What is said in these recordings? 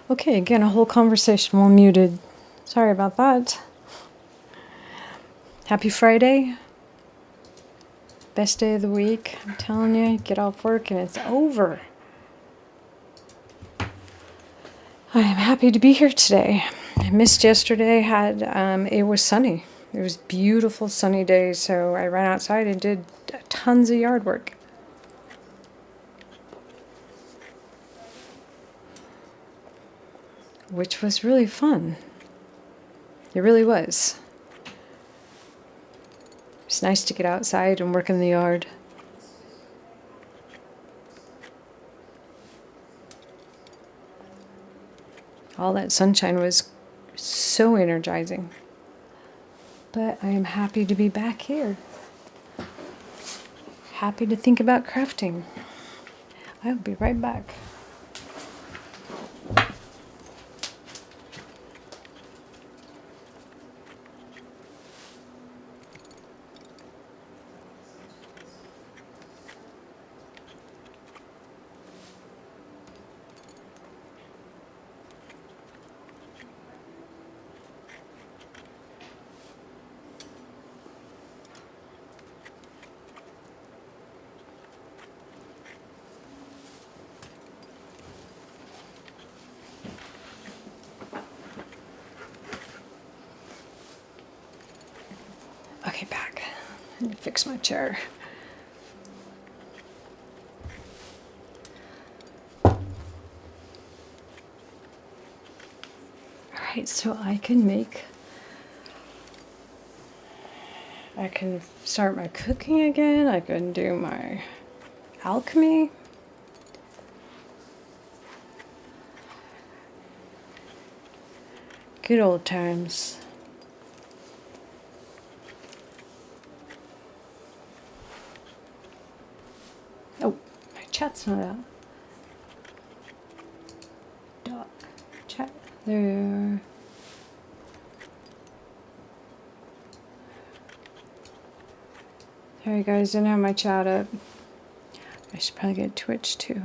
Okay, again, a whole conversation while muted. Sorry about that. Happy Friday. Best day of the week. I'm telling you, get off work and it's over. I am happy to be here today. I missed yesterday. It was sunny. It was beautiful sunny day, so I ran outside and did tons of yard work. Which was really fun. It really was. It's nice to get outside and work in the yard. All that sunshine was so energizing. But I am happy to be back here. Happy to think about crafting. I'll be right back. Okay, back. Let me fix my chair. Alright, so I can start my cooking again. I can do my alchemy. Good old times. Oh, my chat's not out. Dot chat. There. Sorry guys, didn't have my chat up. I should probably get Twitch too.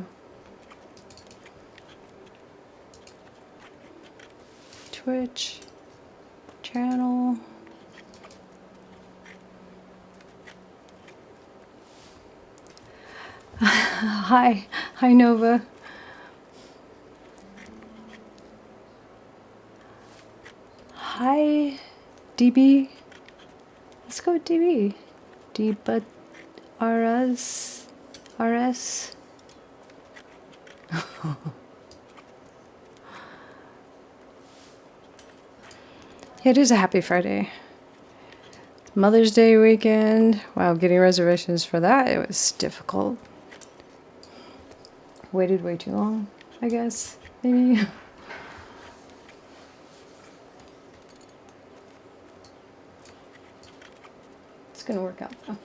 Twitch channel. Hi Nova. Hi, DB. Let's go with DB. D but RS. RS. Yeah, it is a happy Friday. Mother's Day weekend. Wow, getting reservations for that, it was difficult. Waited way too long, I guess, maybe. It's gonna work out though.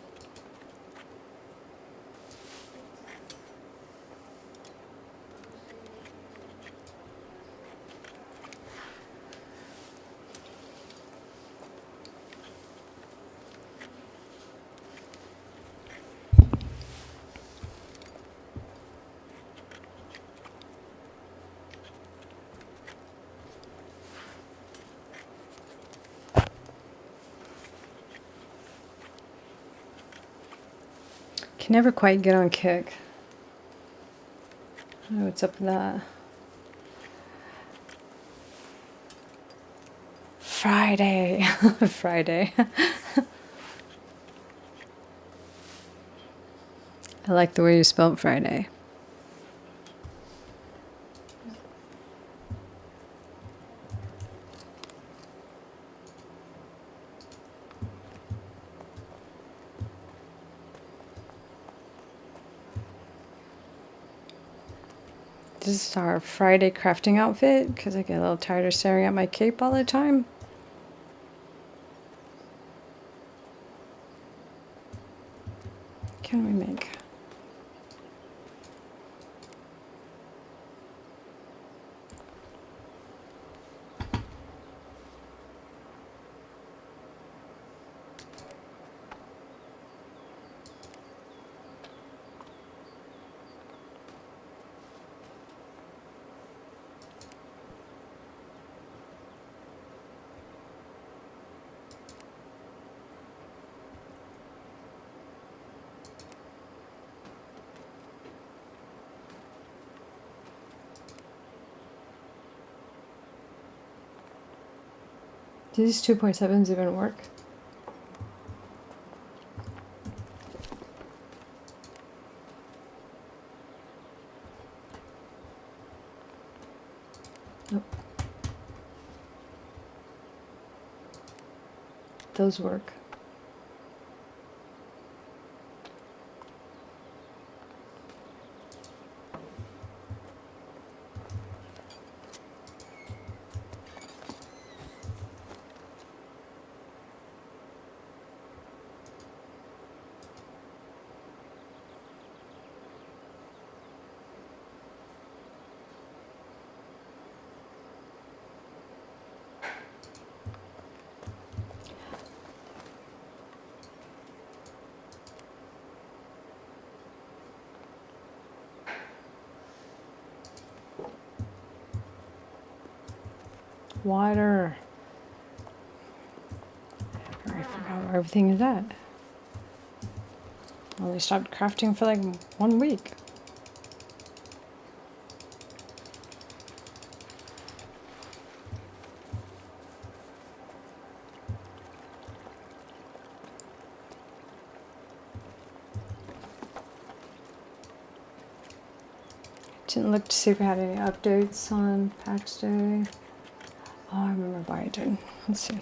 Can never quite get on Kick. I don't know what's up with that. Friday. Friday. I like the way you spelled Friday. This is our Friday crafting outfit because I get a little tired of staring at my cape all the time. What can we make? Do these 2.7s even work? Nope. Those work. Water. I forgot where everything is at. I only stopped crafting for like 1 week. Didn't look to see if we had any updates on Pax Day. Oh, I remember why I did. Let's see.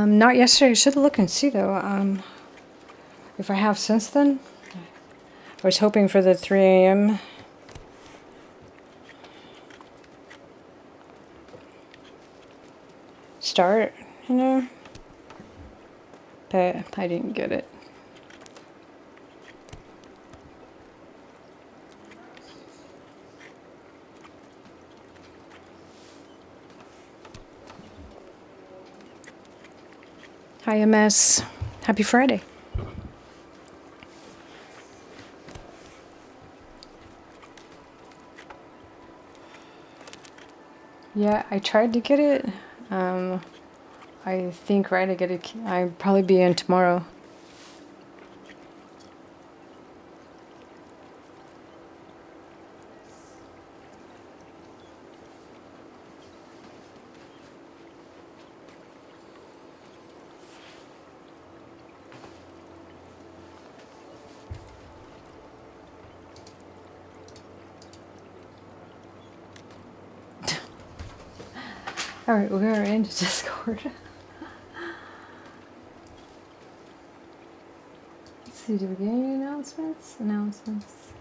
Not yesterday. I should look and see though. If I have since then. I was hoping for the 3 a.m. start, you know, but I didn't get it. Hi, MS. Happy Friday. Yeah, I tried to get it. I think, right, I'll probably be in tomorrow. All right, we are in Discord. Let's see, do we get any announcements? Announcements.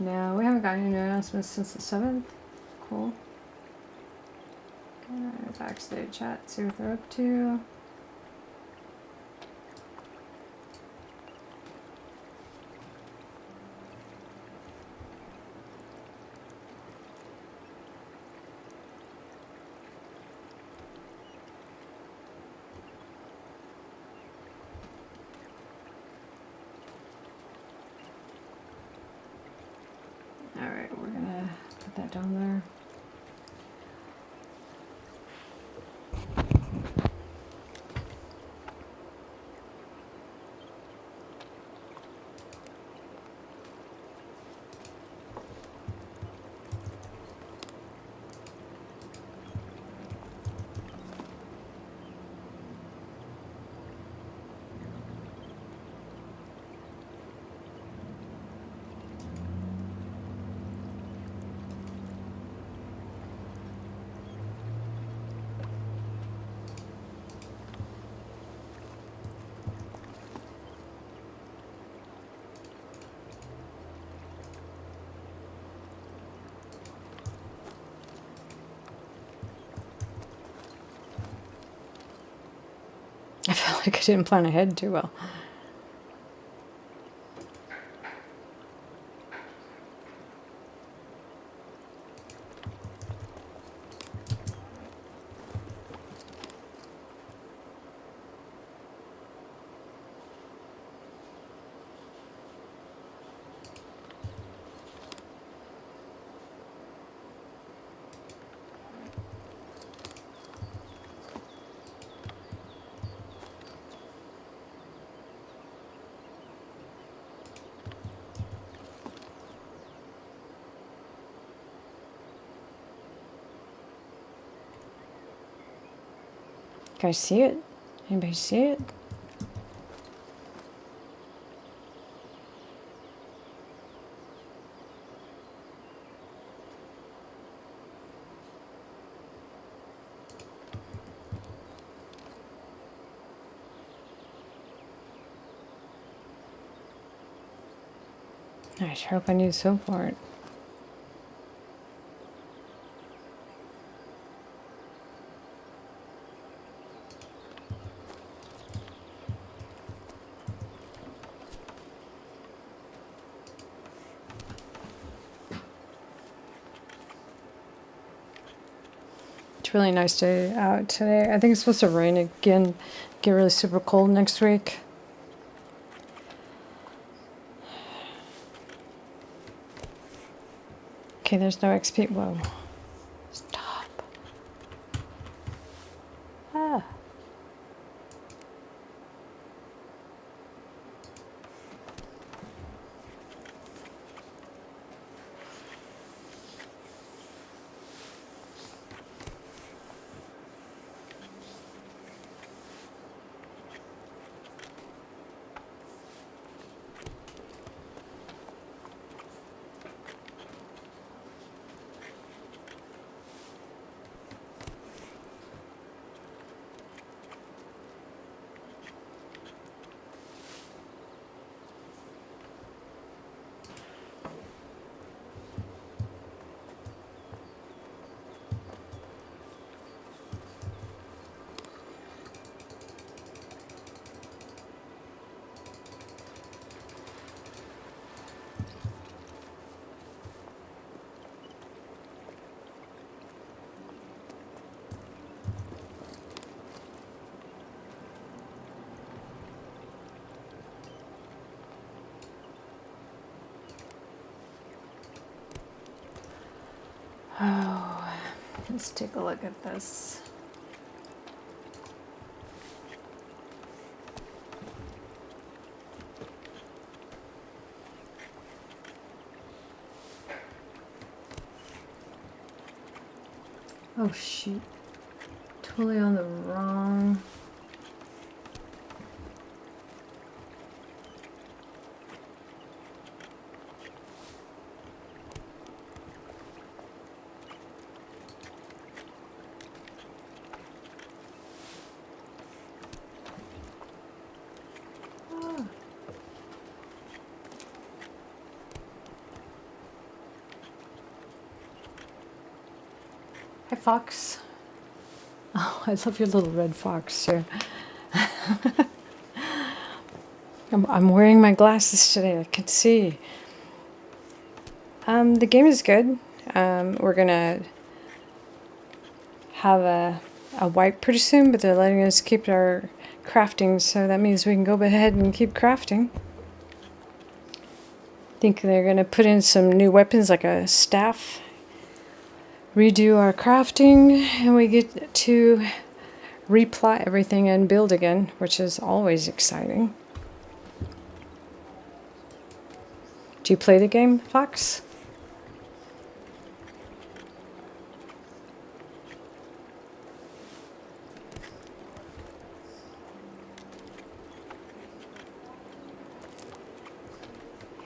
No, we haven't got any announcements since the 7th. Cool. Okay, Pax Dei chat, see what they're up to. All right, we're gonna put that down there. I feel like I didn't plan ahead too well. You guys see it? Anybody see it? I sure hope I need soap for it. It's a really nice day out today. I think it's supposed to rain again, get really super cold next week. Okay, there's no XP. Whoa. Stop. Ah. Oh, let's take a look at this. Oh shoot, totally on the wrong. Ah. Hi, Fox. Oh, I love your little red fox too. I'm wearing my glasses today. I can see. The game is good. We're gonna have a wipe pretty soon, but they're letting us keep our crafting, so that means we can go ahead and keep crafting. I think they're gonna put in some new weapons like a staff, redo our crafting, and we get to replot everything and build again, which is always exciting. Do you play the game, Fox?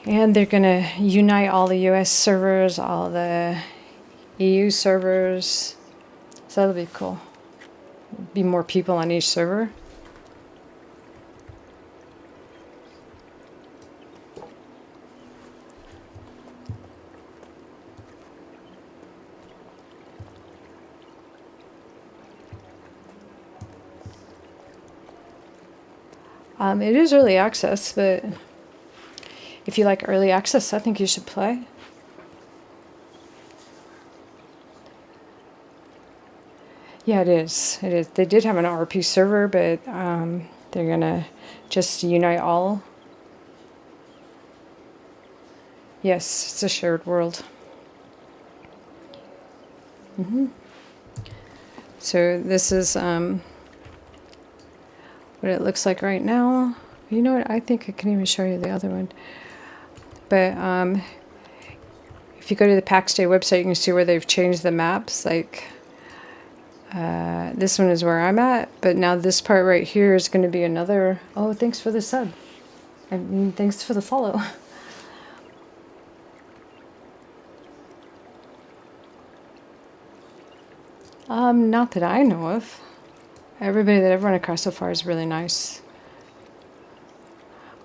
And they're going to unite all the US servers, all the EU servers. So that'll be cool. Be more people on each server. It is early access, but if you like early access, I think you should play. Yeah, it is. It is. They did have an RP server, but they're gonna just unite all. Yes, it's a shared world. So this is what it looks like right now. You know what? I think I can even show you the other one. But if you go to the Pax Dei website, you can see where they've changed the maps. Like this one is where I'm at, but now this part right here is going to be another. Oh, thanks for the sub. I mean, thanks for the follow. Not that I know of. Everybody that I've run across so far is really nice.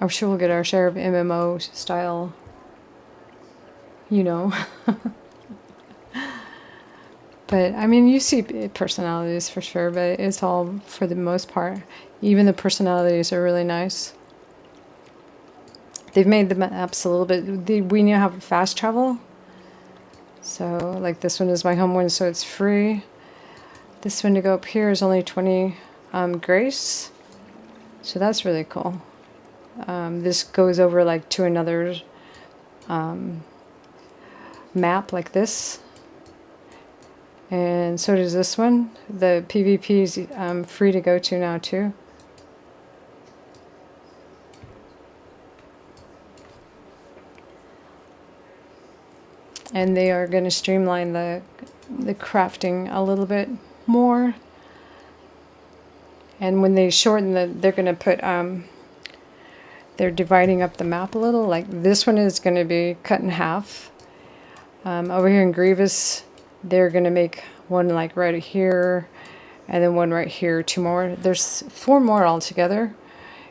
I'm sure we'll get our share of MMO style, you know. But I mean, you see personalities for sure, but it's all for the most part. Even the personalities are really nice. They've made the maps a little bit. We now have fast travel. So, like this one is my home one, so it's free. This one to go up here is only 20 grace. So that's really cool. This goes over like to another map like this. And so does this one. The PvP is free to go to now too. And they are going to streamline the crafting a little bit more. And when they shorten they're going to put, they're dividing up the map a little. Like this one is going to be cut in half. Over here in Grievous, they're going to make one like right here, and then one right here, 2 more. There's 4 more altogether,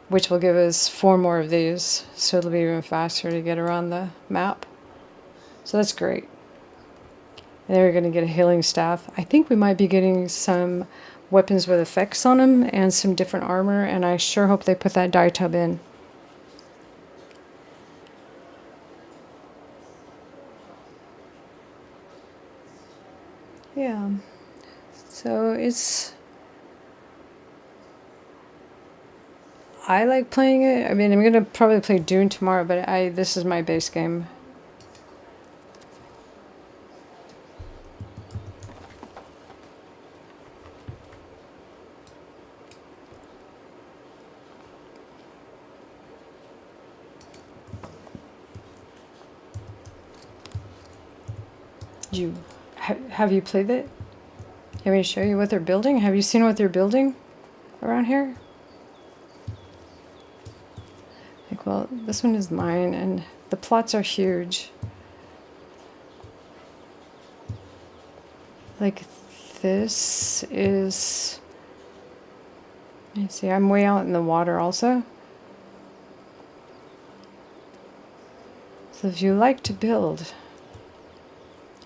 which will give us 4 more of these. So it'll be even faster to get around the map. So that's great. And they're going to get a healing staff. I think we might be getting some weapons with effects on them and some different armor, and I sure hope they put that dye tub in. Yeah, so I like playing it. I mean, I'm gonna probably play Dune tomorrow, but this is my base game. You have you played it? You want me to show you what they're building? Have you seen what they're building around here? Like, well, this one is mine, and the plots are huge. Like, this is, you see, I'm way out in the water also. So if you like to build,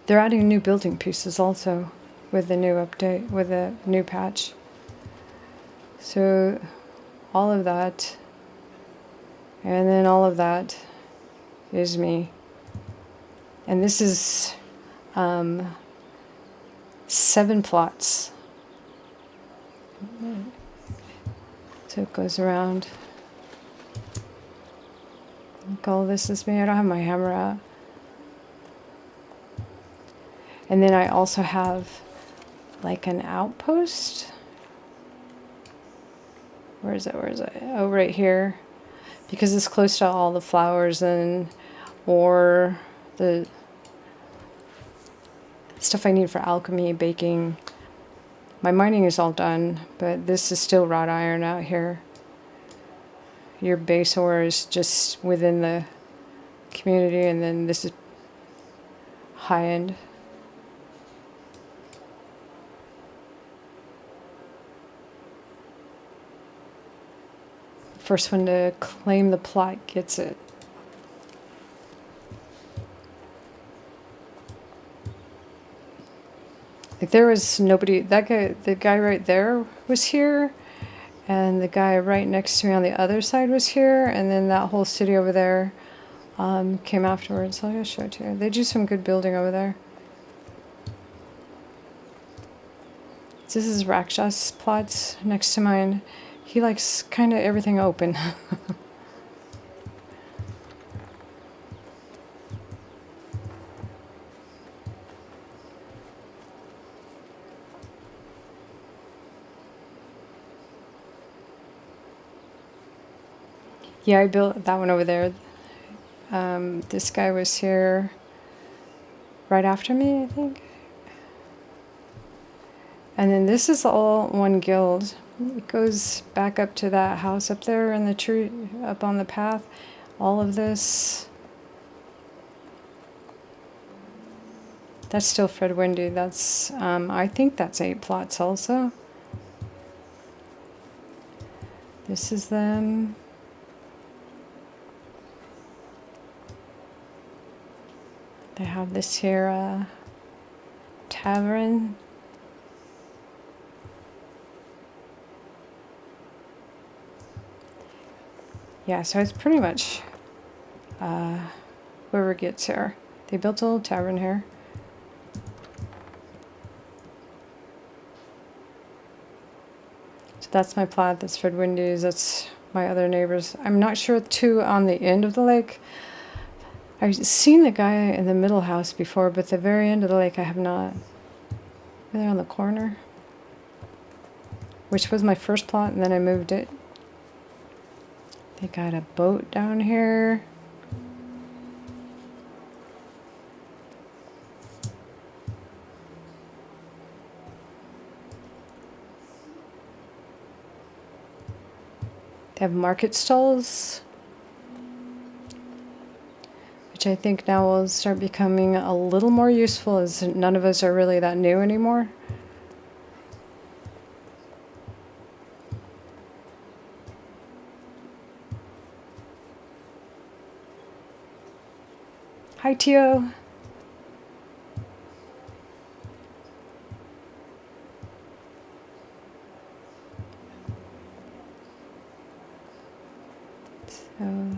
they're adding new building pieces also with the new update, with the new patch. So all of that, and then all of that is me. And this is 7 plots. So it goes around. Like all this is me. I don't have my hammer out. And then I also have like an outpost. Where is it? Where is it? Oh, right here. Because it's close to all the flowers and or the stuff I need for alchemy, baking. My mining is all done, but this is still wrought iron out here. Your base ore is just within the community, and then this is high end. First one to claim the plot gets it. Like there was nobody, that guy, the guy right there was here, and the guy right next to me on the other side was here, and then that whole city over there came afterwards. So I'll show it to you. They do some good building over there. This is Rakshas plots next to mine. He likes kind of everything open. Yeah, I built that one over there. This guy was here right after me, I think. And then this is all one guild. It goes back up to that house up there in the tree, up on the path. All of this. That's still Fred Windy. That's, I think that's 8 plots also. This is them. They have this here tavern. Yeah, so it's pretty much whoever gets here. They built a little tavern here. So that's my plot. That's Fred Windy's. That's my other neighbors. I'm not sure two on the end of the lake. I've seen the guy in the middle house before, but the very end of the lake I have not. They're on the corner, which was my first plot, and then I moved it. They got a boat down here. They have market stalls, which I think now will start becoming a little more useful, as none of us are really that new anymore. Hi, Tio. So,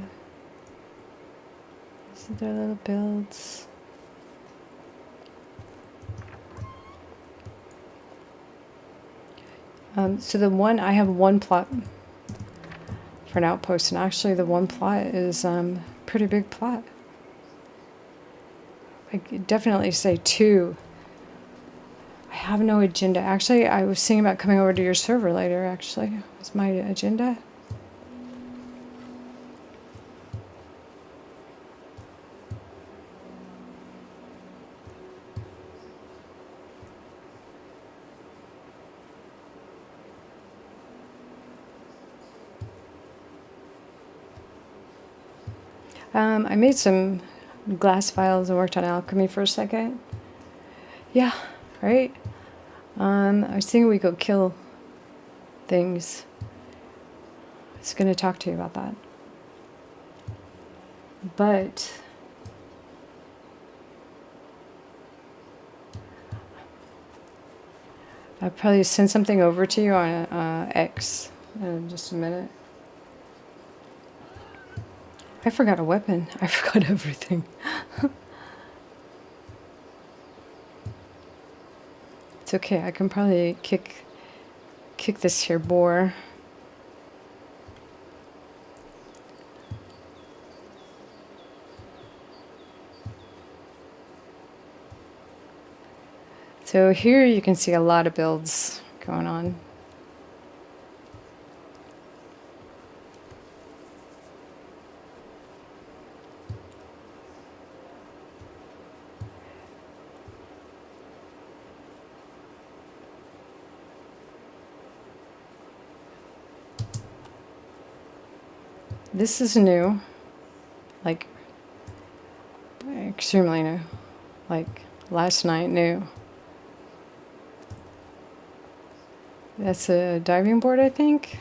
these are their little builds. So the one, I have one plot for an outpost, and actually the one plot is pretty big plot. I could definitely say 2. I have no agenda. Actually, I was thinking about coming over to your server later, actually. Was my agenda. I made some glass vials and worked on alchemy for a second. Yeah, right? I was thinking we could kill things. I was going to talk to you about that. But I'll probably send something over to you on X in just a minute. I forgot a weapon. I forgot everything. It's okay. I can probably kick this here boar. So here you can see a lot of builds going on. This is new, like extremely new, like last night new. That's a diving board, I think.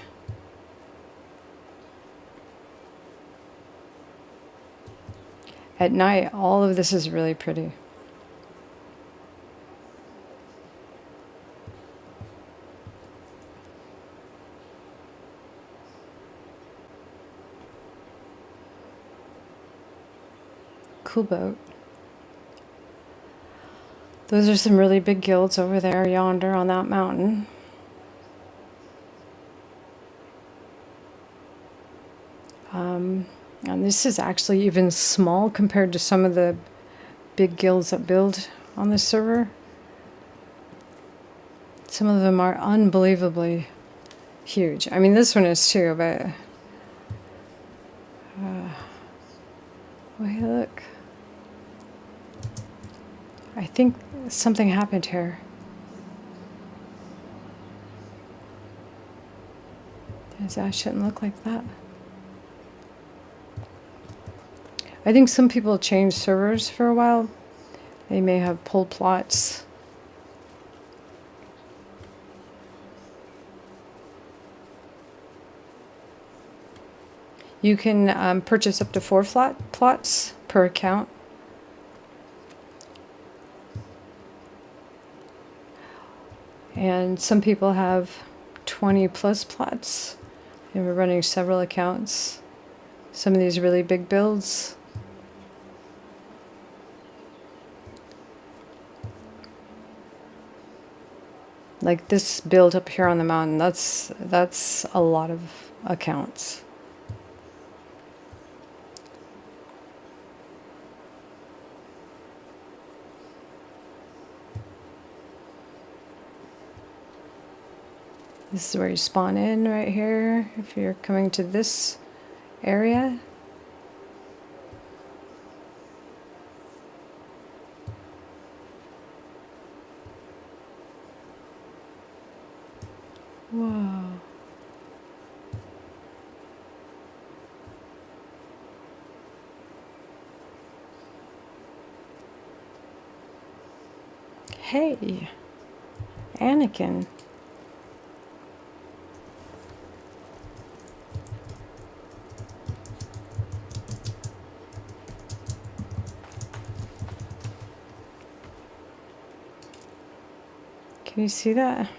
At night, all of this is really pretty. Cool boat. Those are some really big guilds over there, yonder on that mountain. And this is actually even small compared to some of the big guilds that build on this server. Some of them are unbelievably huge. I mean, this one is too, but... wait, look. I think something happened here. That shouldn't look like that. I think some people change servers for a while. They may have pulled plots. You can purchase up to 4 plots per account. And some people have 20 plus plots. And we're running several accounts. Some of these really big builds. Like this build up here on the mountain, that's a lot of accounts. This is where you spawn in right here if you're coming to this area. Whoa. Hey, Anakin. Can you see that?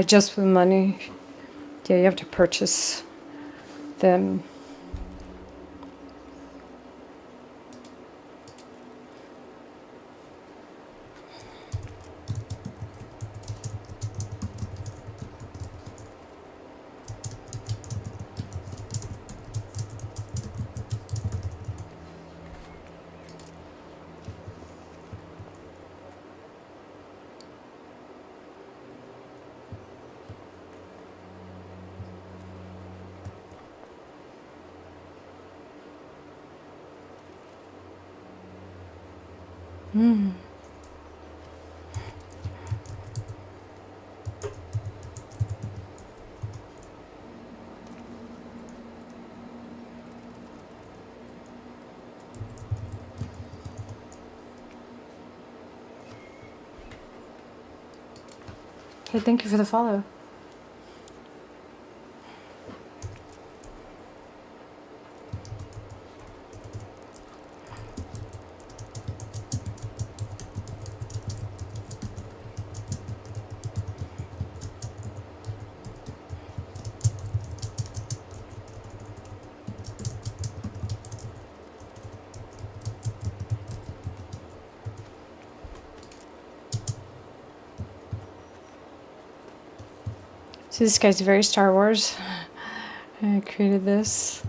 Just with money. Yeah, you have to purchase them. Mm. Hey, thank you for the follow. So this guy's very Star Wars. I created this.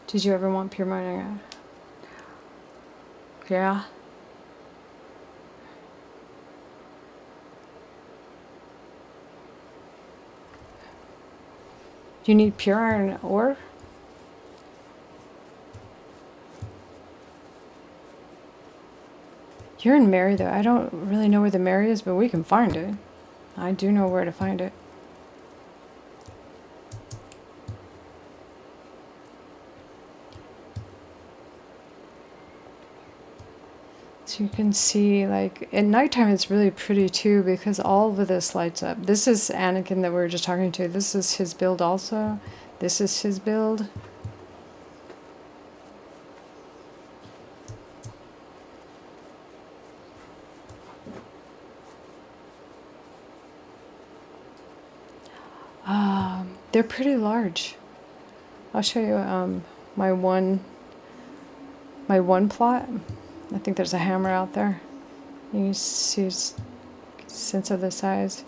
Did you ever want pure morning? Yeah. Do you need pure iron ore? You're in Mary, though. I don't really know where the Mary is, but we can find it. I do know where to find it. So you can see, like, at nighttime it's really pretty too because all of this lights up. This is Anakin that we were just talking to. This is his build also. This is his build. They're pretty large. I'll show you my one my one plot. I think there's a hammer out there. You can see sense of the size.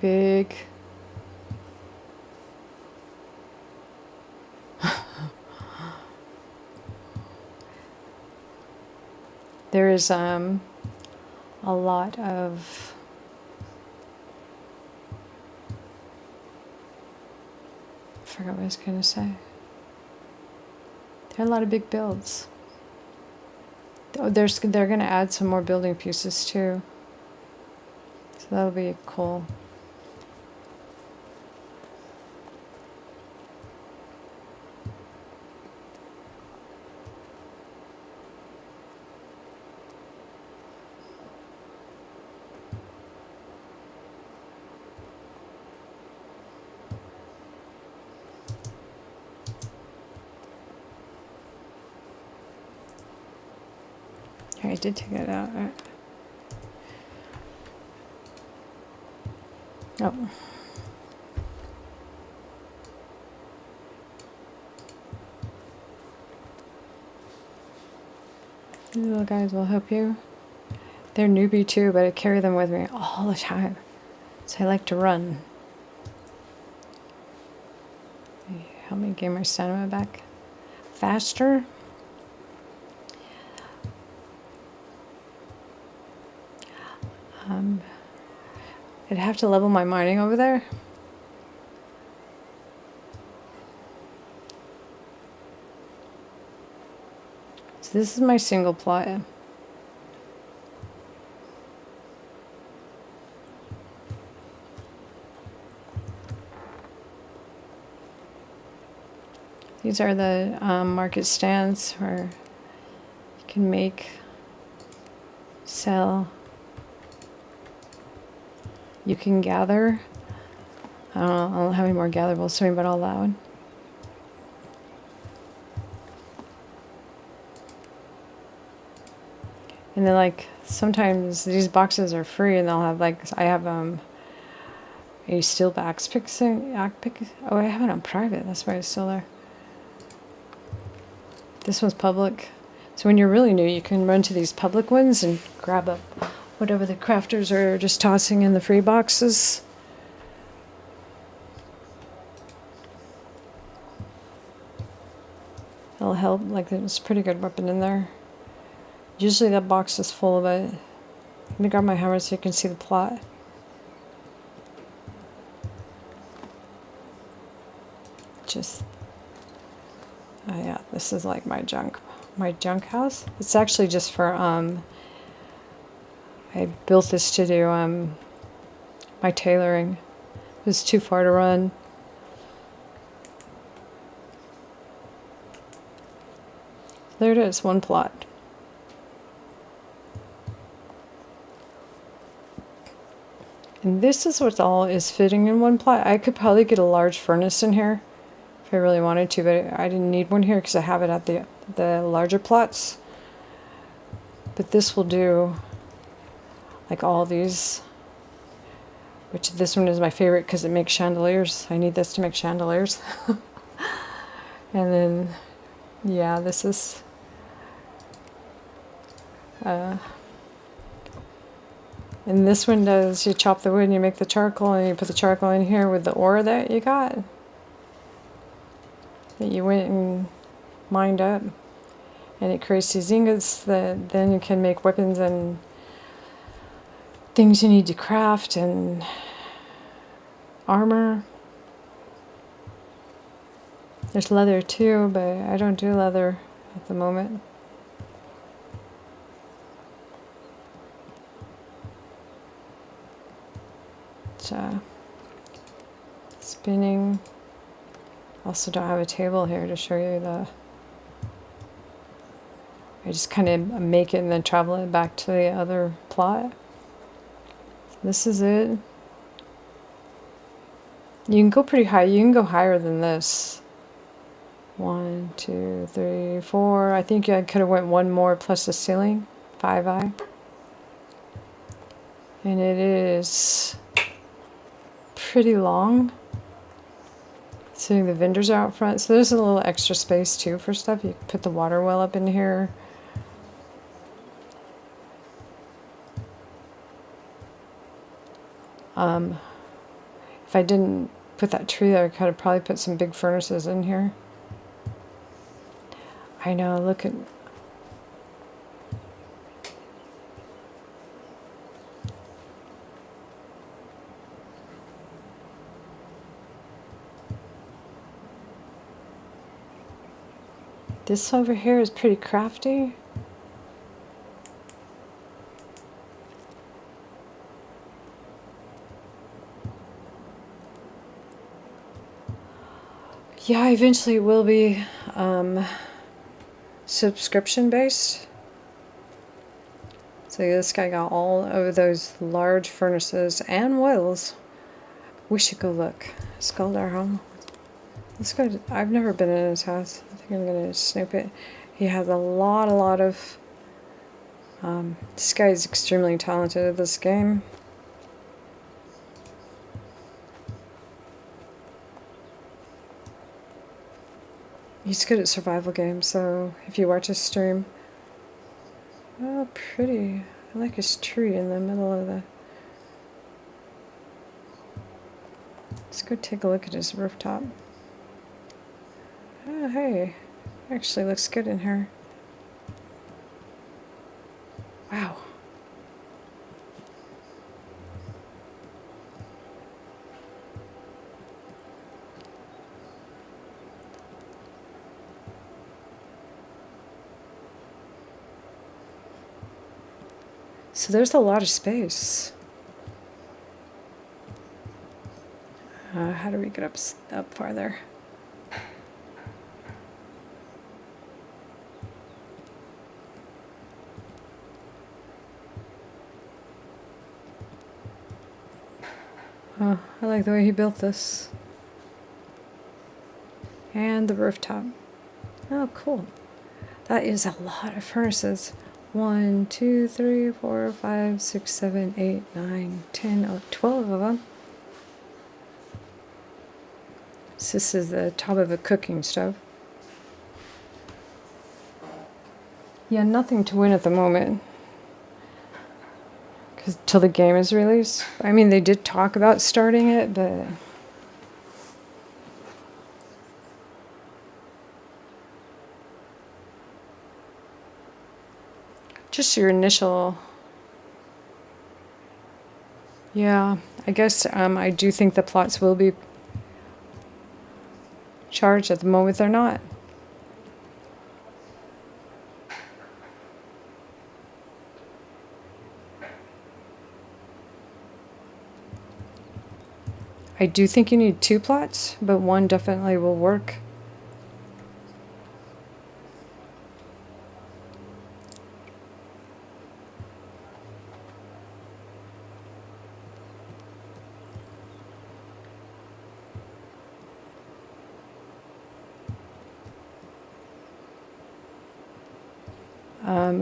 Big. There is a lot of I forgot what I was going to say. There are a lot of big builds. Oh, they're going to add some more building pieces too. So that'll be cool. Here, I did take it out. Right? Oh. These little guys will help you. They're newbie too, but I carry them with me all the time. So I like to run. They help me gain my stamina back faster. I'd have to level my mining over there. So this is my single plot. These are the market stands where you can make, sell, you can gather. I don't have any more gatherables, sorry about all that one. And then like sometimes these boxes are free and they'll have like, I have a steel axe pick. Oh, I have it on private, that's why it's still there. This one's public. So when you're really new, you can run to these public ones and grab up whatever the crafters are just tossing in the free boxes. It'll help, like there's a pretty good weapon in there. Usually that box is full of it. Let me grab my hammer so you can see the plot. Oh yeah, this is like my junk house. It's actually just for, I built this to do my tailoring. It was too far to run. There it is, one plot. And this is what all is fitting in one plot. I could probably get a large furnace in here if I really wanted to, but I didn't need one here because I have it at the larger plots. But this will do like all these, which this one is my favorite because it makes chandeliers. I need this to make chandeliers. And then, yeah, this is and this one does, you chop the wood and you make the charcoal, and you put the charcoal in here with the ore that you got, that you went and mined up, and it creates these ingots that then you can make weapons and things you need to craft and armor. There's leather too, but I don't do leather at the moment. spinning. Also don't have a table here to show you the... I just kind of make it and then travel it back to the other plot. This is it. You can go pretty high. You can go higher than this. 1, 2, 3, 4. I think I could have went one more plus the ceiling. 5i. And it is pretty long. So the vendors are out front. So there's a little extra space too for stuff. You can put the water well up in here. If I didn't put that tree there, I could have probably put some big furnaces in here. I know, look at... This over here is pretty crafty. Yeah, eventually it will be subscription based. So this guy got all of those large furnaces and wells. We should go look. Let's go to our home. Let's go. I've never been in his house. I think I'm gonna snoop it. He has a lot of. This guy is extremely talented at this game. He's good at survival games, so if you watch his stream... Oh, pretty. I like his tree in the middle of the... Let's go take a look at his rooftop. Oh, hey. Actually looks good in here. Wow. So there's a lot of space. How do we get up farther? Oh, I like the way he built this. And the rooftop. Oh, cool. That is a lot of furnaces. 1, 2, 3, 4, 5, 6, 7, 8, 9, 10, 12 of them. So this is the top of a cooking stove. Yeah, nothing to win at the moment. Because till the game is released. I mean, they did talk about starting it, but... Just your initial... Yeah, I guess I do think the plots will be charged. At the moment they're not. I do think you need 2 plots, but one definitely will work.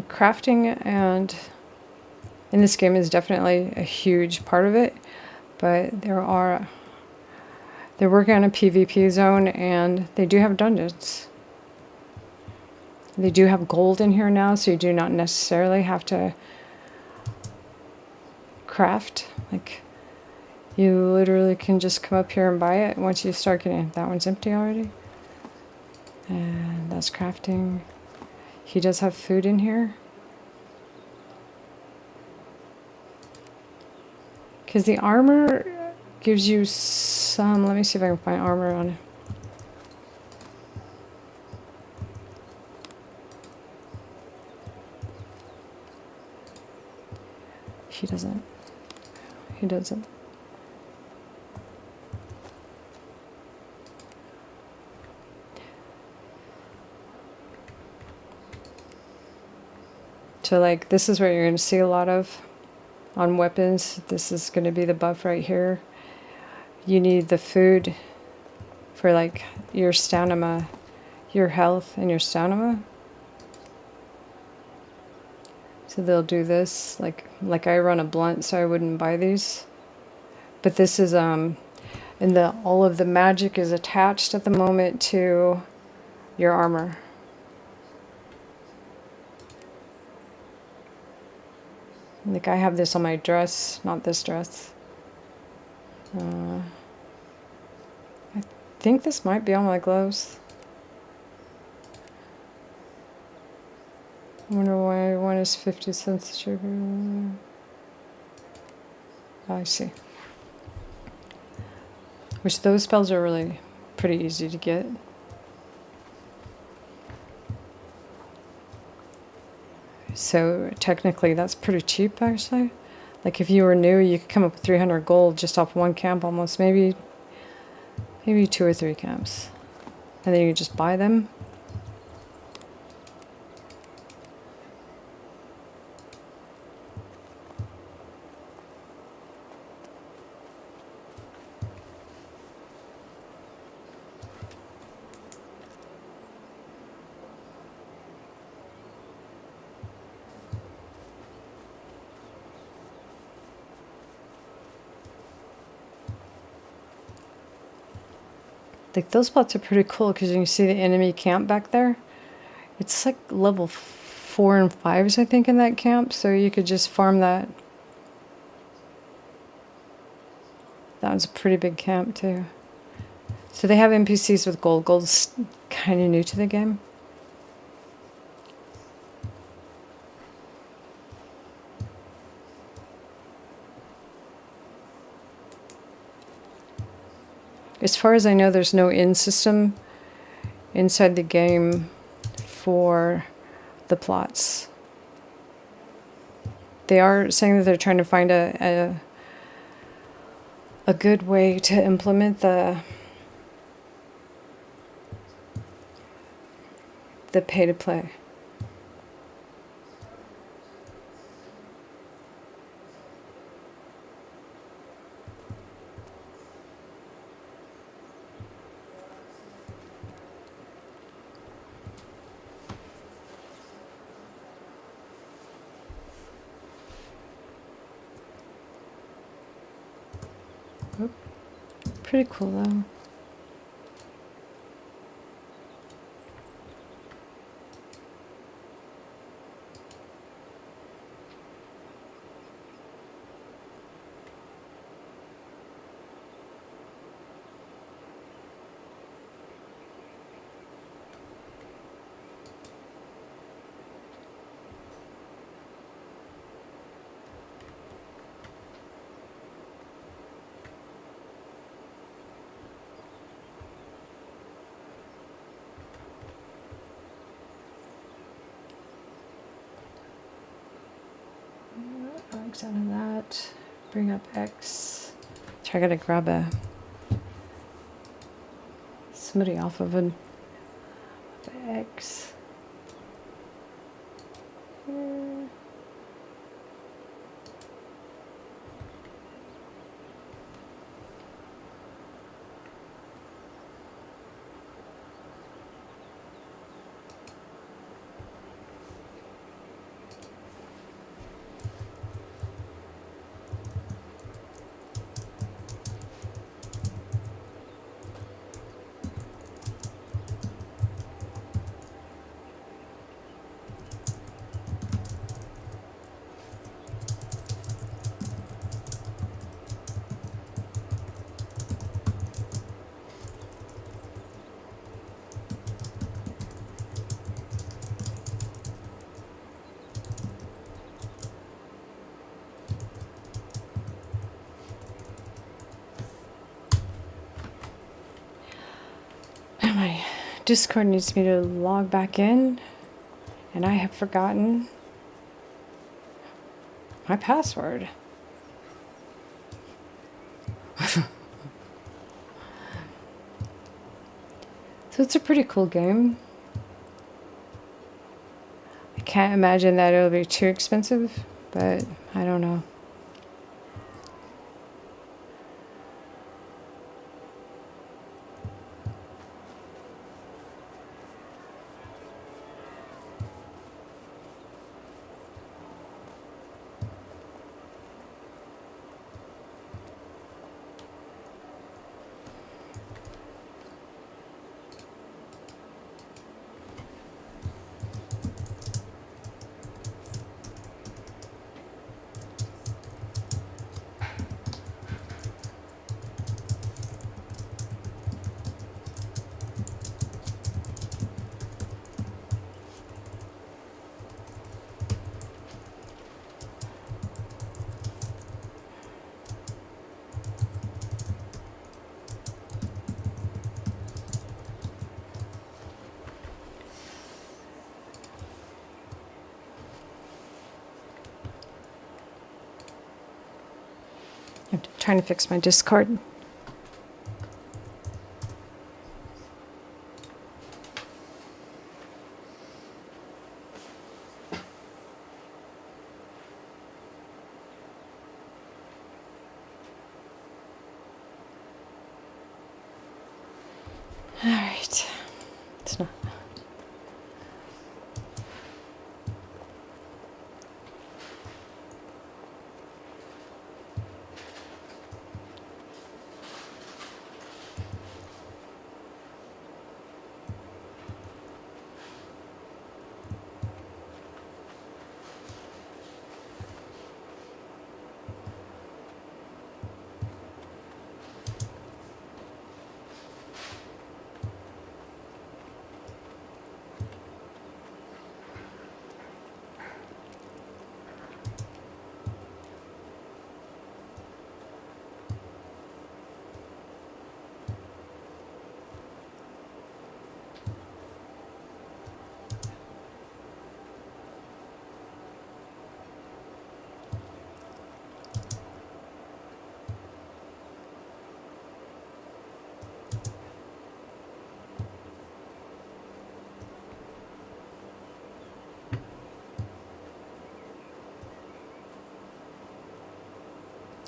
Crafting and in this game is definitely a huge part of it, but they're working on a PvP zone and they do have dungeons. They do have gold in here now, so you do not necessarily have to craft. Like, you literally can just come up here and buy it once you start getting it. That one's empty already. And that's crafting. He does have food in here. Because the armor gives you some... Let me see if I can find armor on it. He doesn't. He doesn't. So like this is where you're going to see a lot of on weapons. This is going to be the buff right here. You need the food for like your stamina, your health and your stamina. So they'll do this, like I run a blunt, so I wouldn't buy these. But this is and all of the magic is attached at the moment to your armor. Like I have this on my dress, not this dress. I think this might be on my gloves. I wonder why one is 50 cents sugar. Oh, I see. Which those spells are really pretty easy to get. So technically that's pretty cheap actually. Like if you were new, you could come up with 300 gold just off one camp almost, maybe 2 or 3 camps. And then you just buy them. Like those spots are pretty cool because you can see the enemy camp back there. It's like level 4 and 5s, I think, in that camp. So you could just farm that. That was a pretty big camp too. So they have NPCs with gold. Gold's kind of new to the game. As far as I know, there's no in system inside the game for the plots. They are saying that they're trying to find a good way to implement the pay to play. Pretty cool though. X out of that. Bring up X. So I gotta grab somebody off of the X. Here. My Discord needs me to log back in, and I have forgotten my password. So it's a pretty cool game. I can't imagine that it'll be too expensive, but I don't know. I'm trying to fix my discard. All right. It's not.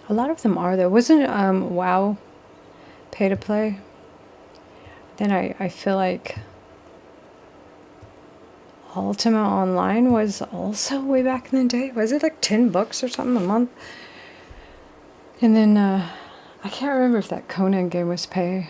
A lot of them are though. Wasn't WoW pay to play? Then I feel like Ultima Online was also way back in the day. Was it like $10 or something a month? And then I can't remember if that Conan game was pay.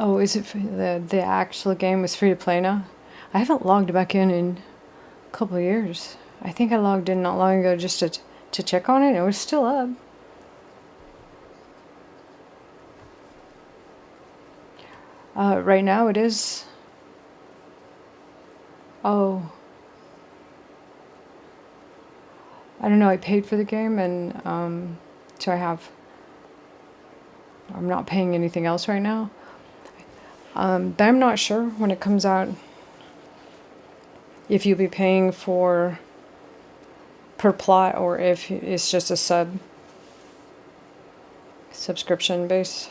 Oh, is it the actual game was free to play now? I haven't logged back in a couple of years. I think I logged in not long ago just to check on it. It was still up. Right now it is. Oh, I don't know. I paid for the game, and so I'm not paying anything else right now. But I'm not sure when it comes out if you'll be paying for per plot or if it's just a subscription base.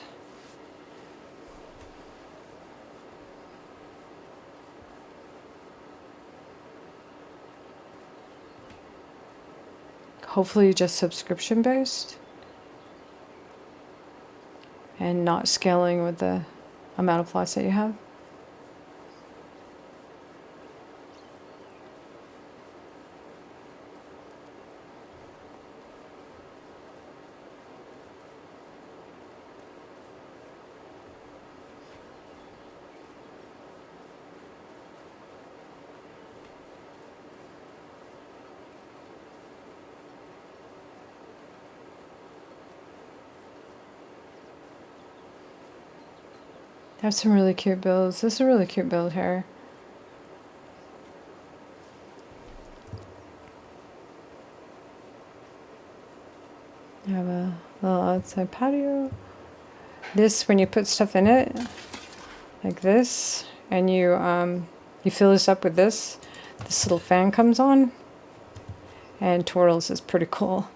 Hopefully just subscription based and not scaling with the amount of plots that you have. They have some really cute builds. This is a really cute build here. You have a little outside patio. This, when you put stuff in it, like this, and you fill this up with this little fan comes on and twirls. Is pretty cool.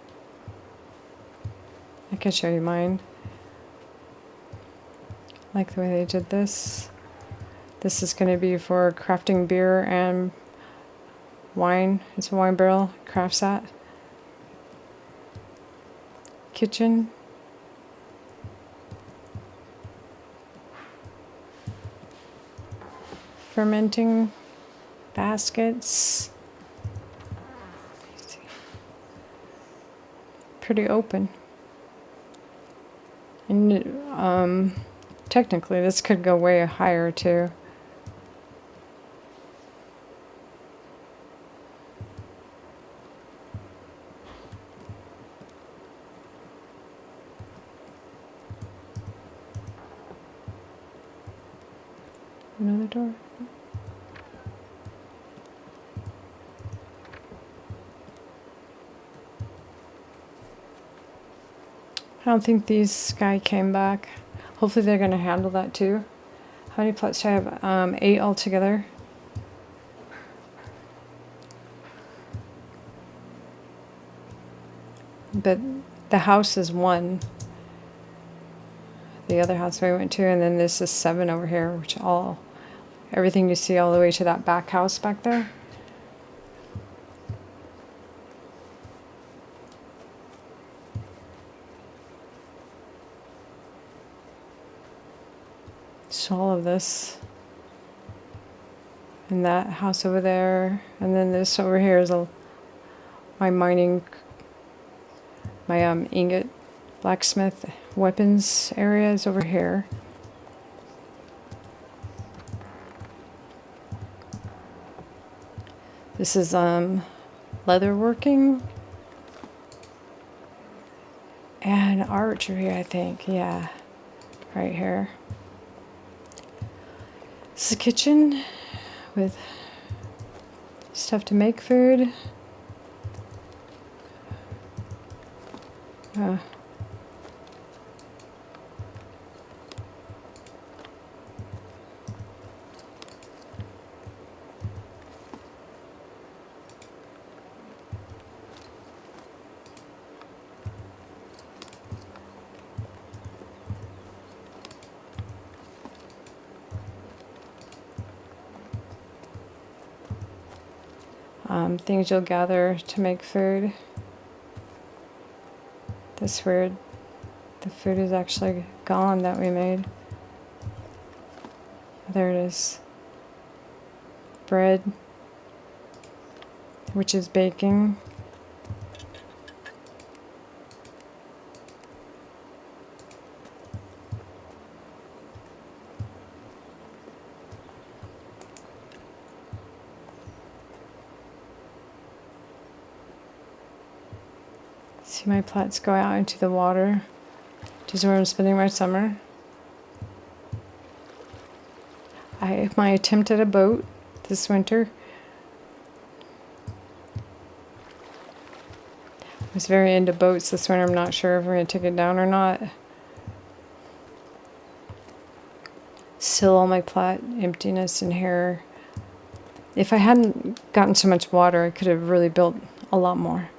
I can show you mine. Like the way they did this. This is going to be for crafting beer and wine. It's a wine barrel. Crafts at. Kitchen. Fermenting baskets. Pretty open. And technically this could go way higher too. Another door. I don't think these guy came back. Hopefully they're going to handle that too. How many plots do I have? 8 altogether. But the house is 1. The other house we went to, and then this is 7 over here, which everything you see all the way to that back house back there. So all of this. And that house over there. And then this over here is my mining, my ingot blacksmith weapons area is over here. This is leather working and archery, I think. Yeah, right here. This is a kitchen with stuff to make food. Things you'll gather to make food. That's weird. The food is actually gone that we made. There it is. Bread, which is baking. See my plants go out into the water, which is where I'm spending my summer. My attempt at a boat this winter. I was very into boats this winter. I'm not sure if we're going to take it down or not. Still all my plot emptiness in here. If I hadn't gotten so much water, I could have really built a lot more.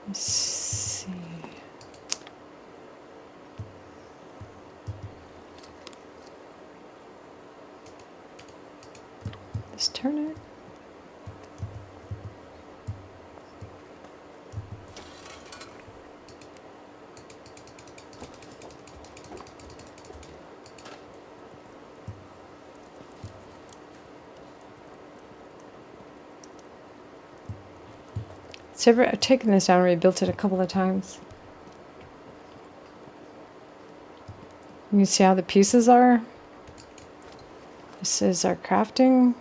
Let's see. Let's turn it. I've taken this down and rebuilt it a couple of times. You can see how the pieces are. This is our crafting.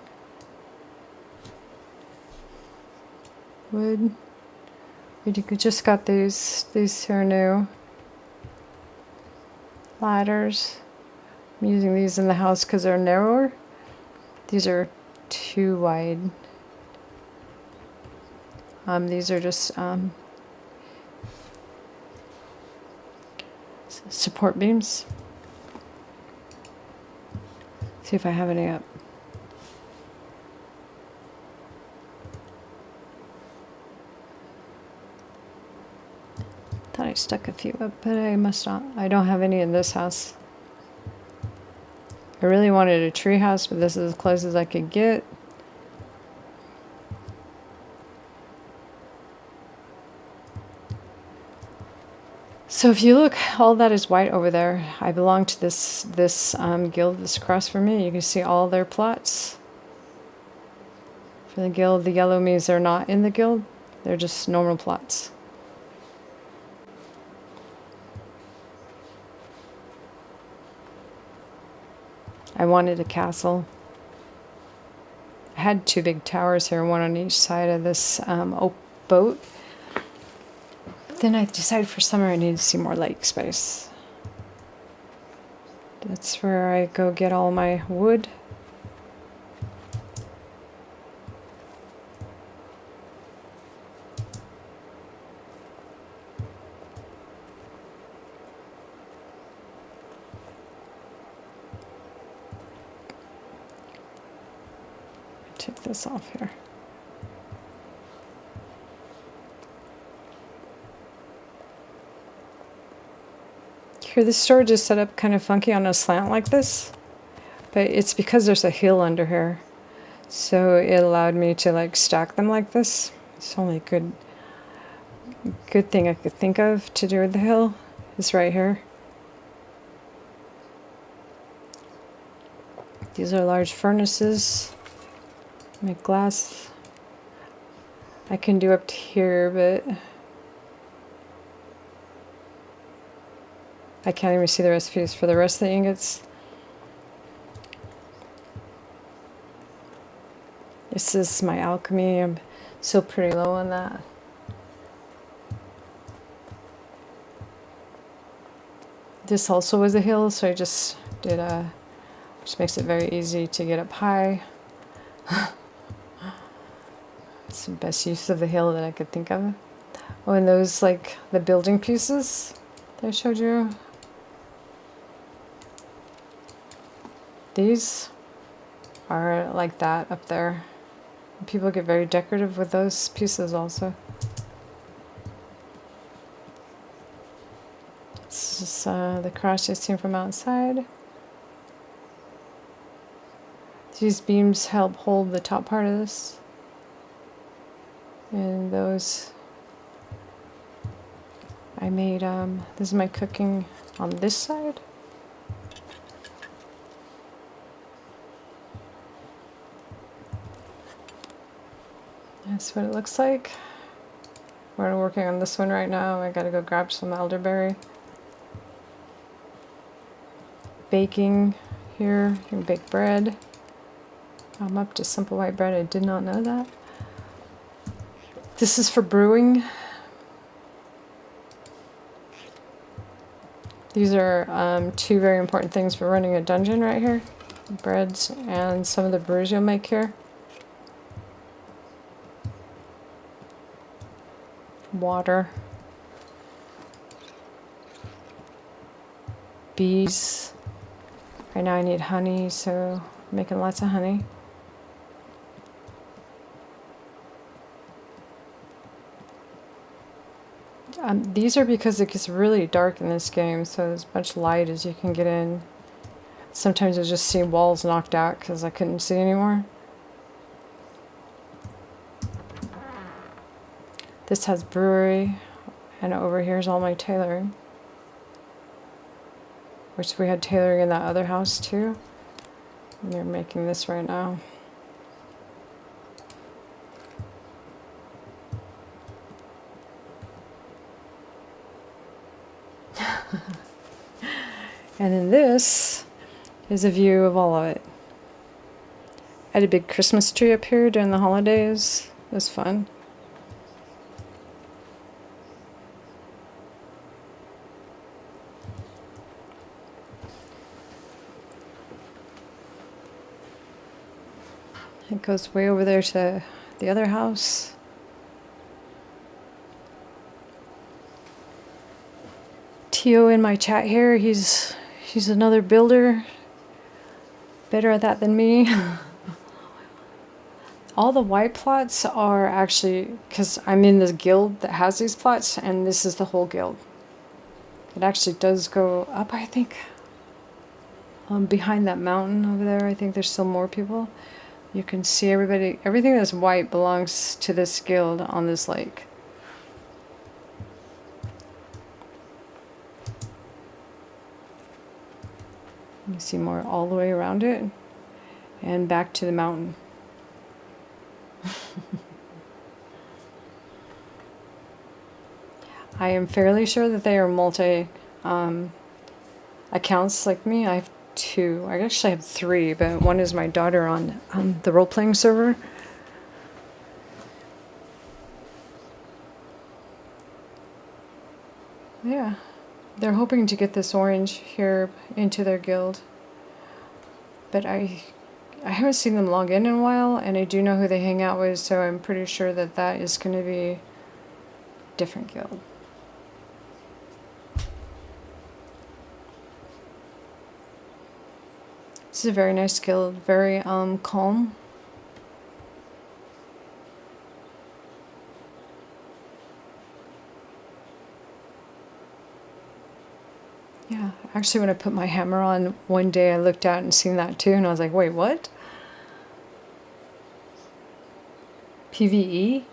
wood. We just got these are new ladders. I'm using these in the house because they're narrower. These are too wide. These are just support beams. See if I have any up. Thought I stuck a few up, but I must not. I don't have any in this house. I really wanted a tree house, but this is as close as I could get. So if you look, all that is white over there. I belong to this guild that's across from me. You can see all their plots. For the guild, the yellow means they're not in the guild. They're just normal plots. I wanted a castle. I had two big towers here, one on each side of this boat. Then I decided for summer I needed to see more lake space. That's where I go get all my wood. Take this off here. Here, the storage is set up kind of funky on a slant like this, but it's because there's a hill under here. So it allowed me to like stack them like this. It's the only good thing I could think of to do with the hill is right here. These are large furnaces. Make glass. I can do up to here, but I can't even see the recipes for the rest of the ingots. This is my alchemy. I'm still pretty low on that. This also was a hill, so I just did which makes it very easy to get up high. It's the best use of the hill that I could think of. Oh, and those, like, the building pieces that I showed you. These are like that up there. People get very decorative with those pieces also. This is the cross I seen from outside. These beams help hold the top part of this. And those I made, this is my cooking on this side. That's what it looks like. We're working on this one right now. I gotta go grab some elderberry. Baking here, you can bake bread. I'm up to simple white bread, I did not know that. This is for brewing. These are two very important things for running a dungeon right here. Breads and some of the brews you'll make here. Water. Bees. Right now I need honey, so I'm making lots of honey. These are because it gets really dark in this game, so as much light as you can get in. Sometimes I just see walls knocked out because I couldn't see anymore. This has brewery, and over here's all my tailoring. Which we had tailoring in that other house too. And they're making this right now. And then this is a view of all of it. I had a big Christmas tree up here during the holidays. It was fun. It goes way over there to the other house. Tio in my chat here, he's another builder. Better at that than me. All the white plots are actually, because I'm in the guild that has these plots, and this is the whole guild. It actually does go up, I think. Behind that mountain over there, I think there's still more people. You can see everybody, everything that's white belongs to this guild on this lake. You see more all the way around it and back to the mountain. I am fairly sure that they are multi accounts like me. I have two. I actually have three, but one is my daughter on the role-playing server. Yeah, they're hoping to get this orange here into their guild, but I haven't seen them log in a while, and I do know who they hang out with, so I'm pretty sure that that is going to be a different guild. This is a very nice guild, very calm. Yeah, actually when I put my hammer on one day I looked out and seen that too, and I was like, wait, what? PvE?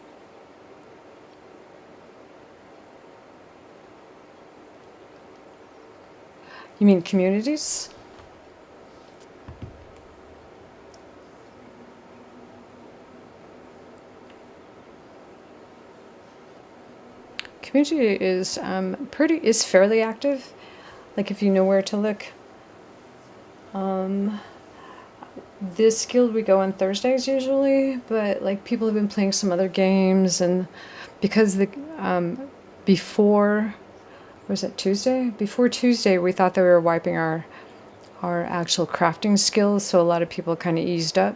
You mean communities? Community is is fairly active. Like if you know where to look. This guild we go on Thursdays usually, but like people have been playing some other games, and because the before, was it Tuesday? Before Tuesday we thought that we were wiping our actual crafting skills, so a lot of people kind of eased up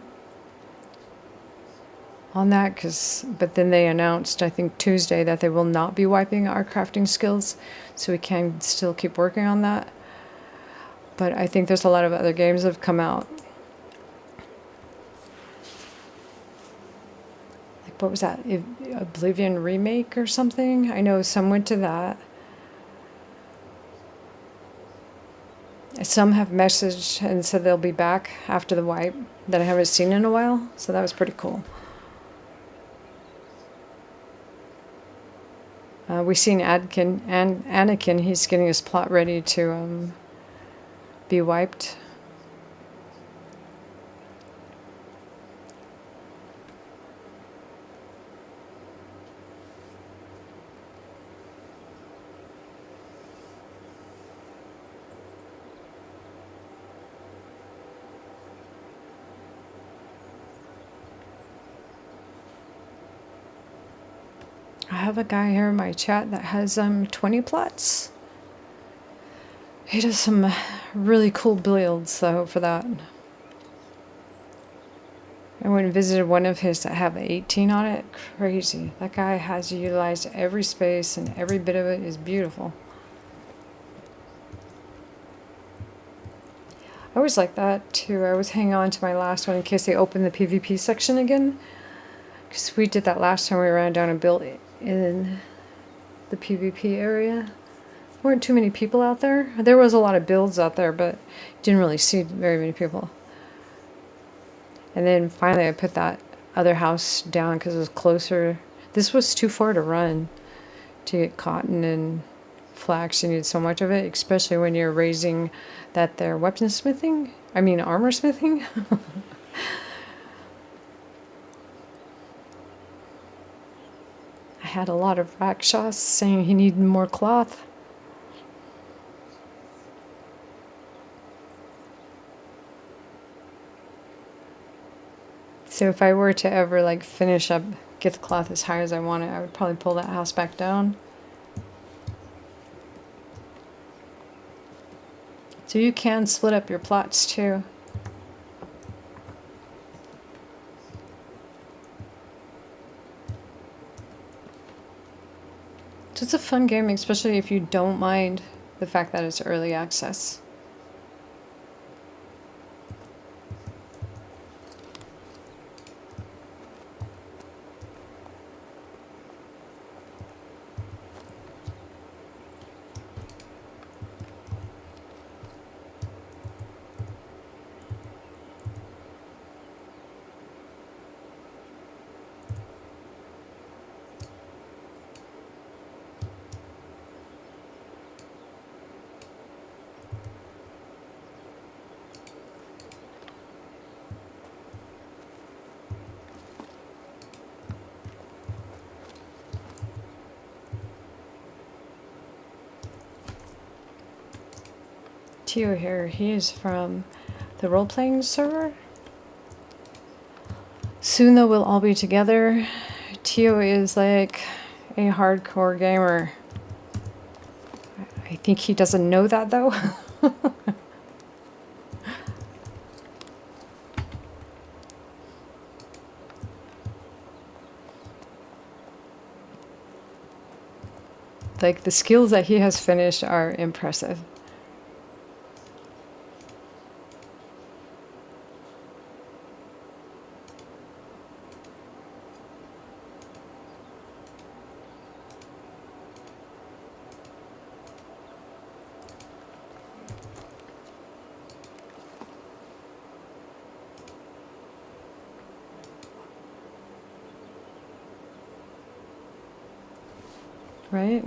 on that, but then they announced, I think Tuesday, that they will not be wiping our crafting skills, so we can still keep working on that. But I think there's a lot of other games that have come out. Like what was that? Oblivion Remake or something? I know some went to that. Some have messaged and said they'll be back after the wipe that I haven't seen in a while, so that was pretty cool. We've seen Anakin, he's getting his plot ready to be wiped. I have a guy here in my chat that has 20 plots. He does some really cool builds though for that. I went and visited one of his that have 18 on it. Crazy. That guy has utilized every space, and every bit of it is beautiful. I always like that too. I was hanging on to my last one in case they open the PvP section again, because we did that last time we ran down and built in the PvP area. There weren't too many people out there. There was a lot of builds out there, but didn't really see very many people. And then finally I put that other house down because it was closer. This was too far to run to get cotton and flax. You need so much of it, especially when you're raising that they're armor smithing. I had a lot of rakshas saying he needed more cloth. So if I were to ever like finish up, get the cloth as high as I want it, I would probably pull that house back down. So you can split up your plots too. It's a fun game, especially if you don't mind the fact that it's early access. Tio here, he is from the role-playing server. Soon though we'll all be together. Tio is like a hardcore gamer. I think he doesn't know that though. Like the skills that he has finished are impressive. Right?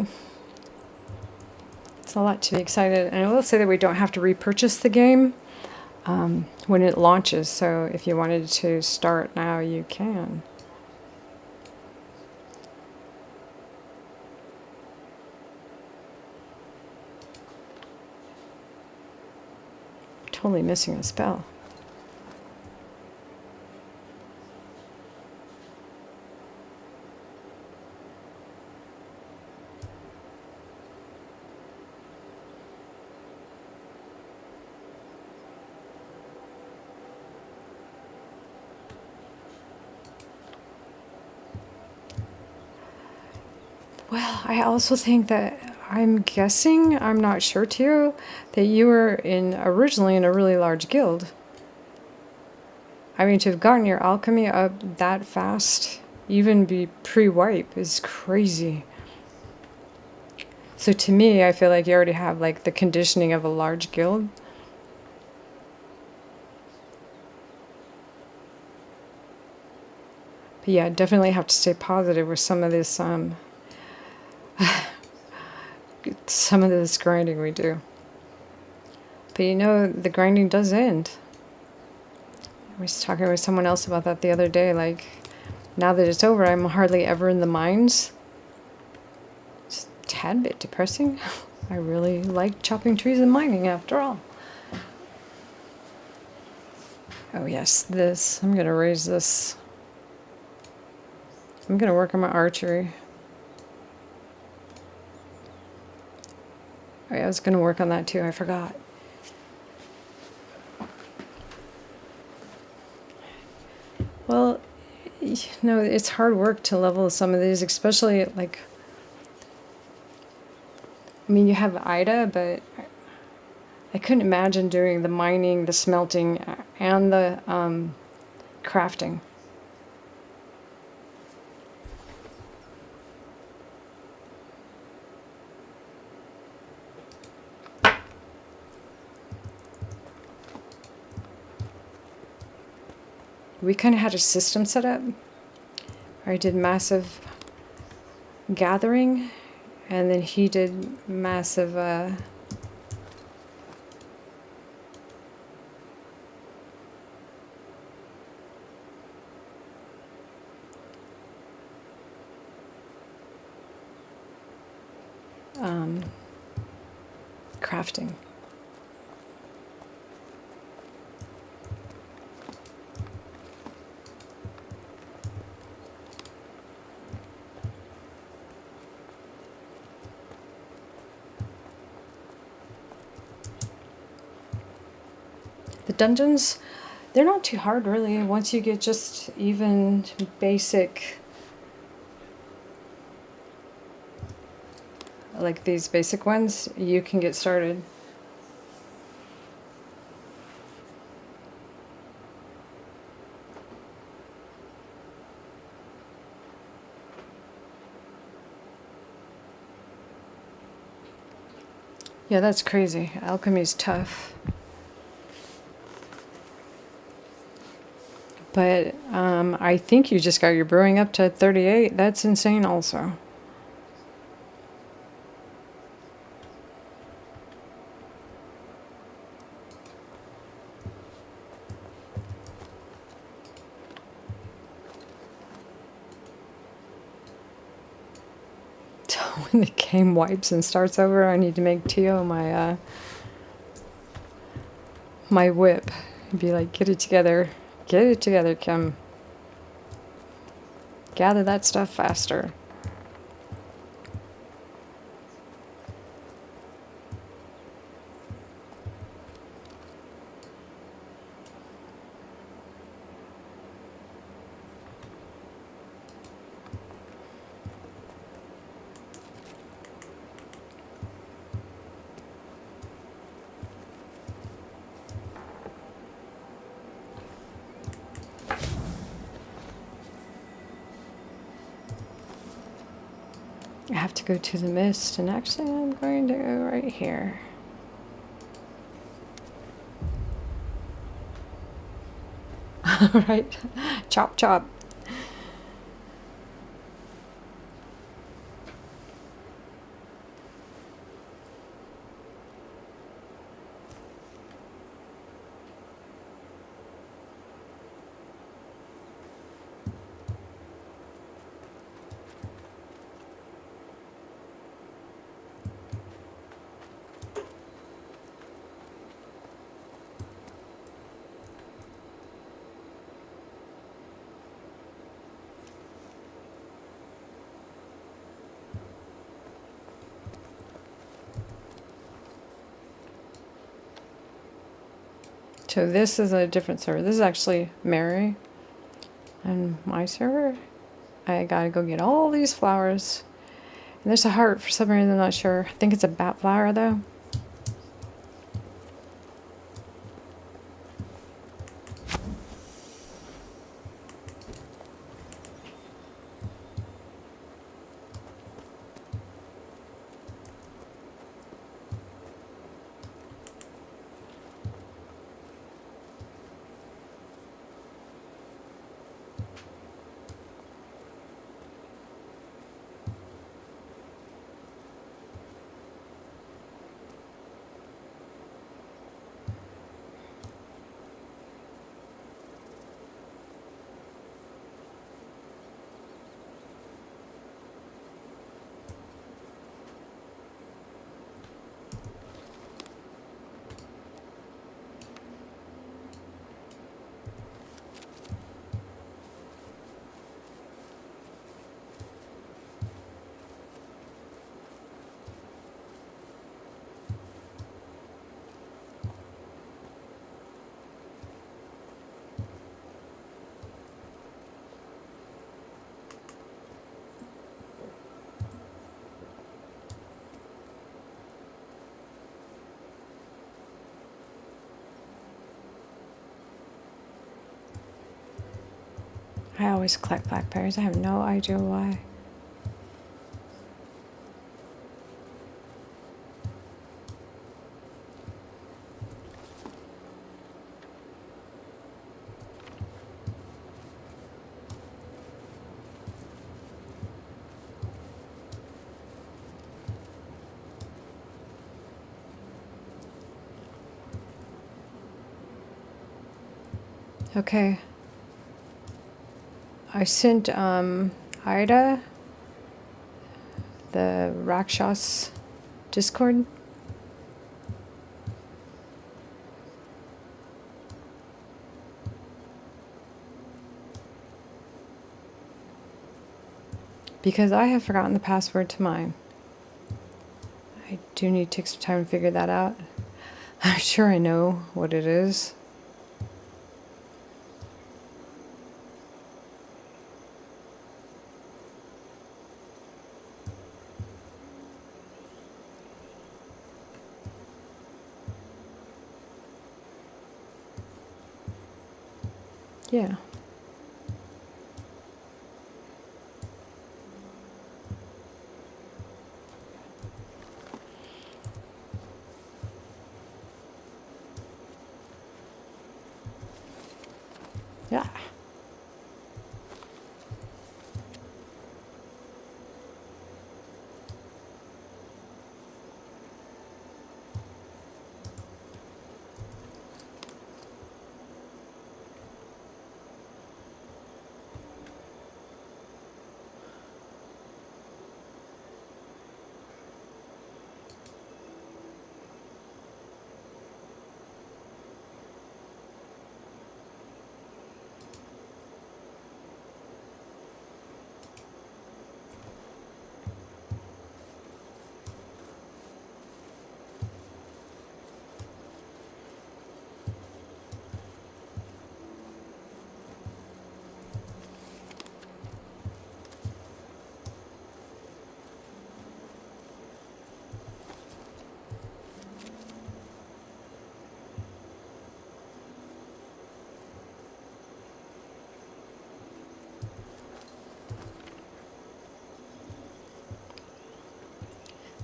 It's a lot to be excited. And I will say that we don't have to repurchase the game when it launches. So if you wanted to start now, you can. Totally missing a spell. Well, I also think that I'm guessing, I'm not sure too, that you were originally in a really large guild. I mean, to have gotten your alchemy up that fast, even be pre-wipe, is crazy. So to me, I feel like you already have like the conditioning of a large guild. But yeah, definitely have to stay positive with some of this some of this grinding we do. But you know, the grinding does end. I was talking with someone else about that the other day. Like, now that it's over, I'm hardly ever in the mines. It's a tad bit depressing. I really like chopping trees and mining after all. Oh yes, this. I'm going to raise this. I'm going to work on my archery. Oh, yeah, I was going to work on that too. I forgot. Well, you know, it's hard work to level some of these, especially like, I mean, you have Ida, but I couldn't imagine doing the mining, the smelting, and the crafting. We kind of had a system set up where I did massive gathering, and then he did massive crafting. The dungeons, they're not too hard really once you get just even basic like these basic ones, you can get started. Yeah, that's crazy. Alchemy's tough. But I think you just got your brewing up to 38. That's insane also. So when the game wipes and starts over, I need to make Tio my whip. Be like, get it together. Get it together, Kim. Gather that stuff faster. I have to go to the mist, and actually I'm going to go right here. Right? Chop, chop. So this is a different server. This is actually Mary and my server. I gotta go get all these flowers. And there's a heart for some reason, I'm not sure. I think it's a bat flower though. I always collect blackberries. I have no idea why. Okay. I sent Ida the Rakshas Discord. Because I have forgotten the password to mine. I do need to take some time to figure that out. I'm sure I know what it is. Yeah. Yeah.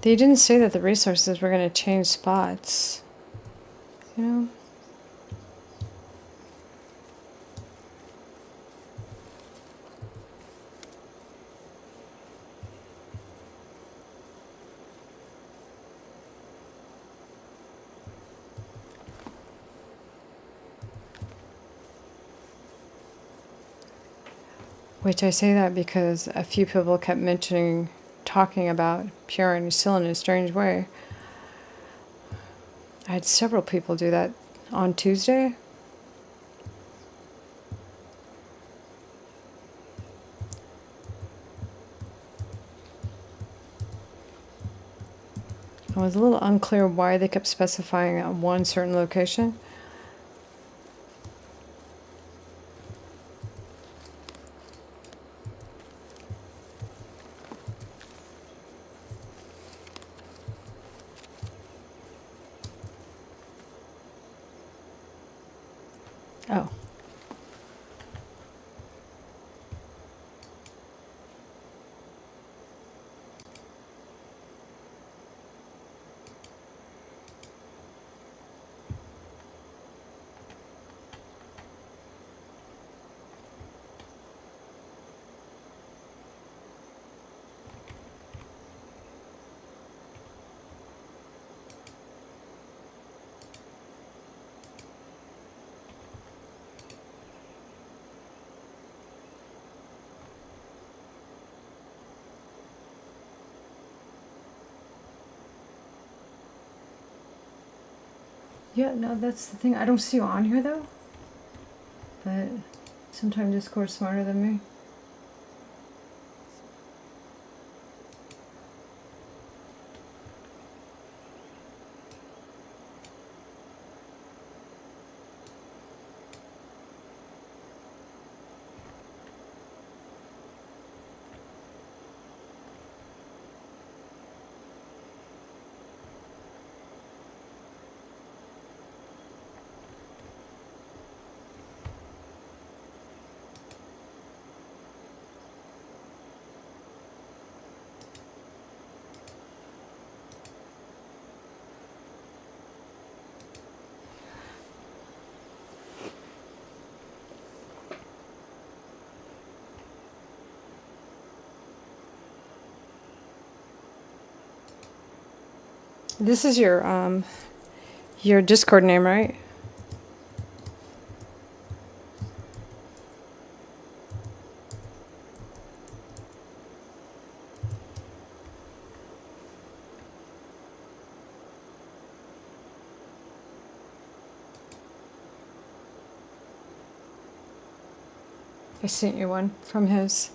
They didn't say that the resources were going to change spots. You know? Which I say that because a few people kept mentioning, talking about purity still in a strange way. I had several people do that on Tuesday. I was a little unclear why they kept specifying one certain location. Oh. Yeah, no, that's the thing. I don't see you on here though. But sometimes Discord's smarter than me. This is your Discord name, right? I sent you one from his.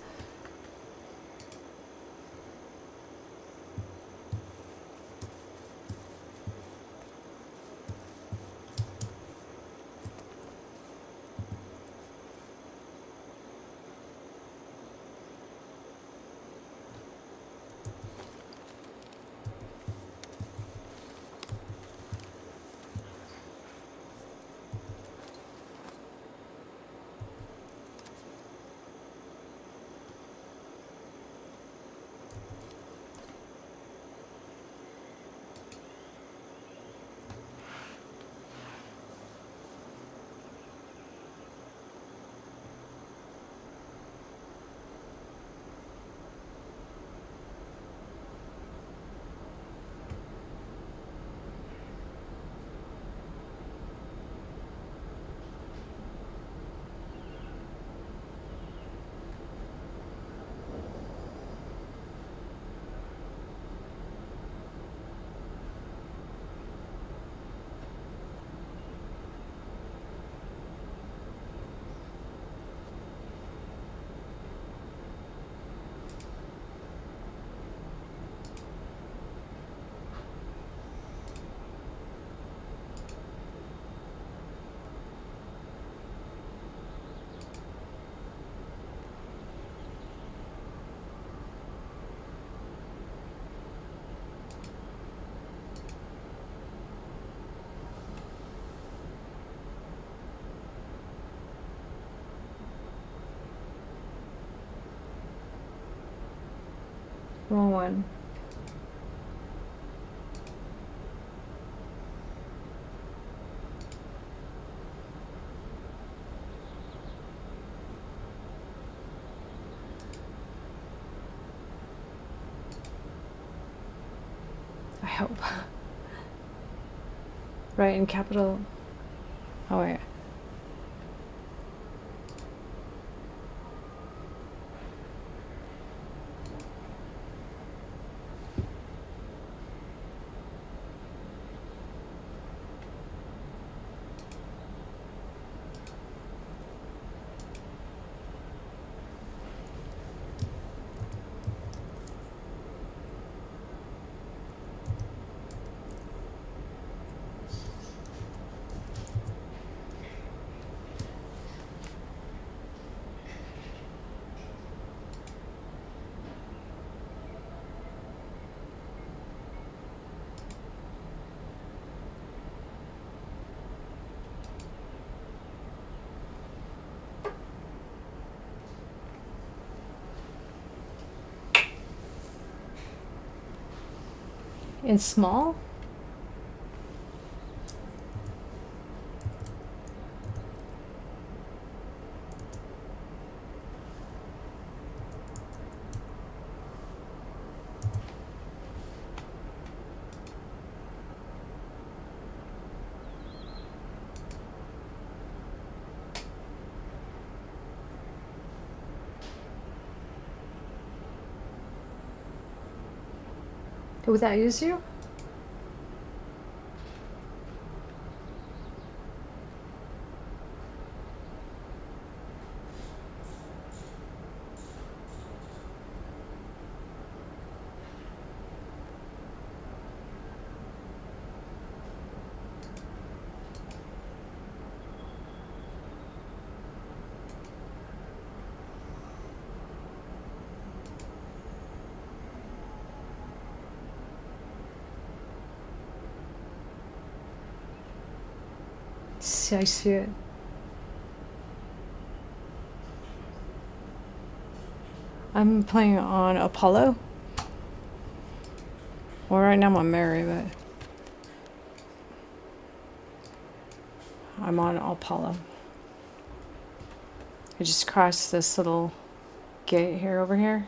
Wrong one. I hope. Right, in capital. Oh, wait. In small? Would that use you? See, I see it. I'm playing on Apollo. Well, right now I'm on Mary, but I'm on Apollo. I just crossed this little gate here over here.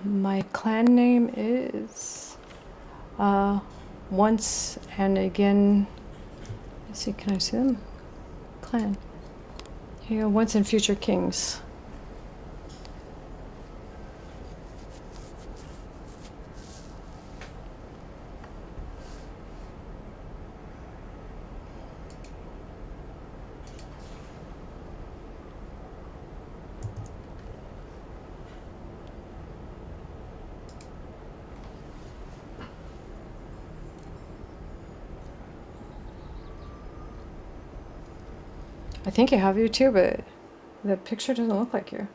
My clan name is Once and Again. Let's see, can I see them? Clan. Here you go, Once and Future Kings. I think I have you too, but the picture doesn't look like you.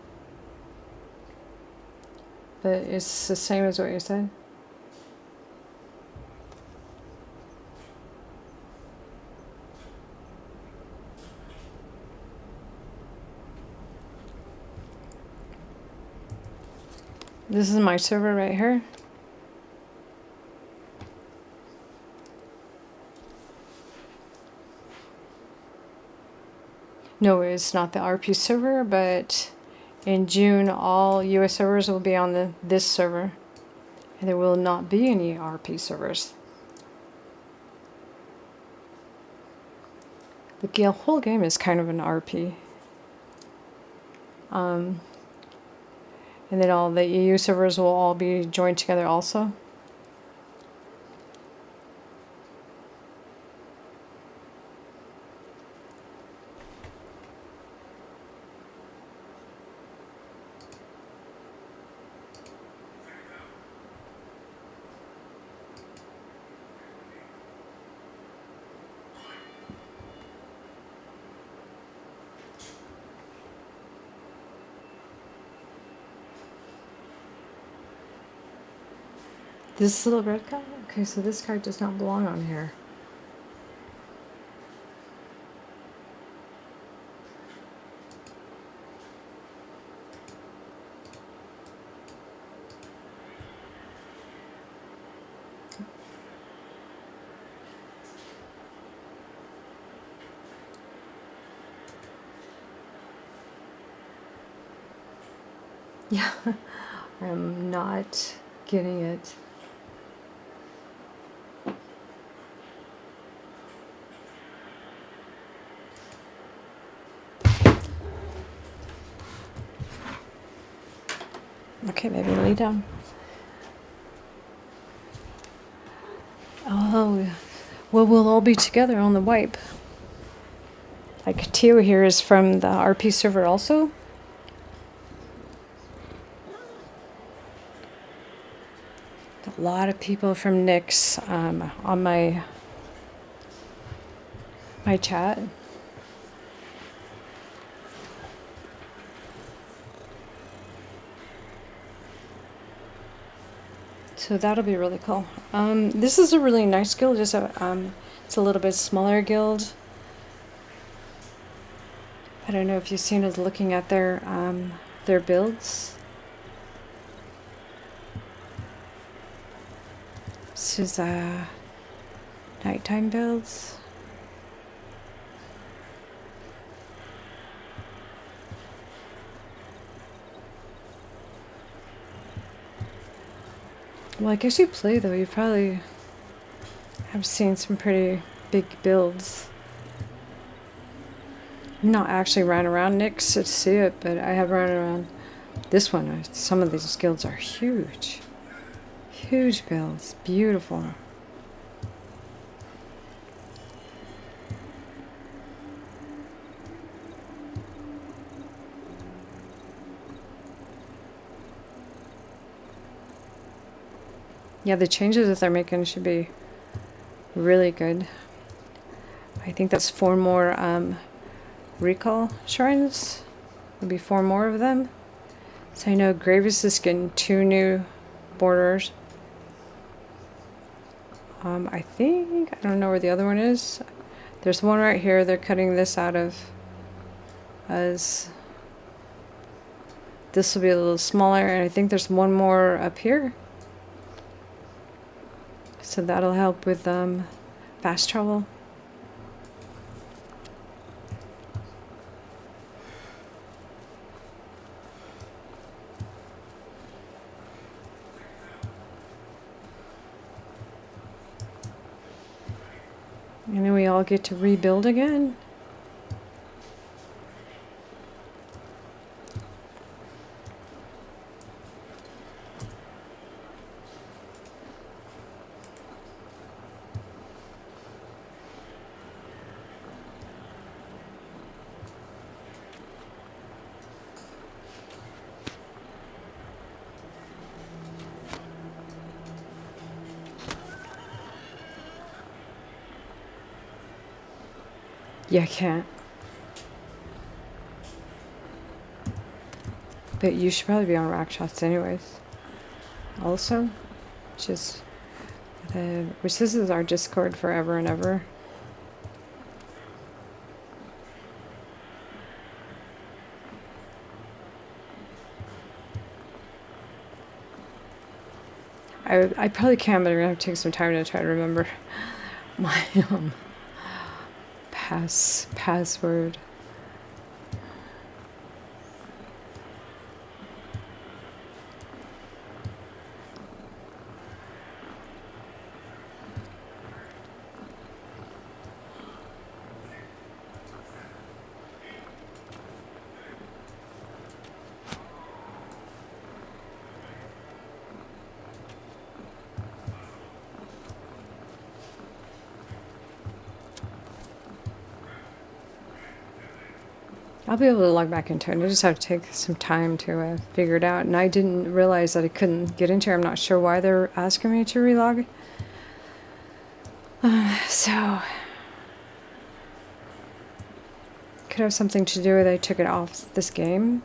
But it's the same as what you said. This is my server right here. No, it's not the RP server, but in June, all US servers will be on this server. And there will not be any RP servers. The whole game is kind of an RP. And then all the EU servers will all be joined together also. This little red guy? Okay, so this guy does not belong on here. Yeah, I'm not getting it. Okay, maybe lay down. Oh, well, we'll all be together on the wipe. Like Tio here is from the RP server also. A lot of people from Nick's on my chat. So that'll be really cool. This is a really nice guild. It's a little bit smaller guild. I don't know if you've seen us looking at their builds. This is nighttime builds. Well, I guess you play though. You probably have seen some pretty big builds. I'm not actually ran around Nick's to see it, but I have run around this one. Some of these guilds are huge. Huge builds. Beautiful. Yeah, the changes that they're making should be really good. I think that's 4 more recall shrines. There'll be 4 more of them. So I know Gravis is getting 2 new borders. I think, I don't know where the other one is. There's one right here. They're cutting this out of as this will be a little smaller, and I think there's one more up here. So that'll help with fast travel. And then we all get to rebuild again. Yeah, I can't. But you should probably be on rack shots anyways. Also, just which this is our Discord forever and ever. I probably can, but I'm gonna have to take some time to try to remember my password. I'll be able to log back into it. I just have to take some time to figure it out. And I didn't realize that I couldn't get into it. I'm not sure why they're asking me to relog. So, could have something to do with I took it off this game.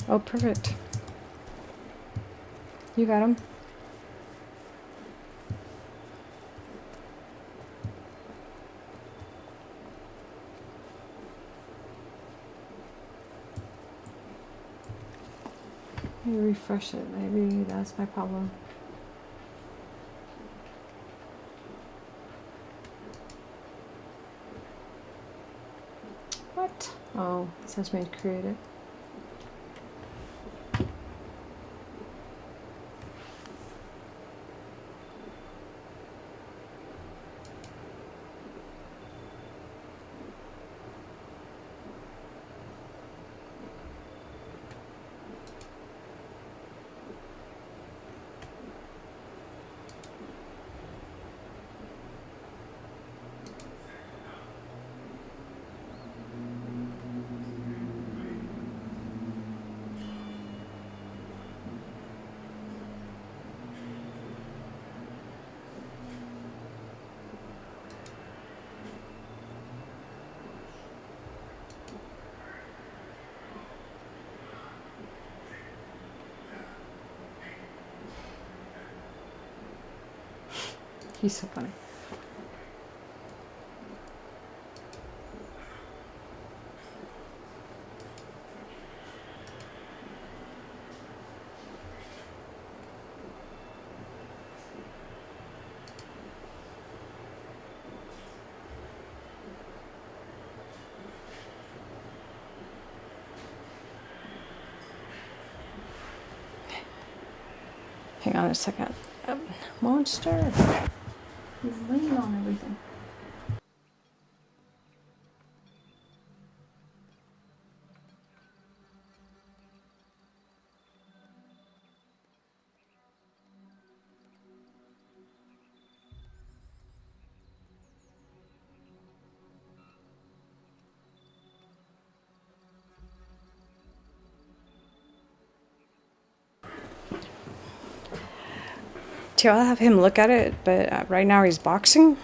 Oh, perfect. You got him. Let me refresh it. Maybe that's my problem. What? Oh, it says me to create it. He's so funny. Hang on a second. Monster. He's laying on everything. Too, I'll have him look at it, but right now he's boxing.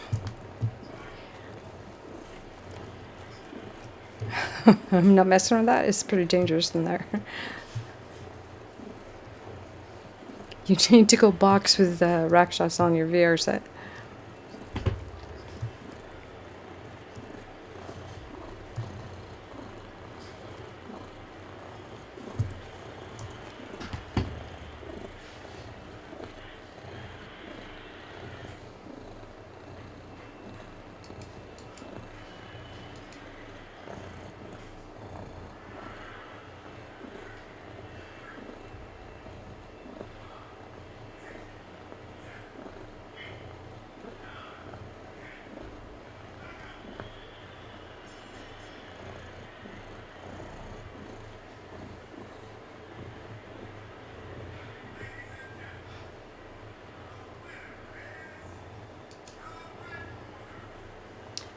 I'm not messing with that. It's pretty dangerous in there. You need to go box with Rakshas on your VR set.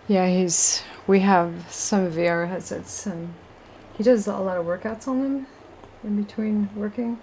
Yeah, we have some VR headsets and he does a lot of workouts on them in between working.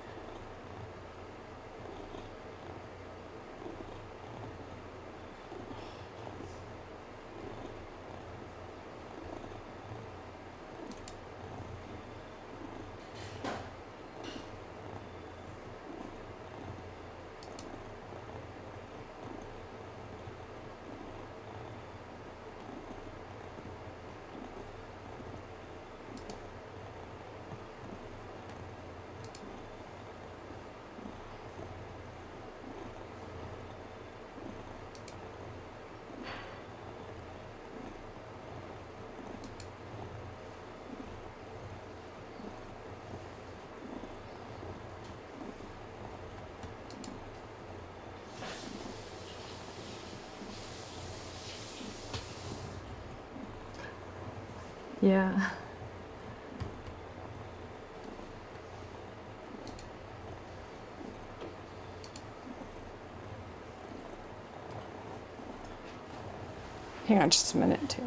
Yeah. Hang on just a minute too.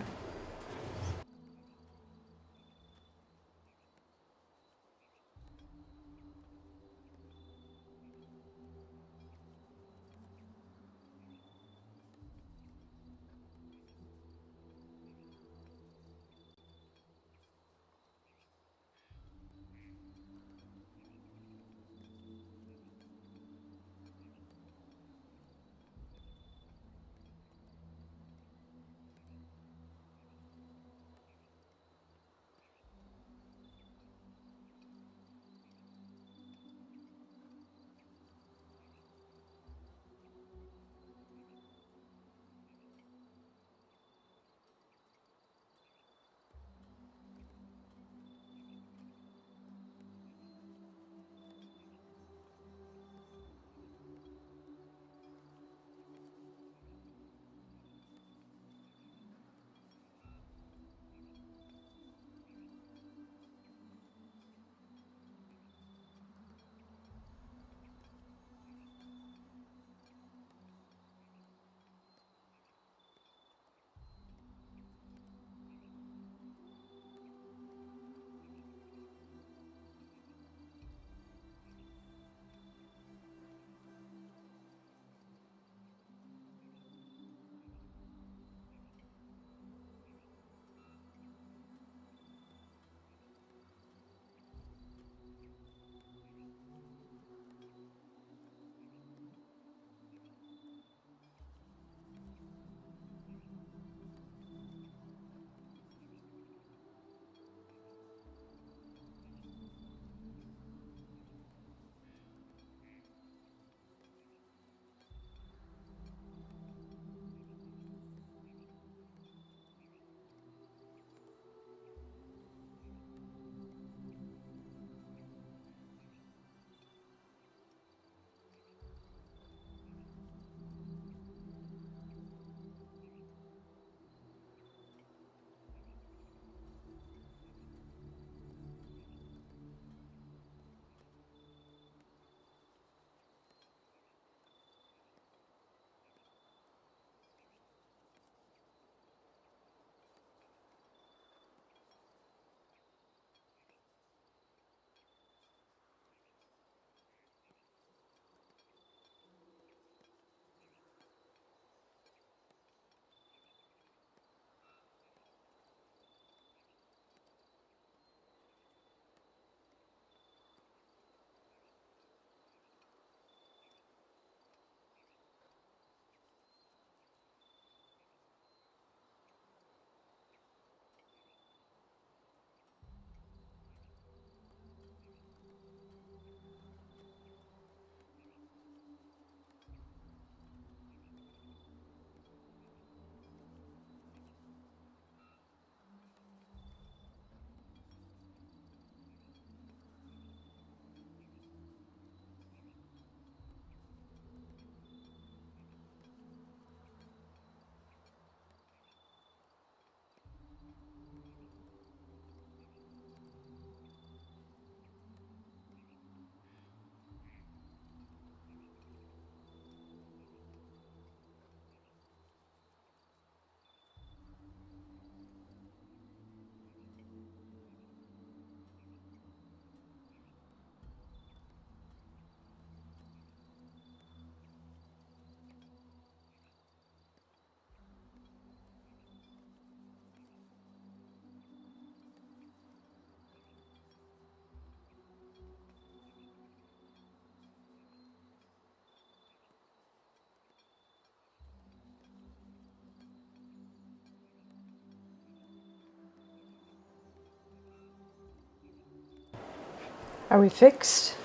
Are we fixed?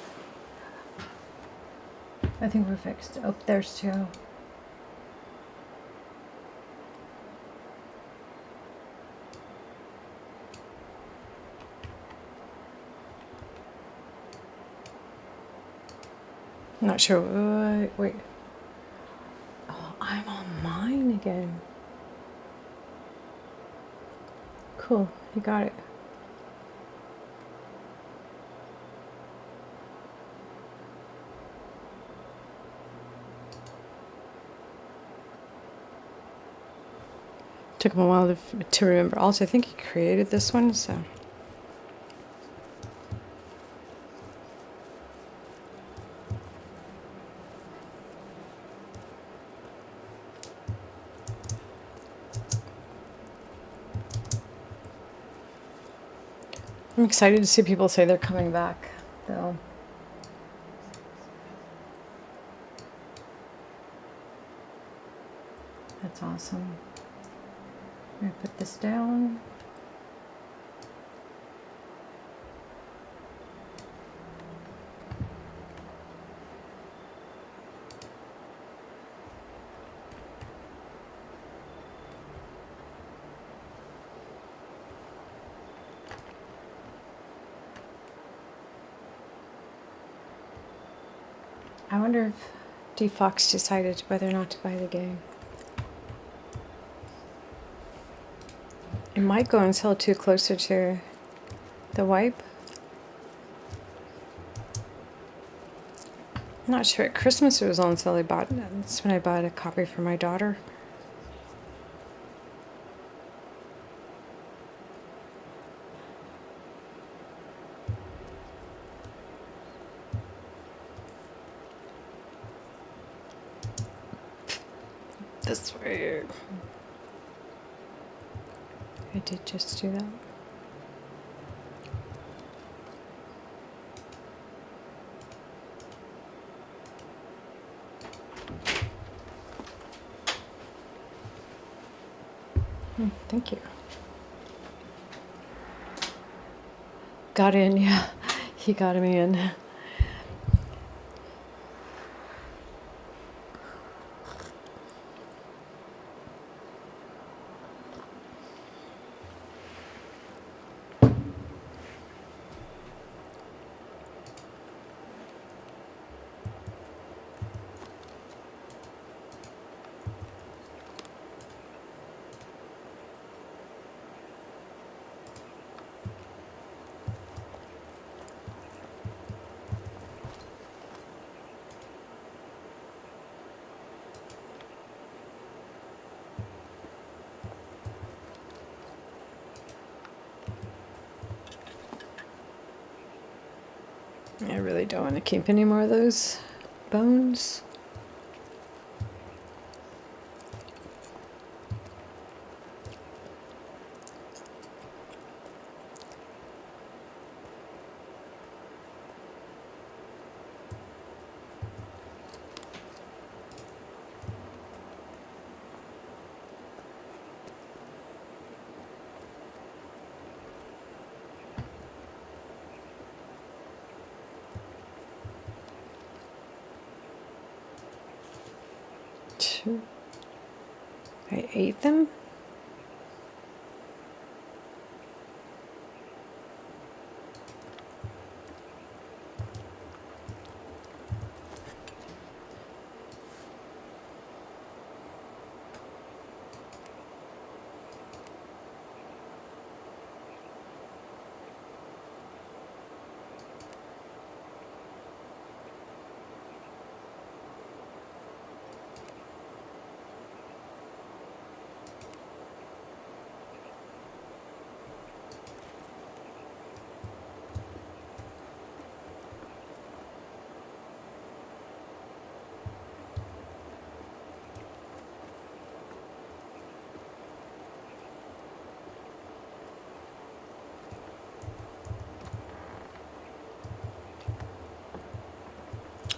I think we're fixed. Oh, there's two. I'm not sure. Wait. Oh, I'm on mine again. Cool. You got it. Took him a while to remember. Also, I think he created this one, so. I'm excited to see people say they're coming back, though. That's awesome. I'm going to put this down. I wonder if D. Fox decided whether or not to buy the game. It might go on sale too closer to the wipe. I'm not sure. At Christmas it was on sale. That's when I bought a copy for my daughter. This way. I did just do that. Thank you. Got in, yeah. He got me in. I really don't want to keep any more of those bones. I ate them?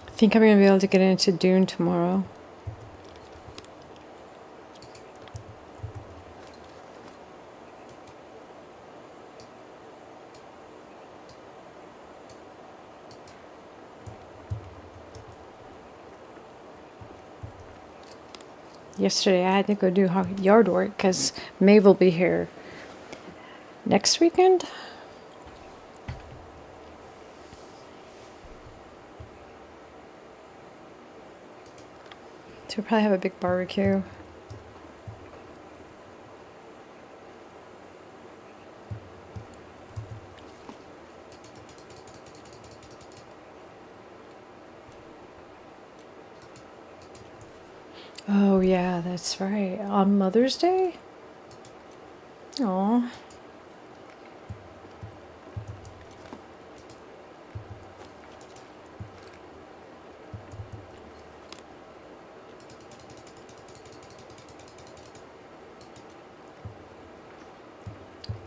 I think I'm going to be able to get into Dune tomorrow. Yesterday I had to go do yard work because Maeve will be here next weekend. So we'll probably have a big barbecue. Oh yeah, that's right. On Mother's Day? Oh.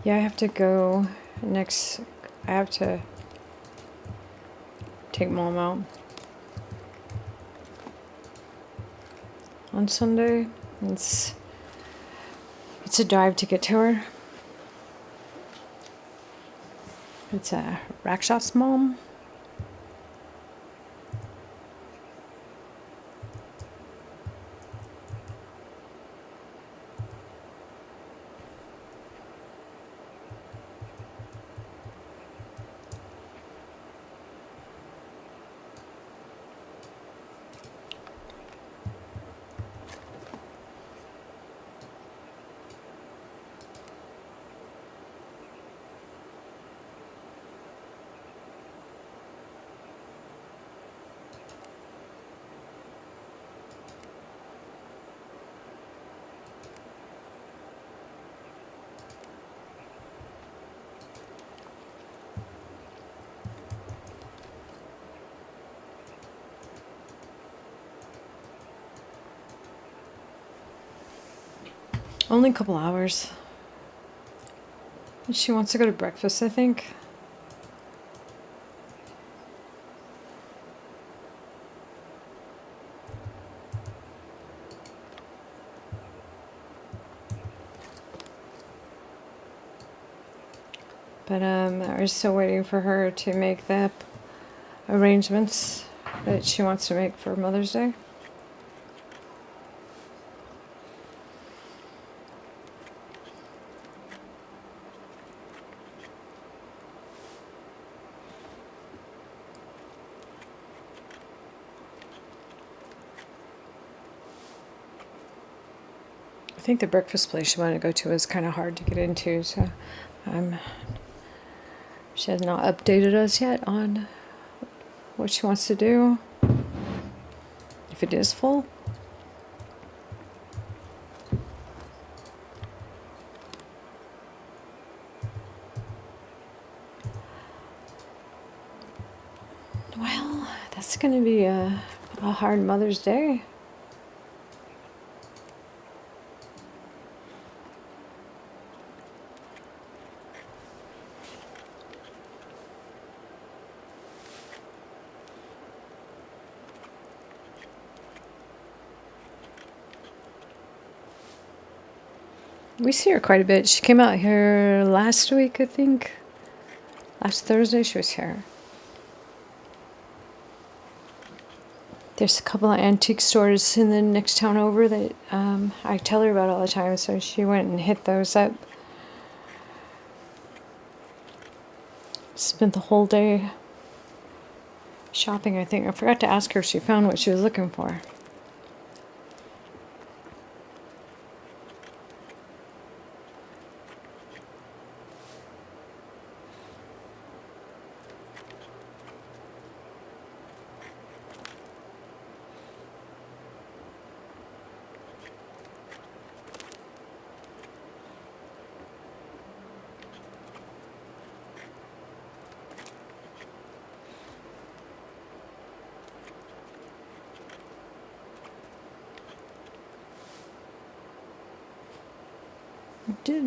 Yeah, I have to go next. I have to take Mom out on Sunday. It's a drive to get to her. It's a Rakshas mom. Only a couple hours. She wants to go to breakfast, I think. But we're still waiting for her to make the arrangements that she wants to make for Mother's Day. I think the breakfast place she wanted to go to is kind of hard to get into, so she has not updated us yet on what she wants to do. If it is full. Well, that's going to be a hard Mother's Day. We see her quite a bit. She came out here last week, I think. Last Thursday she was here. There's a couple of antique stores in the next town over that I tell her about all the time, so she went and hit those up. Spent the whole day shopping, I think. I forgot to ask her if she found what she was looking for.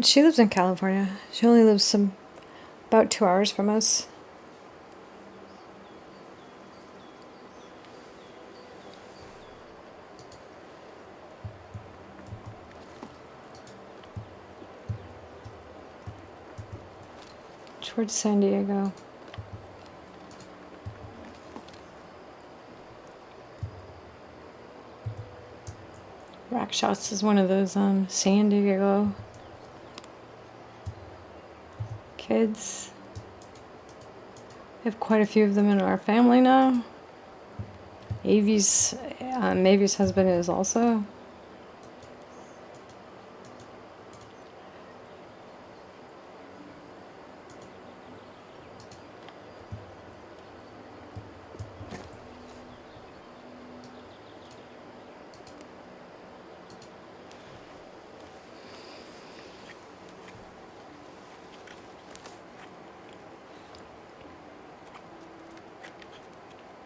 She lives in California. She only lives about 2 hours from us. Towards San Diego. back shots is one of those San Diego kids. We have quite a few of them in our family now. Avi's husband is also.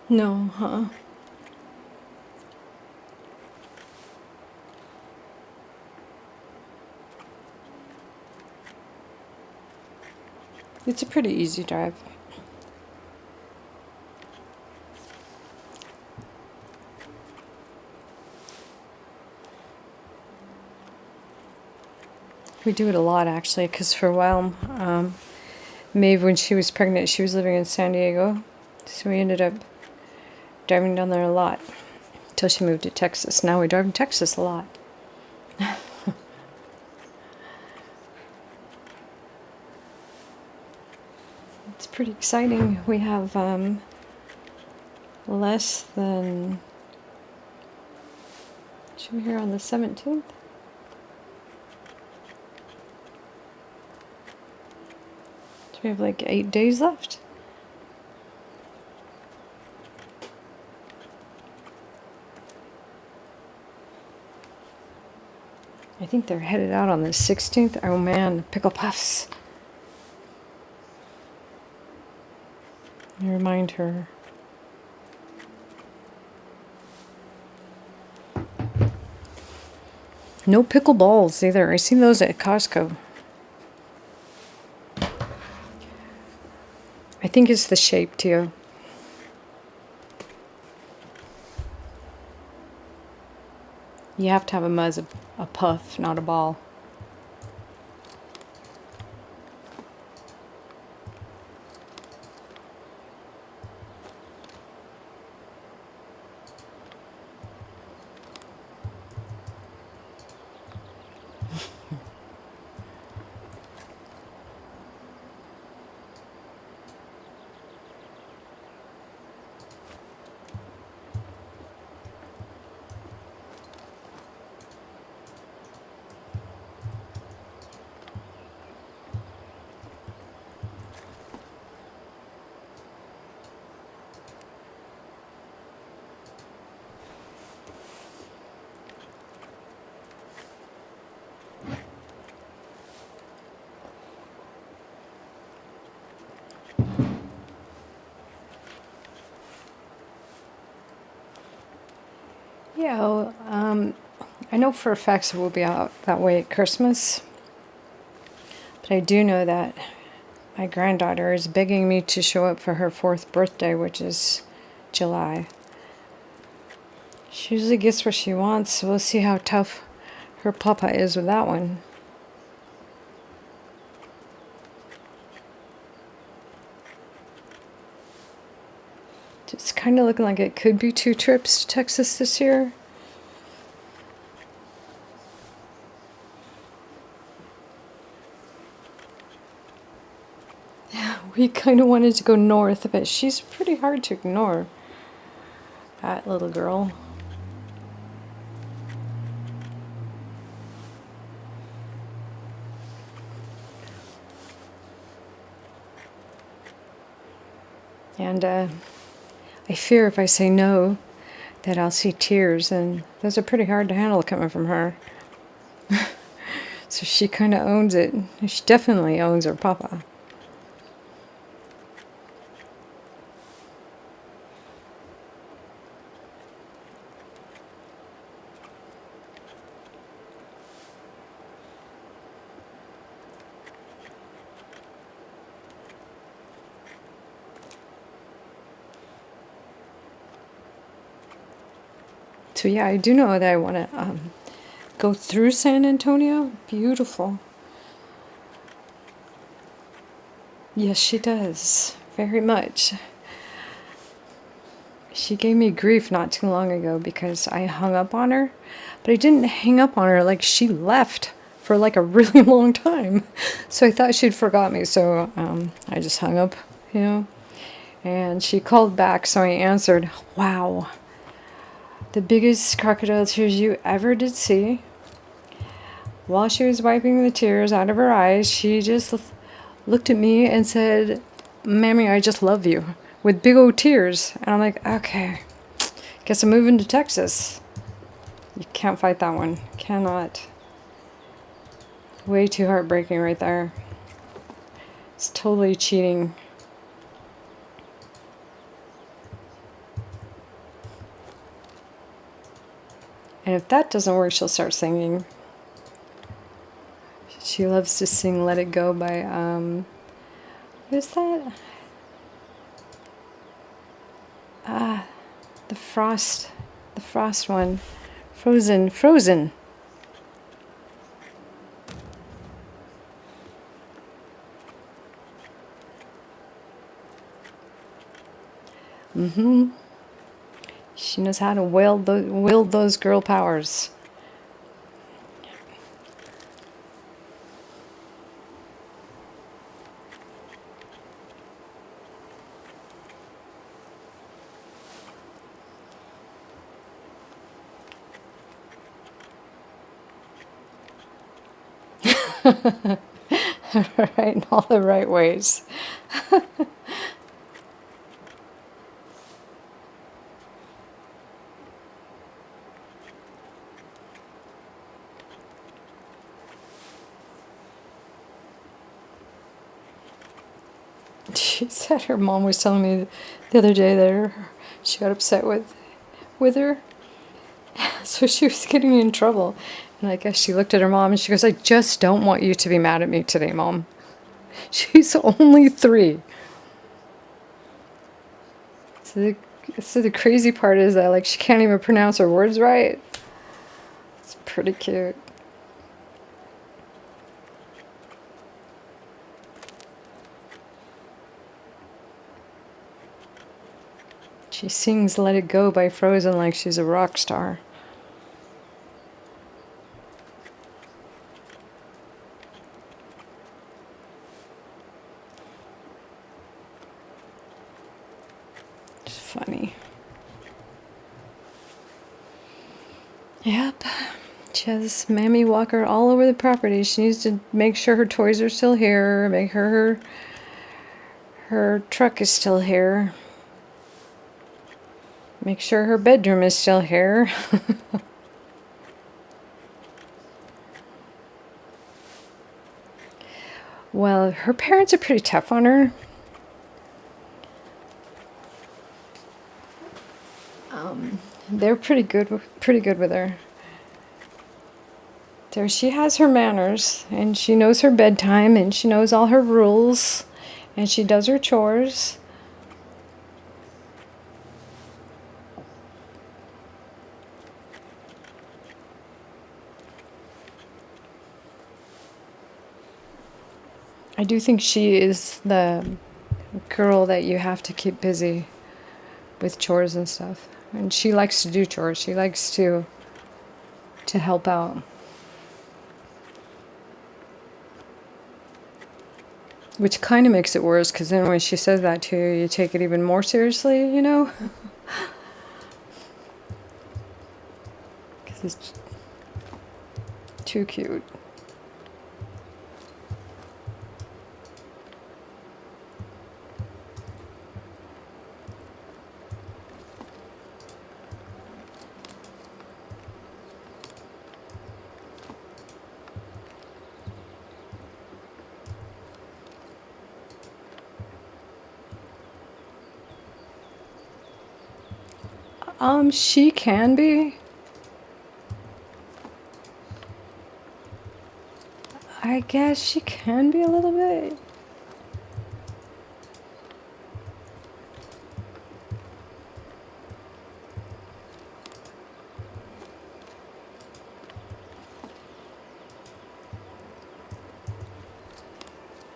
No, huh? It's a pretty easy drive. We do it a lot, actually, because for a while, Maeve, when she was pregnant, she was living in San Diego. So we ended up driving down there a lot until she moved to Texas. Now we drive in Texas a lot. It's pretty exciting. We have less than... Should we be here on the 17th? So we have like 8 days left. I think they're headed out on the 16th. Oh man, pickle puffs. I remind her. No pickle balls either. I seen those at Costco. I think it's the shape too. You have to have them as a puff, not a ball. Yeah, well, I know for a fact it will be out that way at Christmas. But I do know that my granddaughter is begging me to show up for her 4th birthday, which is July. She usually gets what she wants, so we'll see how tough her papa is with that one. It's kind of looking like it could be 2 trips to Texas this year. We kind of wanted to go north, but she's pretty hard to ignore, that little girl. And I fear if I say no, that I'll see tears, and those are pretty hard to handle coming from her. So she kind of owns it. She definitely owns her papa. So yeah, I do know that I want to go through San Antonio. Beautiful. Yes, she does. Very much. she gave me grief not too long ago because I hung up on her. But I didn't hang up on her, like she left for like a really long time. So I thought she'd forgot me. So I just hung up, you know. And she called back, so I answered. Wow. The biggest crocodile tears you ever did see. While she was wiping the tears out of her eyes, she just looked at me and said, "Mammy, I just love you," with big old tears. And I'm like, okay, guess I'm moving to Texas. You can't fight that one. Cannot. Way too heartbreaking right there. It's totally cheating. And if that doesn't work, she'll start singing. She loves to sing Let It Go by, what is that? The Frost one. Frozen. She knows how to wield those girl powers. Right, in all the right ways. She said her mom was telling me the other day that she got upset with her, so she was getting in trouble. And I guess she looked at her mom and she goes, "I just don't want you to be mad at me today, Mom." She's only 3. So the crazy part is that like she can't even pronounce her words right. It's pretty cute. She sings Let It Go by Frozen like she's a rock star. It's funny. Yep. She has Mammy Walker all over the property. She needs to make sure her toys are still here, make her truck is still here. Make sure her bedroom is still here. Well, her parents are pretty tough on her. They're pretty good with her. There, she has her manners, and she knows her bedtime, and she knows all her rules, and she does her chores. I do think she is the girl that you have to keep busy with chores and stuff. And she likes to do chores. She likes to help out. Which kind of makes it worse, because then when she says that to you, you take it even more seriously, you know? Because it's too cute. She can be. I guess she can be a little bit.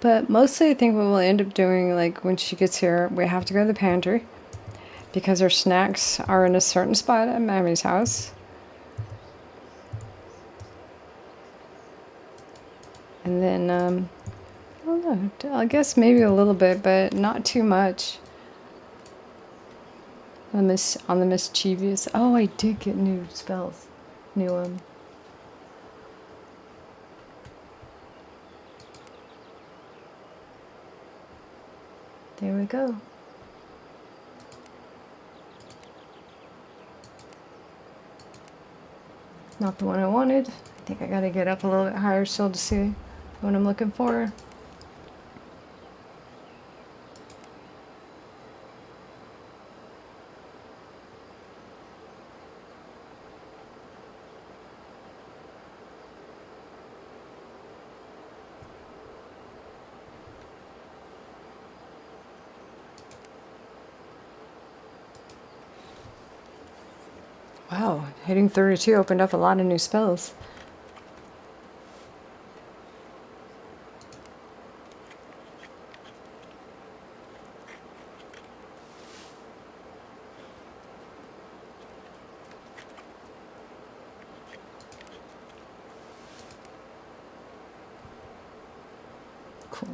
But mostly I think what we'll end up doing, like when she gets here, we have to go to the pantry. because her snacks are in a certain spot at Mammy's house. And then, I don't know, I guess maybe a little bit, but not too much. On the mischievous. Oh, I did get new spells. New. There we go. Not the one I wanted. I think I gotta get up a little bit higher still to see what I'm looking for. Wow, hitting 32 opened up a lot of new spells. Cool.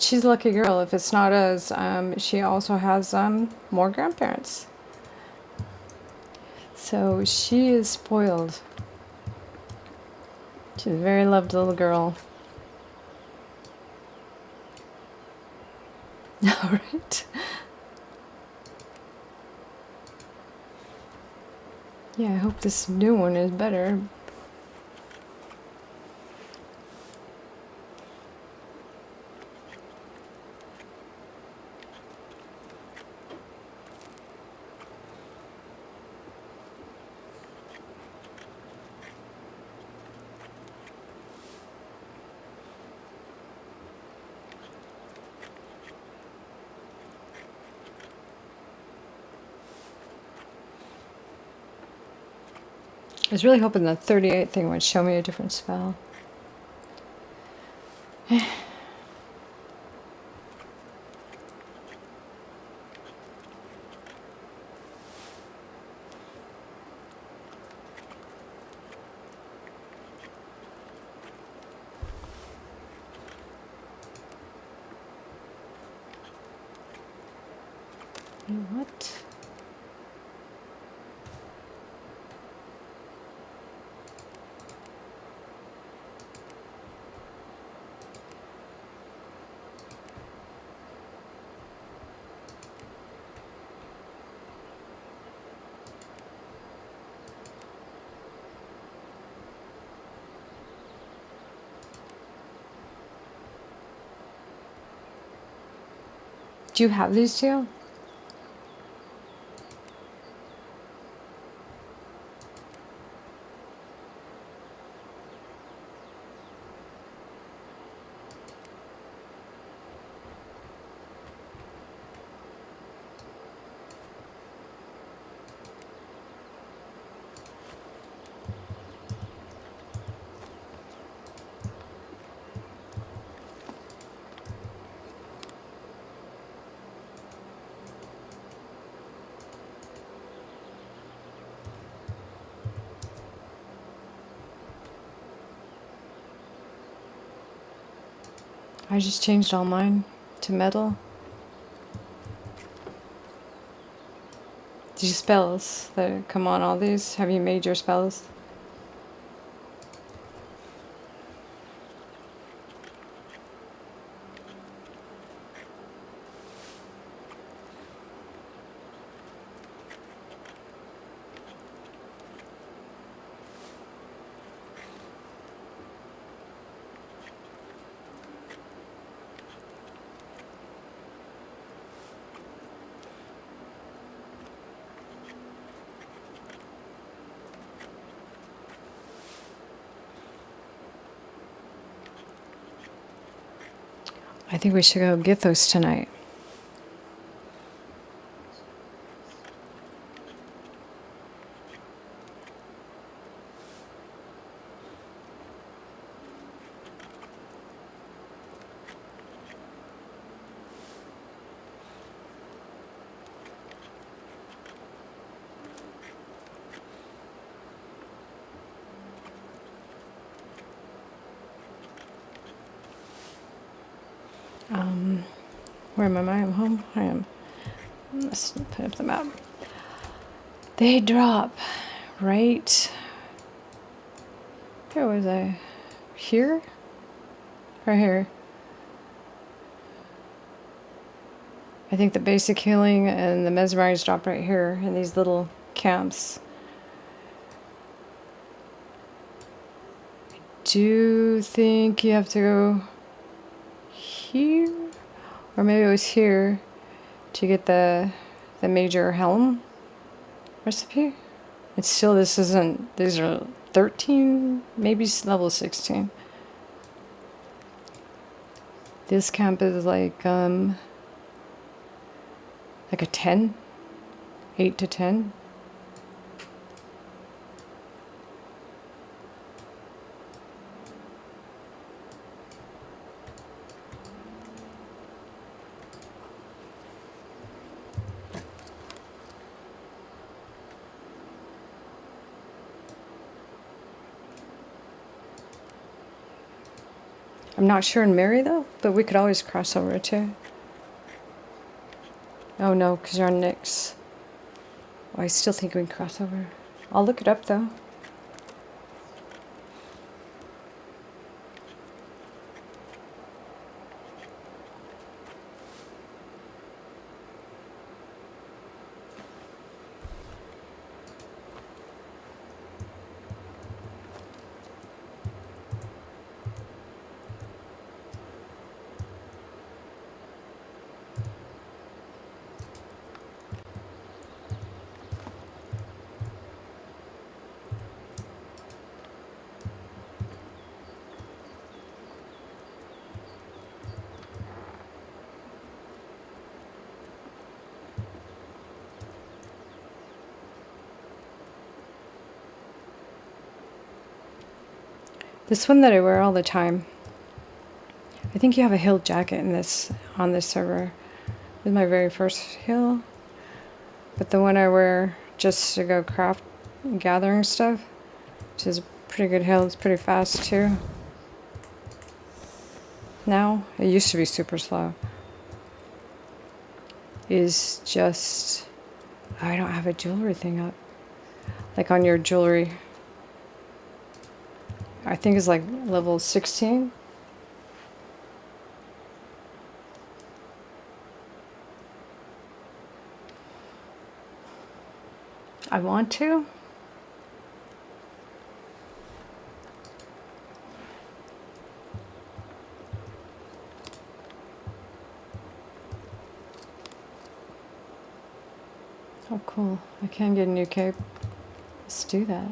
She's a lucky girl. If it's not us, she also has more grandparents. So she is spoiled. She's a very loved little girl. All right. Yeah, I hope this new one is better. I was really hoping the 38 thing would show me a different spell. What? Do you have these two? I just changed all mine to metal. These spells that come on all these, have you made your spells? I think we should go get those tonight. Where am I? I'm home. I am. Let's put up the map. They drop right. Where was I? Here? Right here. I think the basic healing and the mesmerized drop right here in these little camps. Do you think you have to go here? Or maybe it was here to get the major helm recipe? It's still, this isn't, these are 13, maybe level 16. This camp is like a 10, 8 to 10. I'm not sure in Mary though, but we could always cross over too. Oh no, because you're on Nyx. Oh, I still think we can cross over. I'll look it up though. This one that I wear all the time. I think you have a hill jacket in this on this server. This is my very first hill. But the one I wear just to go craft gathering stuff, which is a pretty good hill. It's pretty fast too. Now, it used to be super slow. Is just, I don't have a jewelry thing up. Like on your jewelry. I think it's like level 16. I want to. Oh cool, I can get a new cape. Let's do that.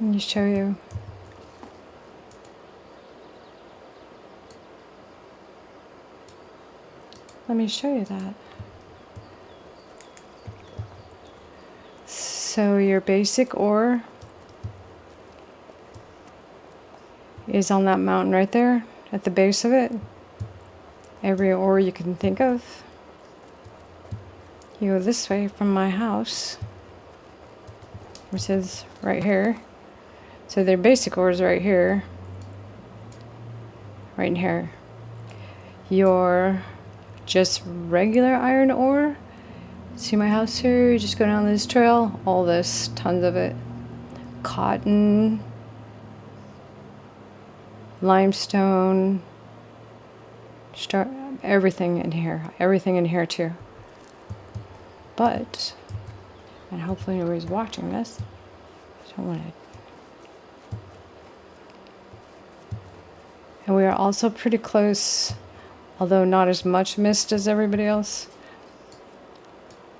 Let me show you. Let me show you that. So your basic ore is on that mountain right there at the base of it. Every ore you can think of. You go this way from my house, which is right here. So their basic ore is right here. Right in here. Your just regular iron ore. See my house here? You just go down this trail. All this, tons of it. Cotton, limestone, everything in here. Everything in here too. But, and hopefully nobody's watching this. I don't want to. And we are also pretty close, although not as much mist as everybody else.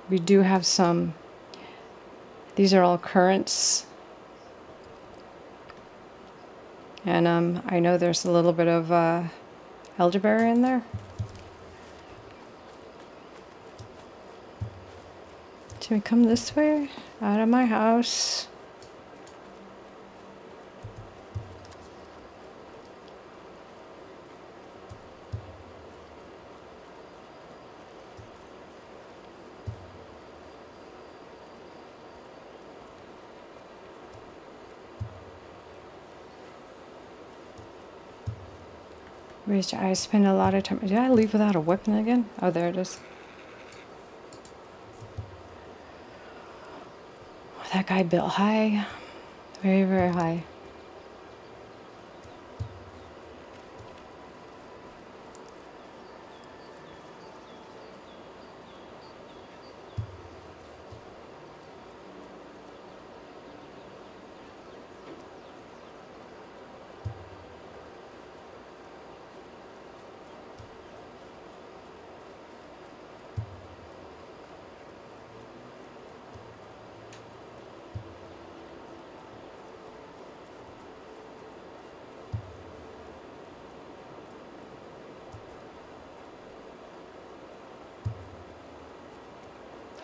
We do have some. These are all currents. And I know there's a little bit of elderberry in there. Should we come this way? Out of my house. Raised your eyes, spend a lot of time. Did I leave without a weapon again? Oh, there it is. That guy built high. Very, very high.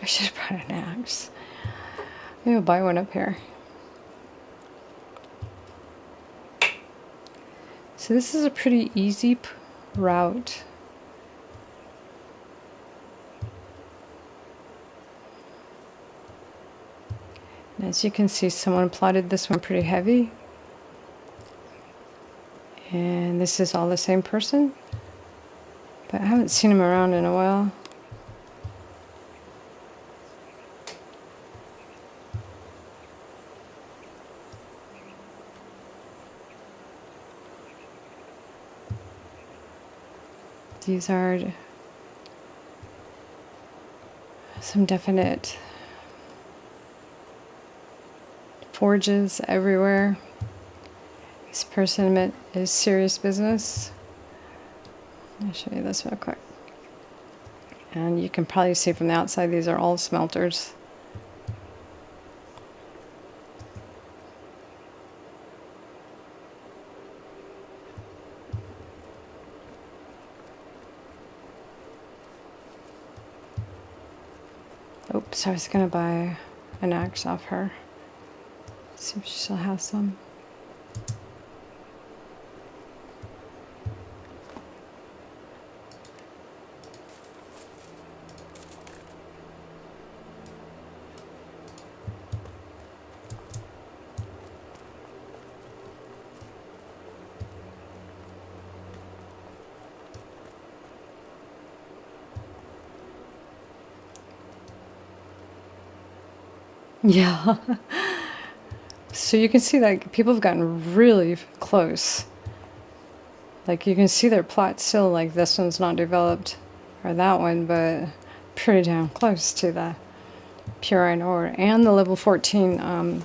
I should have brought an axe. Maybe I'll buy one up here. So this is a pretty easy route. And as you can see, someone plotted this one pretty heavy. And this is all the same person. But I haven't seen him around in a while. These are some definite forges everywhere. This person is serious business. I'll show you this real quick. And you can probably see from the outside, these are all smelters. Oops, I was gonna buy an axe off her. See if she still has some. Yeah. So you can see that people have gotten really close. Like you can see their plot still, like this one's not developed, or that one, but pretty damn close to the pure iron ore. And the level 14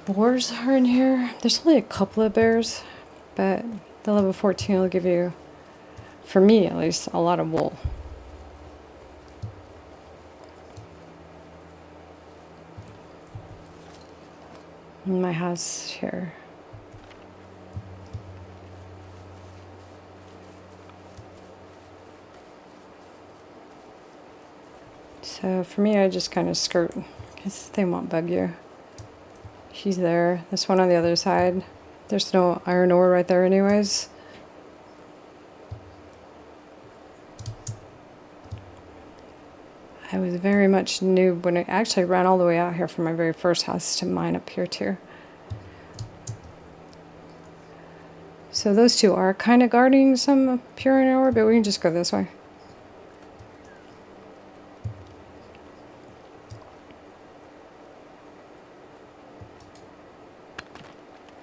boars are in here. There's only a couple of bears, but the level 14 will give you, for me at least, a lot of wool. In my house here. So for me, I just kind of skirt, because they won't bug you. She's there. This one on the other side. There's no iron ore right there anyways. I was very much new when I actually ran all the way out here from my very first house to mine up here too. So those two are kind of guarding some pure iron ore, but we can just go this way.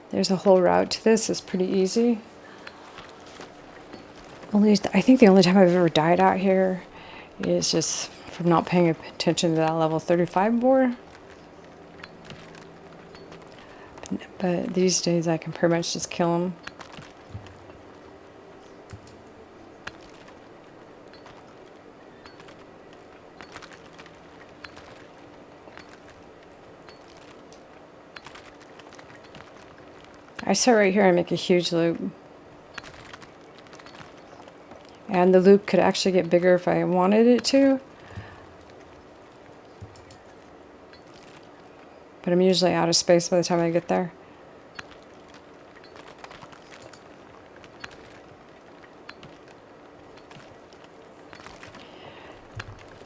There's a whole route to this. It's pretty easy. I think the only time I've ever died out here is just from not paying attention to that level 35 boar. But these days I can pretty much just kill them. I start right here and make a huge loop. And the loop could actually get bigger if I wanted it to. But I'm usually out of space by the time I get there.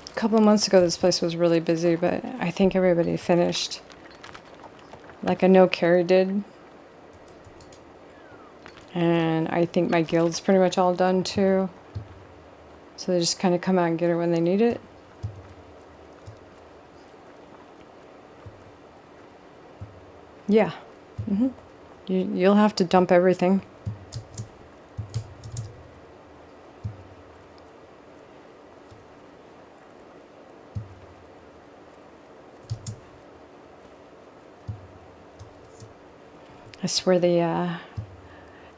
A couple of months ago this place was really busy, but I think everybody finished. Like I know Carrie did. And I think my guild's pretty much all done too. So they just kind of come out and get it when they need it. Yeah. You'll have to dump everything. I swear the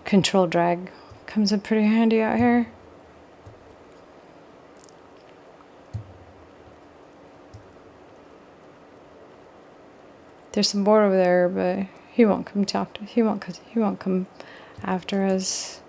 control drag comes in pretty handy out here. There's some board over there, but he won't come talk to. He won't come after us.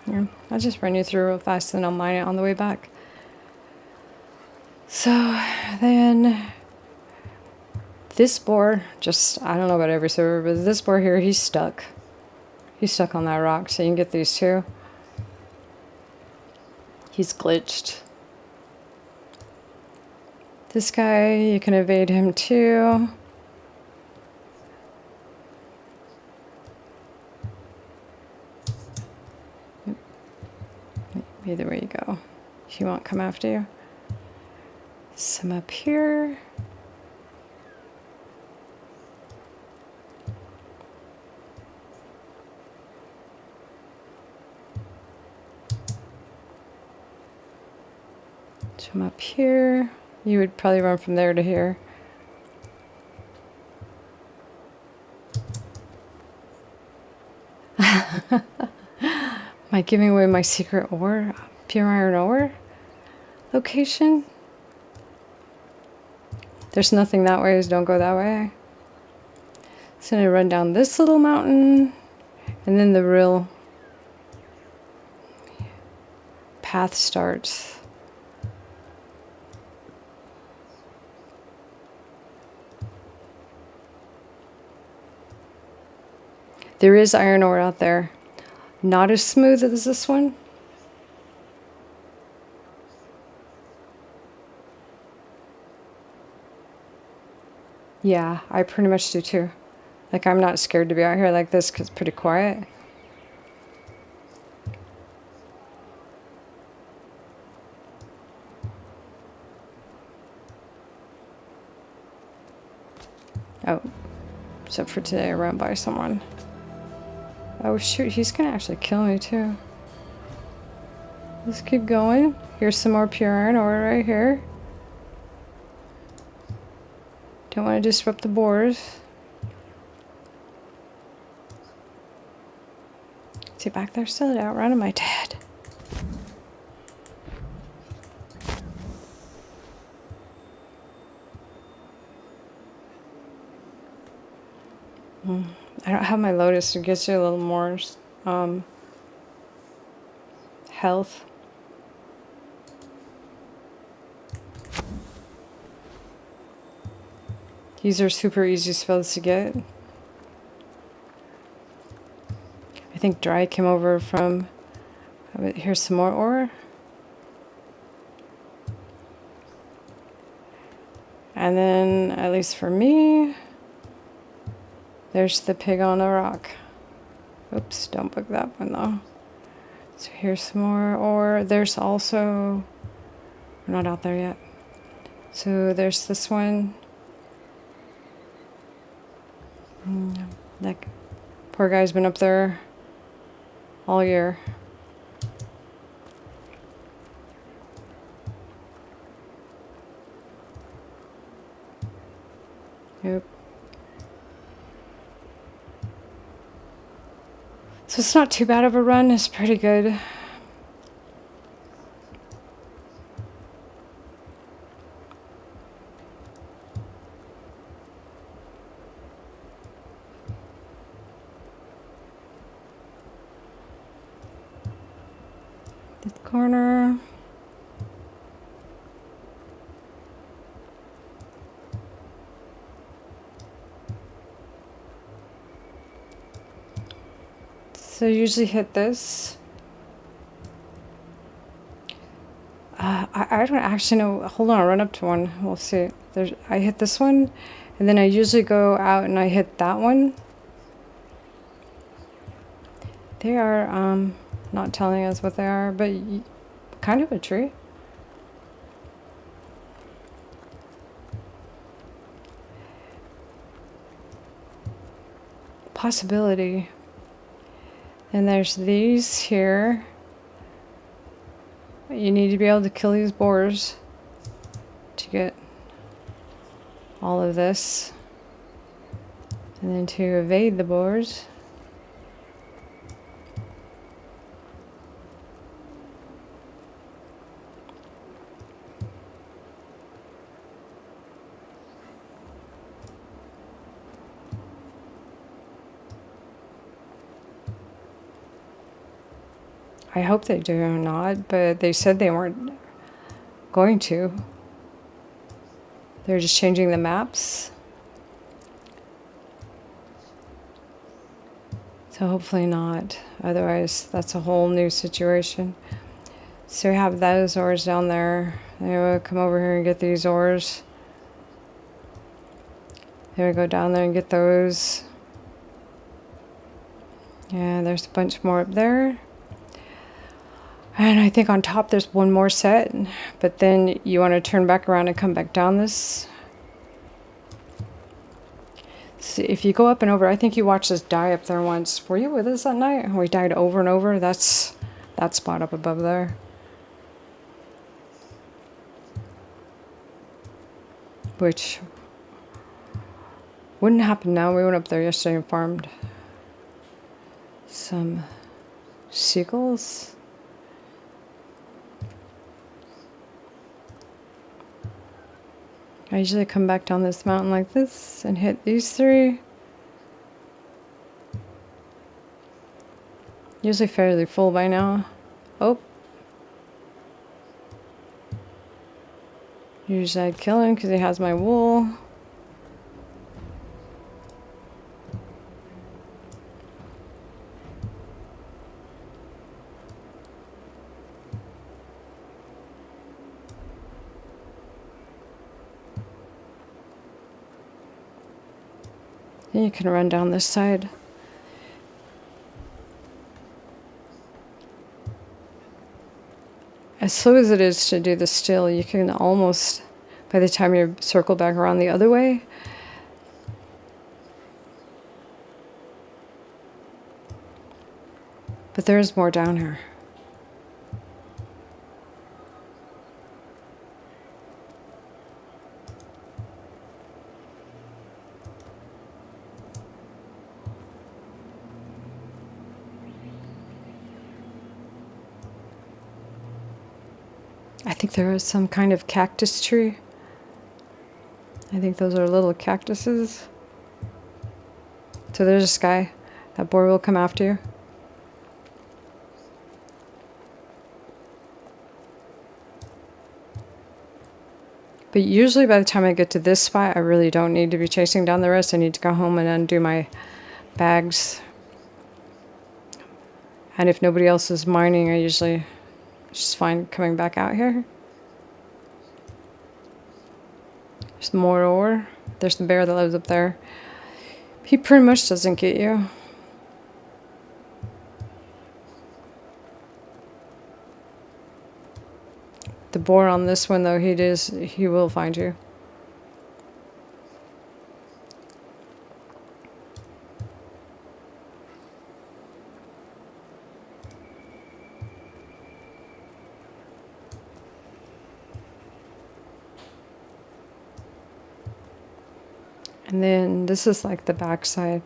Yeah, I'll just run you through real fast, and I'll mine it on the way back. So then this boar, just, I don't know about every server, but this boar here, he's stuck. He's stuck on that rock, so you can get these two. He's glitched. This guy, you can evade him too. Either way you go, he won't come after you. Some up here. Some up here. You would probably run from there to here. Am I giving away my secret ore? Pure iron ore location? There's nothing that way, so don't go that way. So I'm gonna run down this little mountain, and then the real path starts. There is iron ore out there. Not as smooth as this one. Yeah, I pretty much do too. Like, I'm not scared to be out here like this because it's pretty quiet. Oh, except for today I ran by someone. Oh shoot, he's gonna actually kill me too. Let's keep going. Here's some more pure iron ore right here. Don't want to disrupt the boars. Is he back there still? Outrunning my dad. I don't have my lotus. It gives you a little more health. These are super easy spells to get. I think Dry came over from... Here's some more ore. And then, at least for me, there's the pig on a rock. Oops, don't book that one though. So here's some more ore. There's also... We're not out there yet. So there's this one. That poor guy's been up there all year. Yep. So it's not too bad of a run. It's pretty good. The corner. So usually hit this. I don't actually know. Hold on, I'll run up to one. We'll see. I hit this one, and then I usually go out and I hit that one. They are not telling us what they are, but kind of a tree. Possibility. And there's these here. You need to be able to kill these boars to get all of this. And then to evade the boars. I hope they do not, but they said they weren't going to. They're just changing the maps. So hopefully not. Otherwise, that's a whole new situation. So we have those ores down there. Then we'll come over here and get these ores. Then we go down there and get those. Yeah, there's a bunch more up there. And I think on top there's one more set. But then you want to turn back around and come back down this. So if you go up and over, I think you watched us die up there once. Were you with us that night? We died over and over. That's that spot up above there. Which wouldn't happen now. We went up there yesterday and farmed some seagulls. I usually come back down this mountain like this and hit these three. Usually fairly full by now. Oh. Usually I'd kill him because he has my wool. Then you can run down this side. As slow as it is to do the still, you can almost, by the time you circle back around the other way, but there is more down here. I think there is some kind of cactus tree. I think those are little cactuses. So there's a sky. That boar will come after you. But usually by the time I get to this spot, I really don't need to be chasing down the rest. I need to go home and undo my bags. And if nobody else is mining, I usually just fine coming back out here. There's more ore. There's the bear that lives up there. He pretty much doesn't get you. The boar on this one, though, he will find you. And then this is like the back side.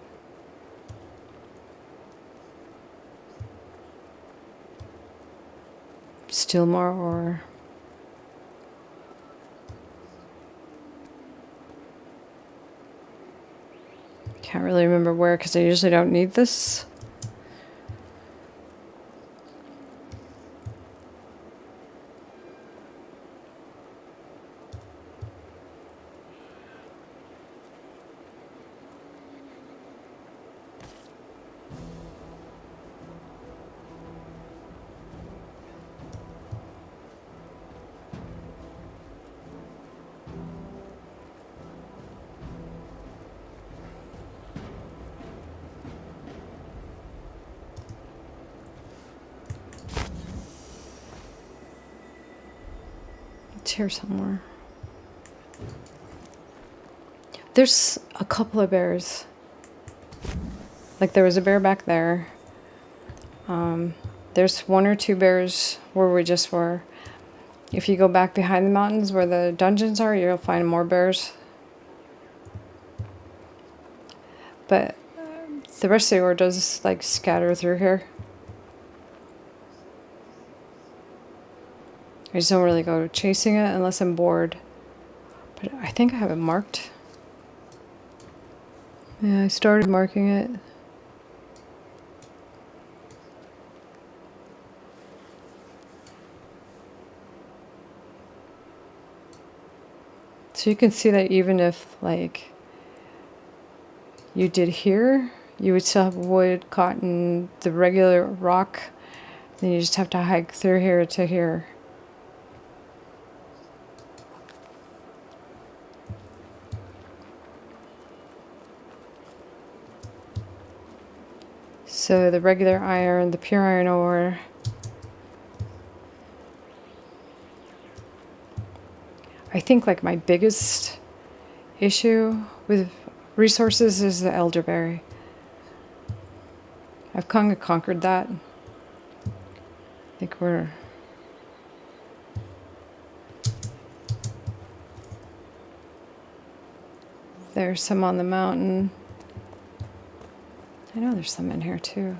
steal more ore. Can't really remember where because I usually don't need this. It's here somewhere. There's a couple of bears. Like there was a bear back there. There's one or two bears where we just were. If you go back behind the mountains where the dungeons are, you'll find more bears. But the rest of the ore does like scatter through here. I just don't really go chasing it unless I'm bored. But I think I have it marked. Yeah, I started marking it. So you can see that even if like you did here, you would still have wood, cotton, the regular rock. Then you just have to hike through here to here. So the regular iron, the pure iron ore. I think like my biggest issue with resources is the elderberry. I've kind of conquered that. I think there's some on the mountain. I know there's some in here too.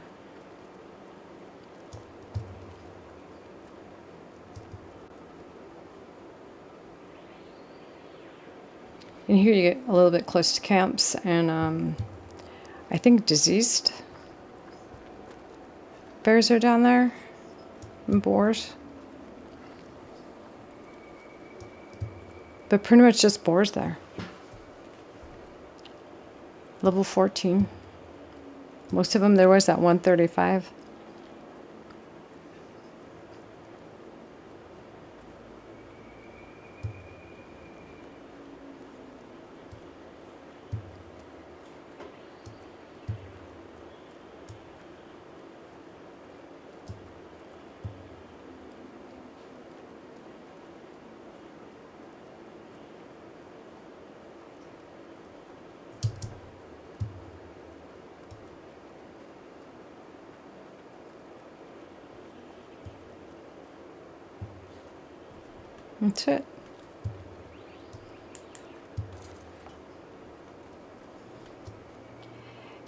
In here you get a little bit close to camps and I think diseased bears are down there and boars. But pretty much just boars there. Level 14. Most of them, there was that 135. That's it.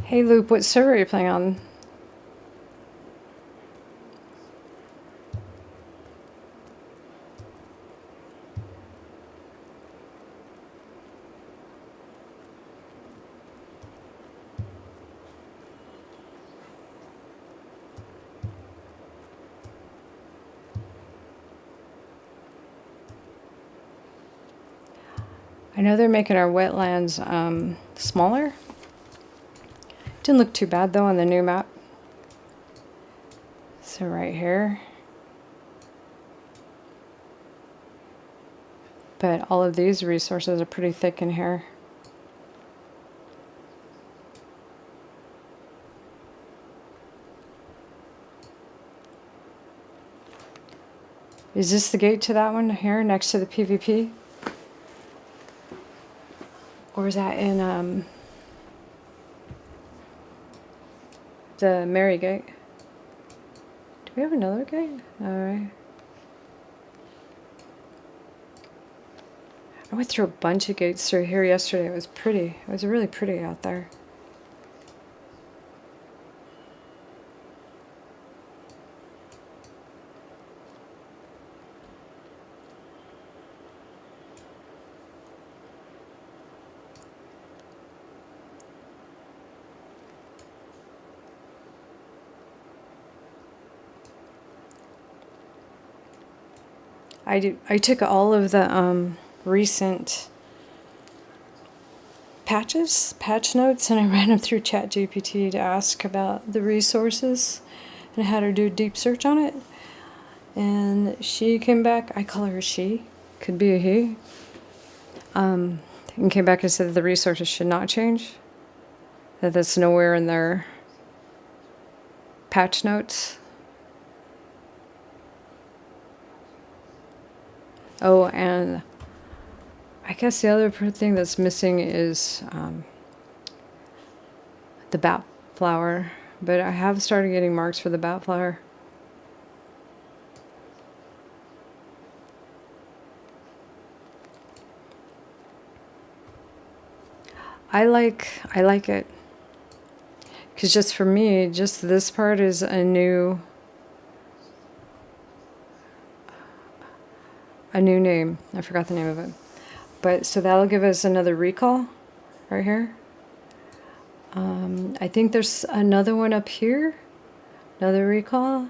Hey Loop, what server are you playing on? I know they're making our wetlands smaller. Didn't look too bad though on the new map. So right here. But all of these resources are pretty thick in here. Is this the gate to that one here next to the PvP? Or is that in the Mary gate? Do we have another gate? Alright. I went through a bunch of gates through here yesterday. It was pretty. It was really pretty out there. I took all of the recent patch notes, and I ran them through ChatGPT to ask about the resources and had her do a deep search on it. And she came back, I call her she, could be a he, and came back and said that the resources should not change, that that's nowhere in their patch notes. Oh, and I guess the other thing that's missing is the bat flower, but I have started getting marks for the bat flower. I like it, because just for me, just this part is a new name. I forgot the name of it, but so that'll give us another recall right here. I think there's another one up here, another recall.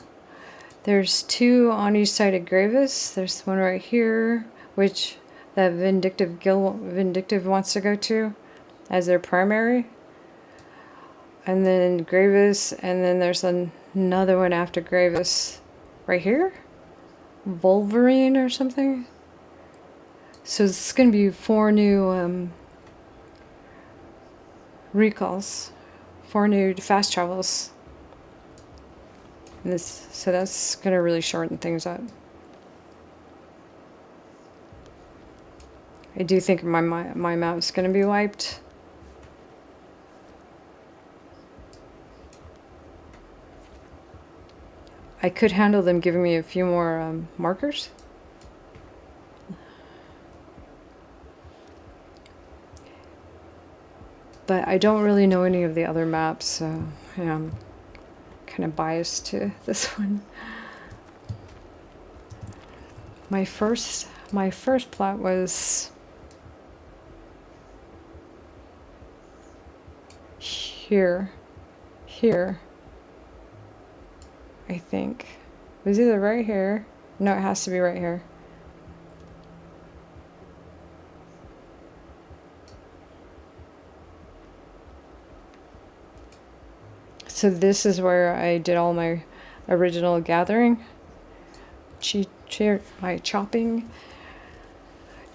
There's two on each side of Gravis. There's one right here, which that Vindictive wants to go to as their primary. And then Gravis, and then there's another one after Gravis right here. Wolverine or something. So it's going to be 4 new recalls, 4 new fast travels. And so that's going to really shorten things up. I do think my map's going to be wiped. I could handle them giving me a few more markers. But I don't really know any of the other maps, so yeah, I'm kind of biased to this one. My first plot was here, I think. It was either right here. No, it has to be right here. So this is where I did all my original gathering. My chopping.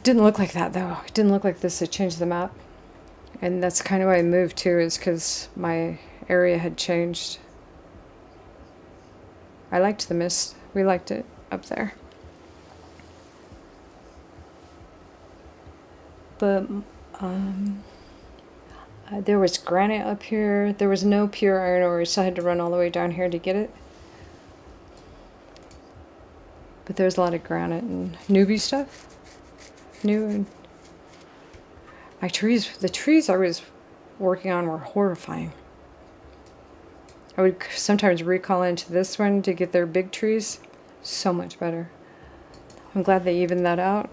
Didn't look like that though. It didn't look like this to change the map. And that's kind of why I moved too, is because my area had changed. I liked the mist. We liked it up there. But there was granite up here. There was no pure iron ore, so I had to run all the way down here to get it. But there's a lot of granite and newbie stuff. The trees I was working on were horrifying. I would sometimes recall into this one to get their big trees. So much better. I'm glad they evened that out.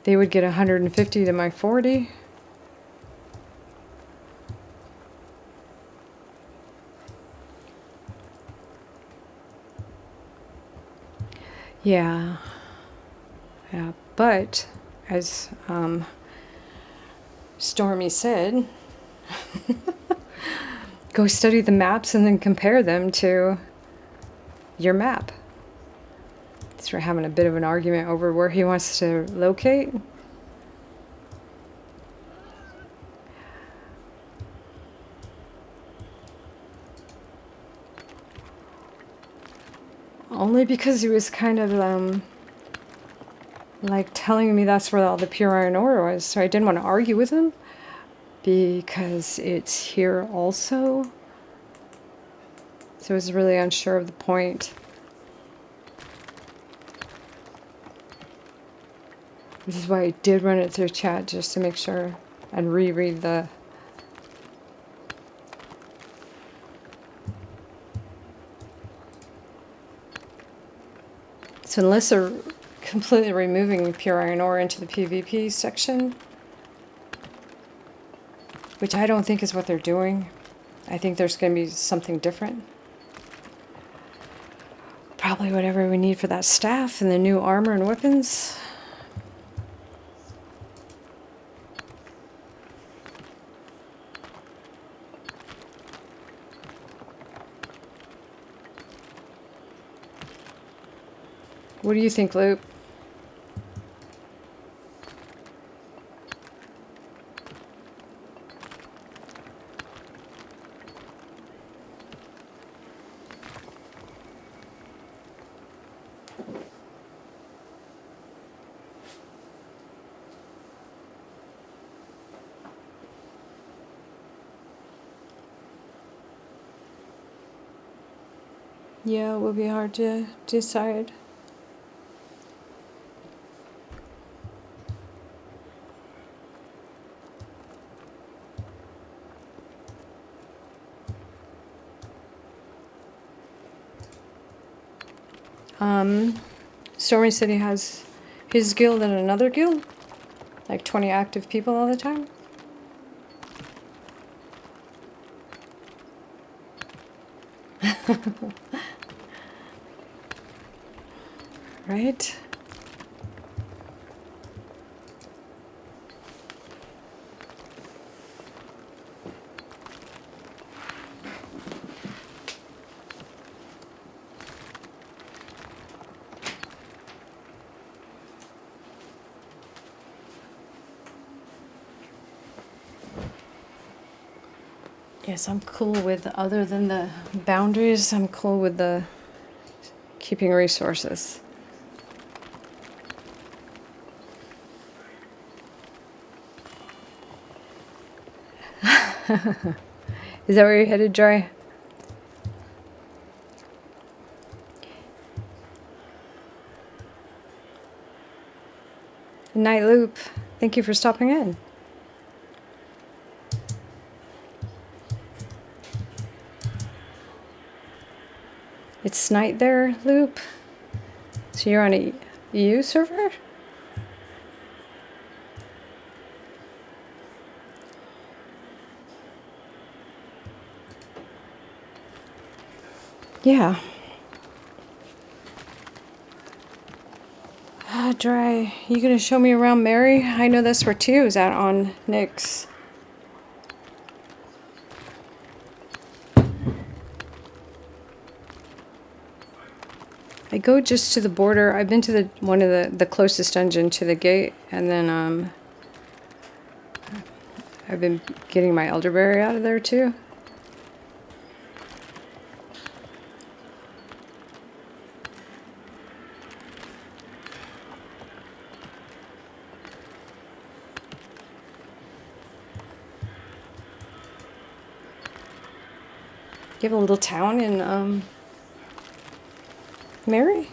They would get 150 to my 40. Yeah, but as Stormy said, go study the maps and then compare them to your map. So we're having a bit of an argument over where he wants to locate. Only because he was kind of like telling me that's where all the pure iron ore was, so I didn't want to argue with him because it's here also. So I was really unsure of the point. This is why I did run it through chat, just to make sure and reread the... So unless they're completely removing pure iron ore into the PvP section, which I don't think is what they're doing. I think there's going to be something different. probably whatever we need for that staff and the new armor and weapons. What do you think, Luke? Yeah, it will be hard to decide. Stormy City has his guild and another guild, like 20 active people all the time. Right? Yes, I'm cool with, other than the boundaries, I'm cool with the keeping resources. Is that where you're headed, Joy? Night Loop, thank you for stopping in. It's night there, Loop. So you're on a EU server? Yeah. Ah, Dry. You gonna show me around Mary? I know that's where Tio is at on Nick's. I go just to the border. I've been to the one of the closest dungeon to the gate, and then I've been getting my elderberry out of there too. You have a little town in Mary?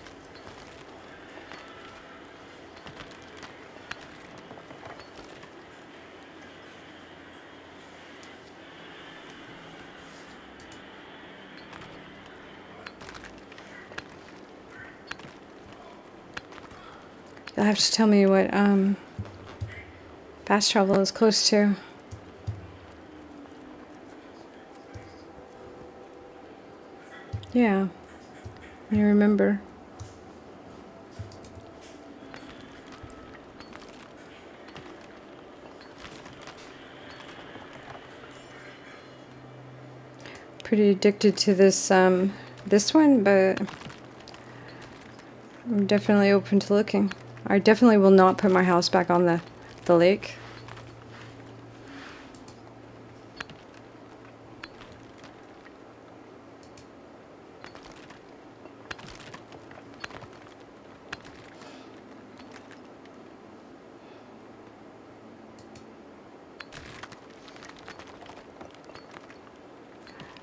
You'll have to tell me what fast travel is close to. Yeah, you remember. Pretty addicted to this one, but I'm definitely open to looking. I definitely will not put my house back on the lake.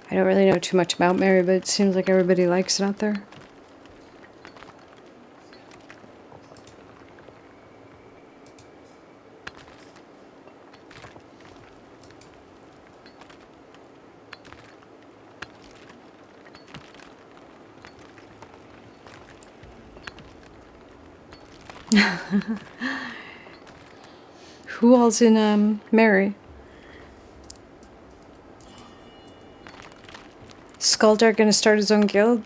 I don't really know too much about Mary, but it seems like everybody likes it out there. Who all's in Mary? Skulldart gonna start his own guild?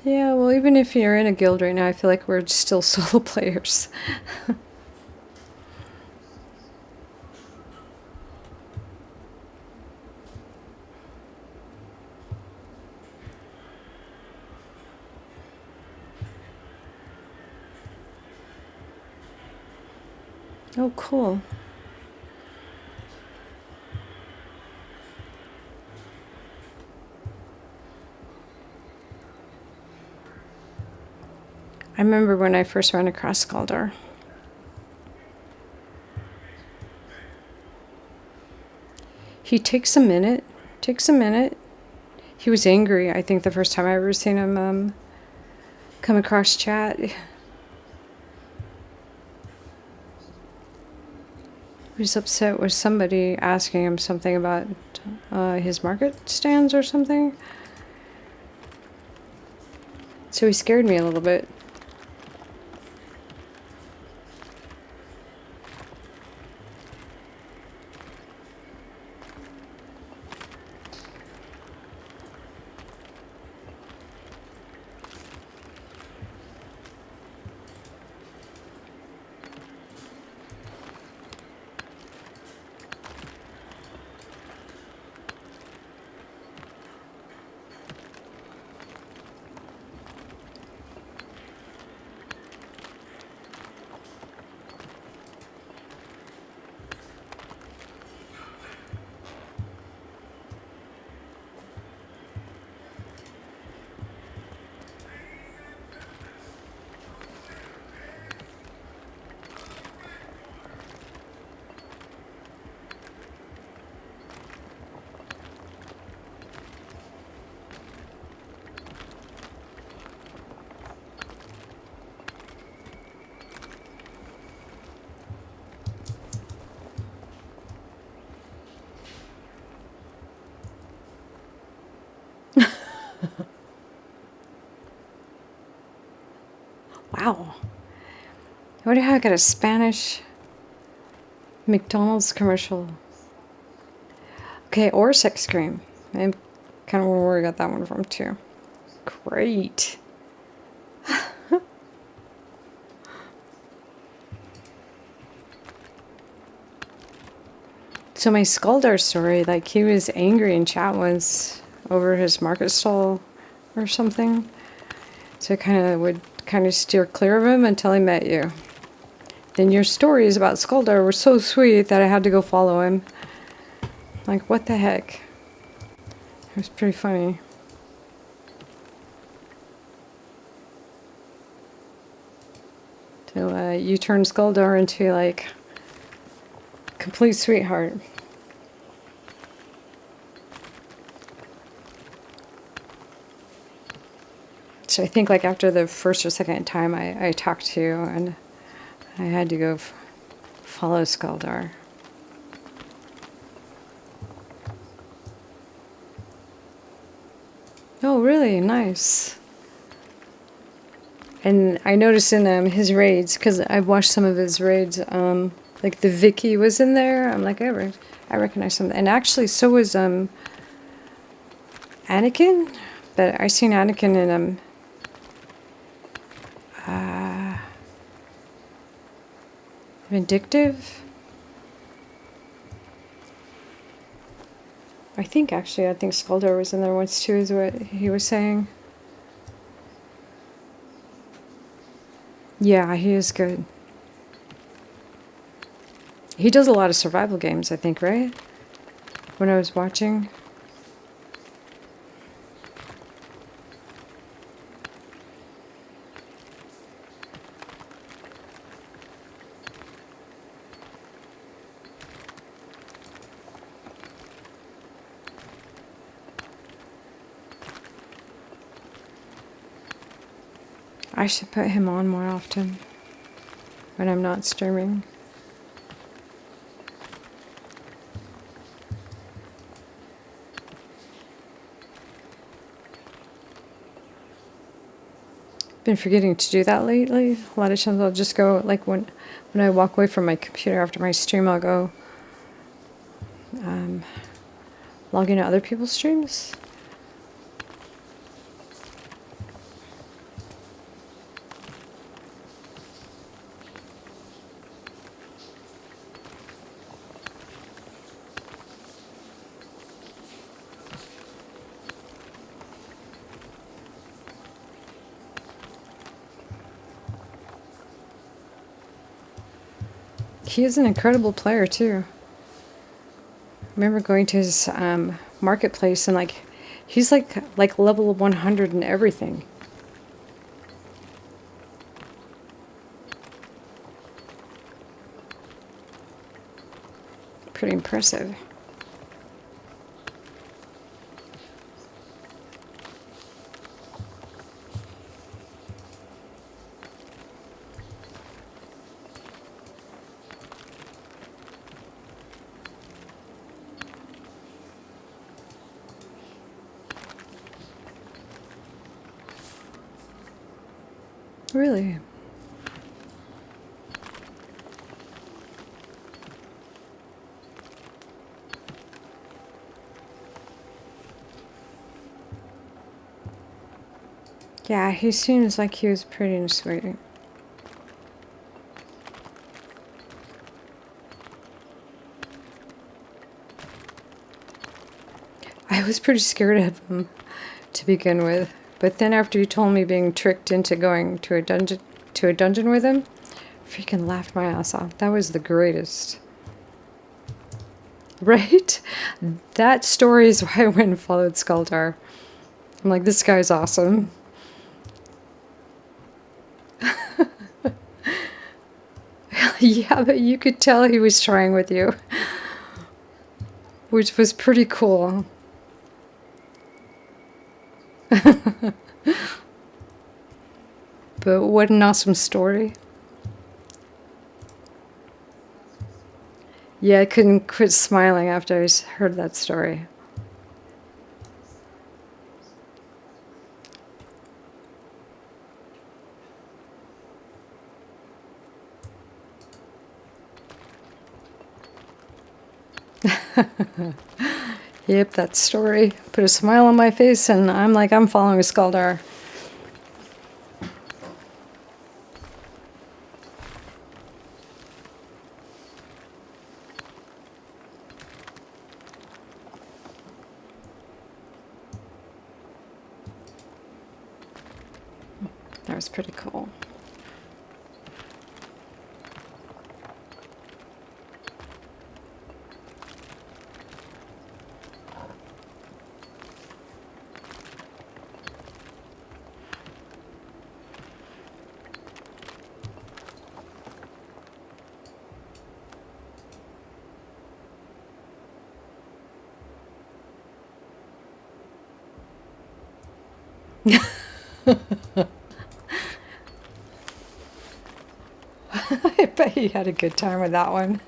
Yeah, well, even if you're in a guild right now, I feel like we're still solo players. Oh, cool. I remember when I first ran across Skaldar. He takes a minute. Takes a minute. He was angry, I think, the first time I ever seen him come across chat. He was upset with somebody asking him something about his market stands or something. So he scared me a little bit. Wow. I wonder how I got a Spanish McDonald's commercial. Okay, or sex cream. I'm kind of where I got that one from too. Great. So my Skaldar story, like he was angry in chat once over his market stall or something. So I would steer clear of him until I met you. Then your stories about Skaldar were so sweet that I had to go follow him. Like, what the heck? It was pretty funny. So you turned Skaldar into like complete sweetheart. So I think like after the first or second time I talked to you, and I had to go follow Skaldar. Oh, really? Nice. And I noticed in his raids, because I've watched some of his raids, like the Vicky was in there. I'm like, I recognize some. And actually, so was Anakin. But I seen Anakin in Vindictive. I think Skaldar was in there once too, is what he was saying. Yeah, he is good. He does a lot of survival games, I think, right? When I was watching. I should put him on more often when I'm not streaming. Been forgetting to do that lately. A lot of times I'll just go, like when I walk away from my computer after my stream, I'll go log into other people's streams. He is an incredible player too. I remember going to his marketplace and like he's like level 100 and everything. Pretty impressive. Really? Yeah, he seems like he was pretty sweet. I was pretty scared of him to begin with, but then after you told me being tricked into going to a dungeon with him, freaking laughed my ass off. That was the greatest. Right? That story is why I went and followed Skuldar. I'm like, this guy's awesome. Yeah, but you could tell he was trying with you, which was pretty cool. But what an awesome story. Yeah, I couldn't quit smiling after I heard that story. Yep, that story put a smile on my face, and I'm like, I'm following Skuldar. That was pretty cool. I bet you had a good time with that one.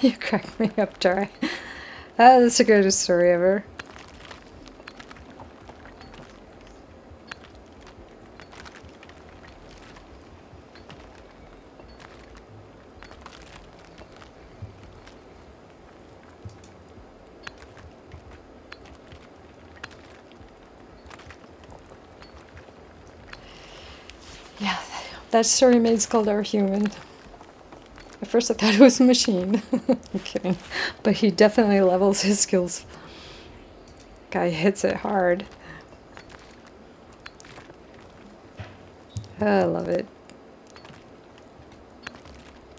You cracked me up, Tara. That's the greatest story ever. Yeah, that story made Skuldar human. At first I thought it was a machine. I'm kidding. But he definitely levels his skills. Guy hits it hard. I love it.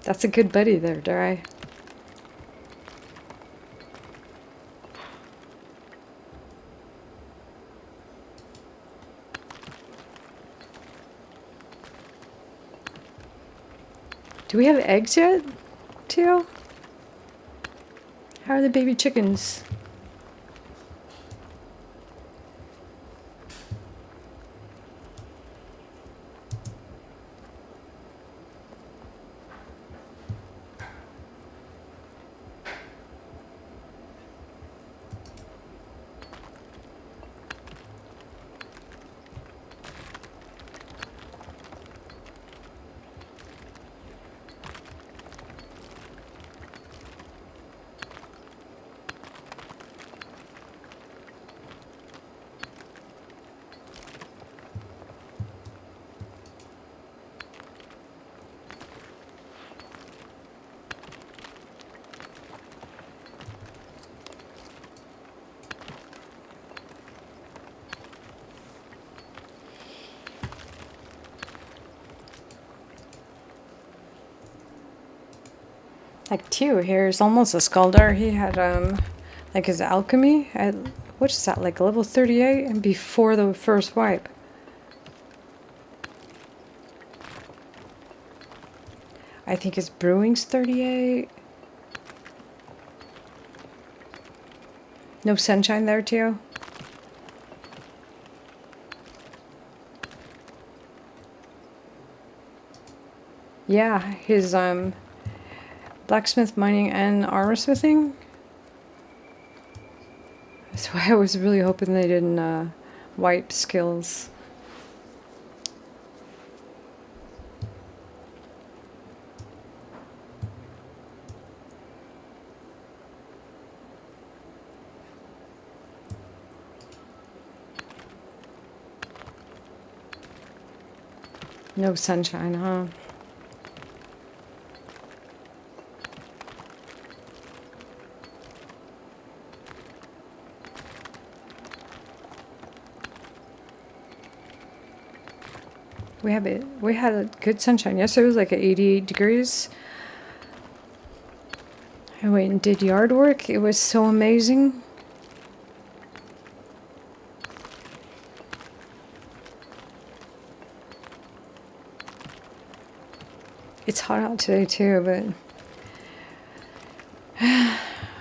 That's a good buddy there, Dari. Do we have eggs yet, Teal? How are the baby chickens? Like Tio here is almost a Skuldar. He had like his alchemy at, what is that, like level 38 and before the first wipe. I think his brewing's 38. No sunshine there, Tio? Yeah, his blacksmith, mining, and armor smithing. That's why I was really hoping they didn't wipe skills. No sunshine, huh? We had a good sunshine. Yesterday it was like at 88 degrees. I went and did yard work. It was so amazing. It's hot out today too, but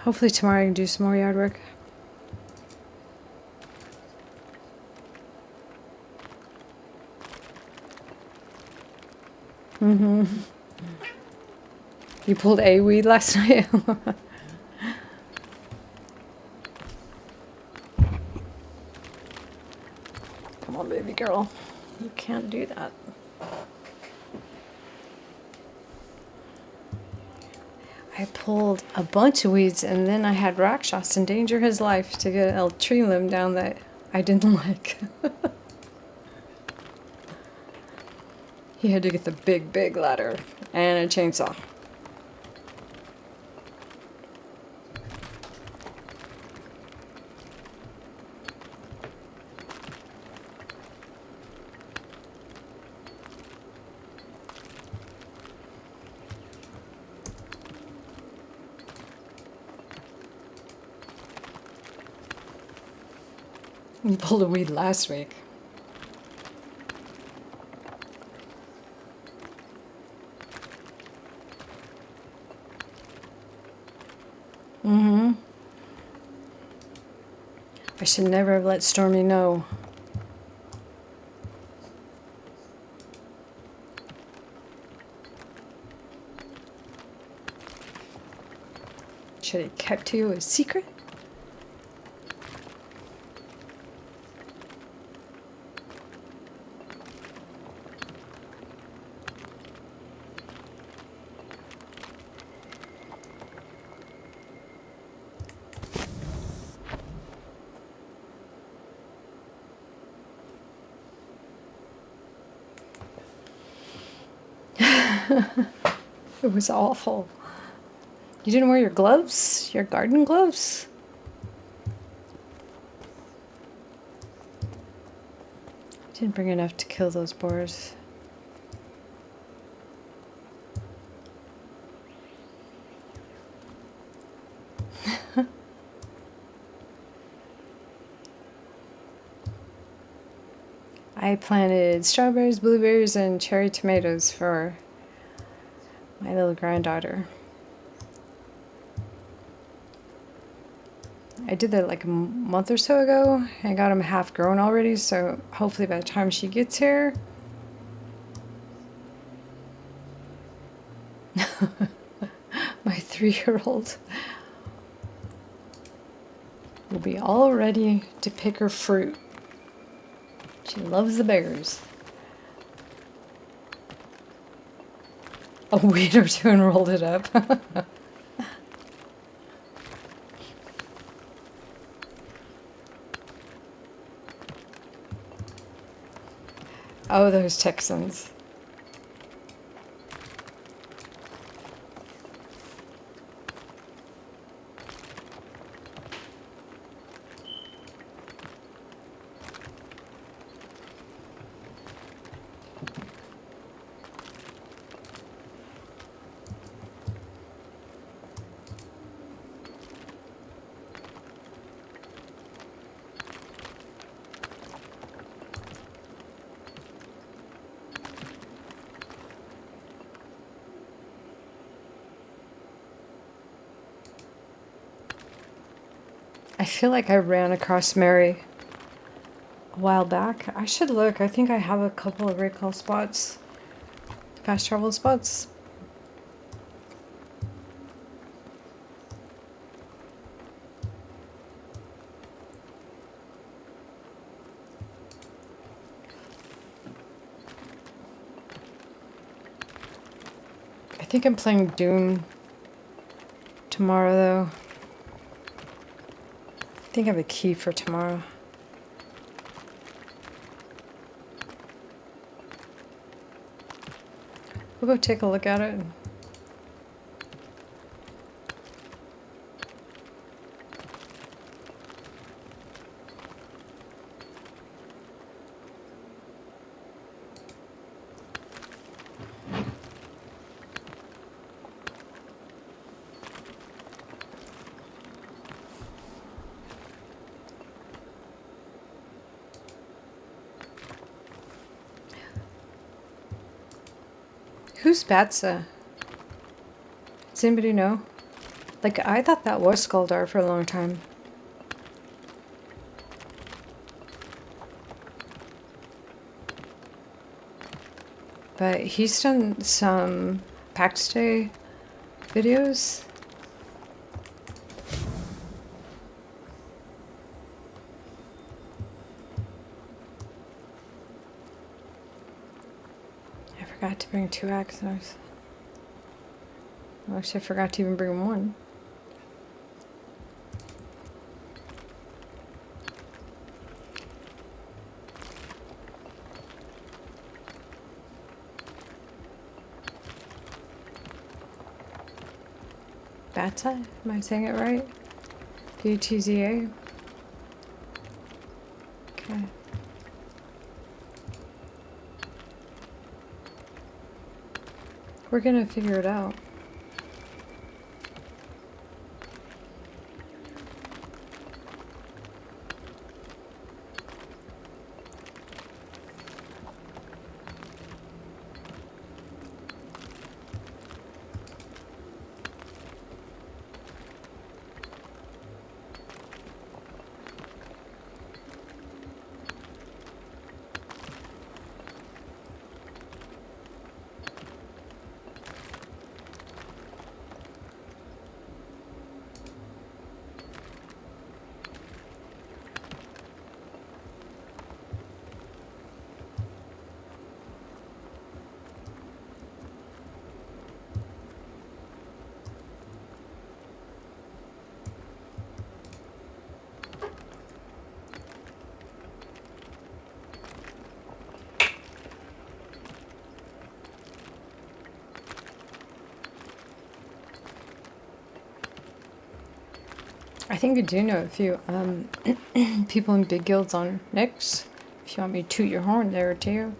hopefully tomorrow I can do some more yard work. Mm-hmm. You pulled a weed last night? Come on, baby girl. You can't do that. I pulled a bunch of weeds and then I had Rakshas endanger his life to get a tree limb down that I didn't like. He had to get the big ladder and a chainsaw. You pulled a weed last week. Mm-hmm. I should never have let Stormy know. Should have kept you a secret? It was awful. You didn't wear your gloves? Your garden gloves? Didn't bring enough to kill those boars. I planted strawberries, blueberries, and cherry tomatoes for my little granddaughter. I did that like a month or so ago. I got them half grown already, so hopefully by the time she gets here, my 3-year-old will be all ready to pick her fruit. She loves the berries. A weed or two and rolled it up. Oh, those Texans. I feel like I ran across Mary a while back. I should look. I think I have a couple of recall spots, fast travel spots. I think I'm playing Doom tomorrow, though. I think I have a key for tomorrow. We'll go take a look at it. Who's Batsa? Does anybody know? Like, I thought that was Skuldar for a long time. But he's done some Pax Dei videos. I forgot to bring 2 axes. Actually, I forgot to even bring 1. Batza? Am I saying it right? BTZA? Okay. We're gonna figure it out. I think I do know a few people in big guilds on Nyx. If you want me to toot your horn there too.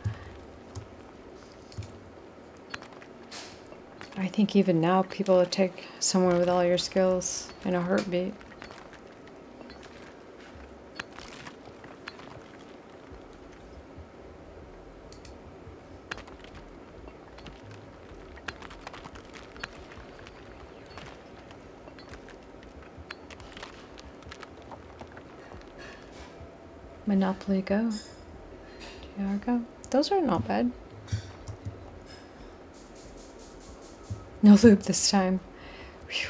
I think even now people would take someone with all your skills in a heartbeat. Monopoly Go. GR Go. Those are not bad. No loop this time. Whew.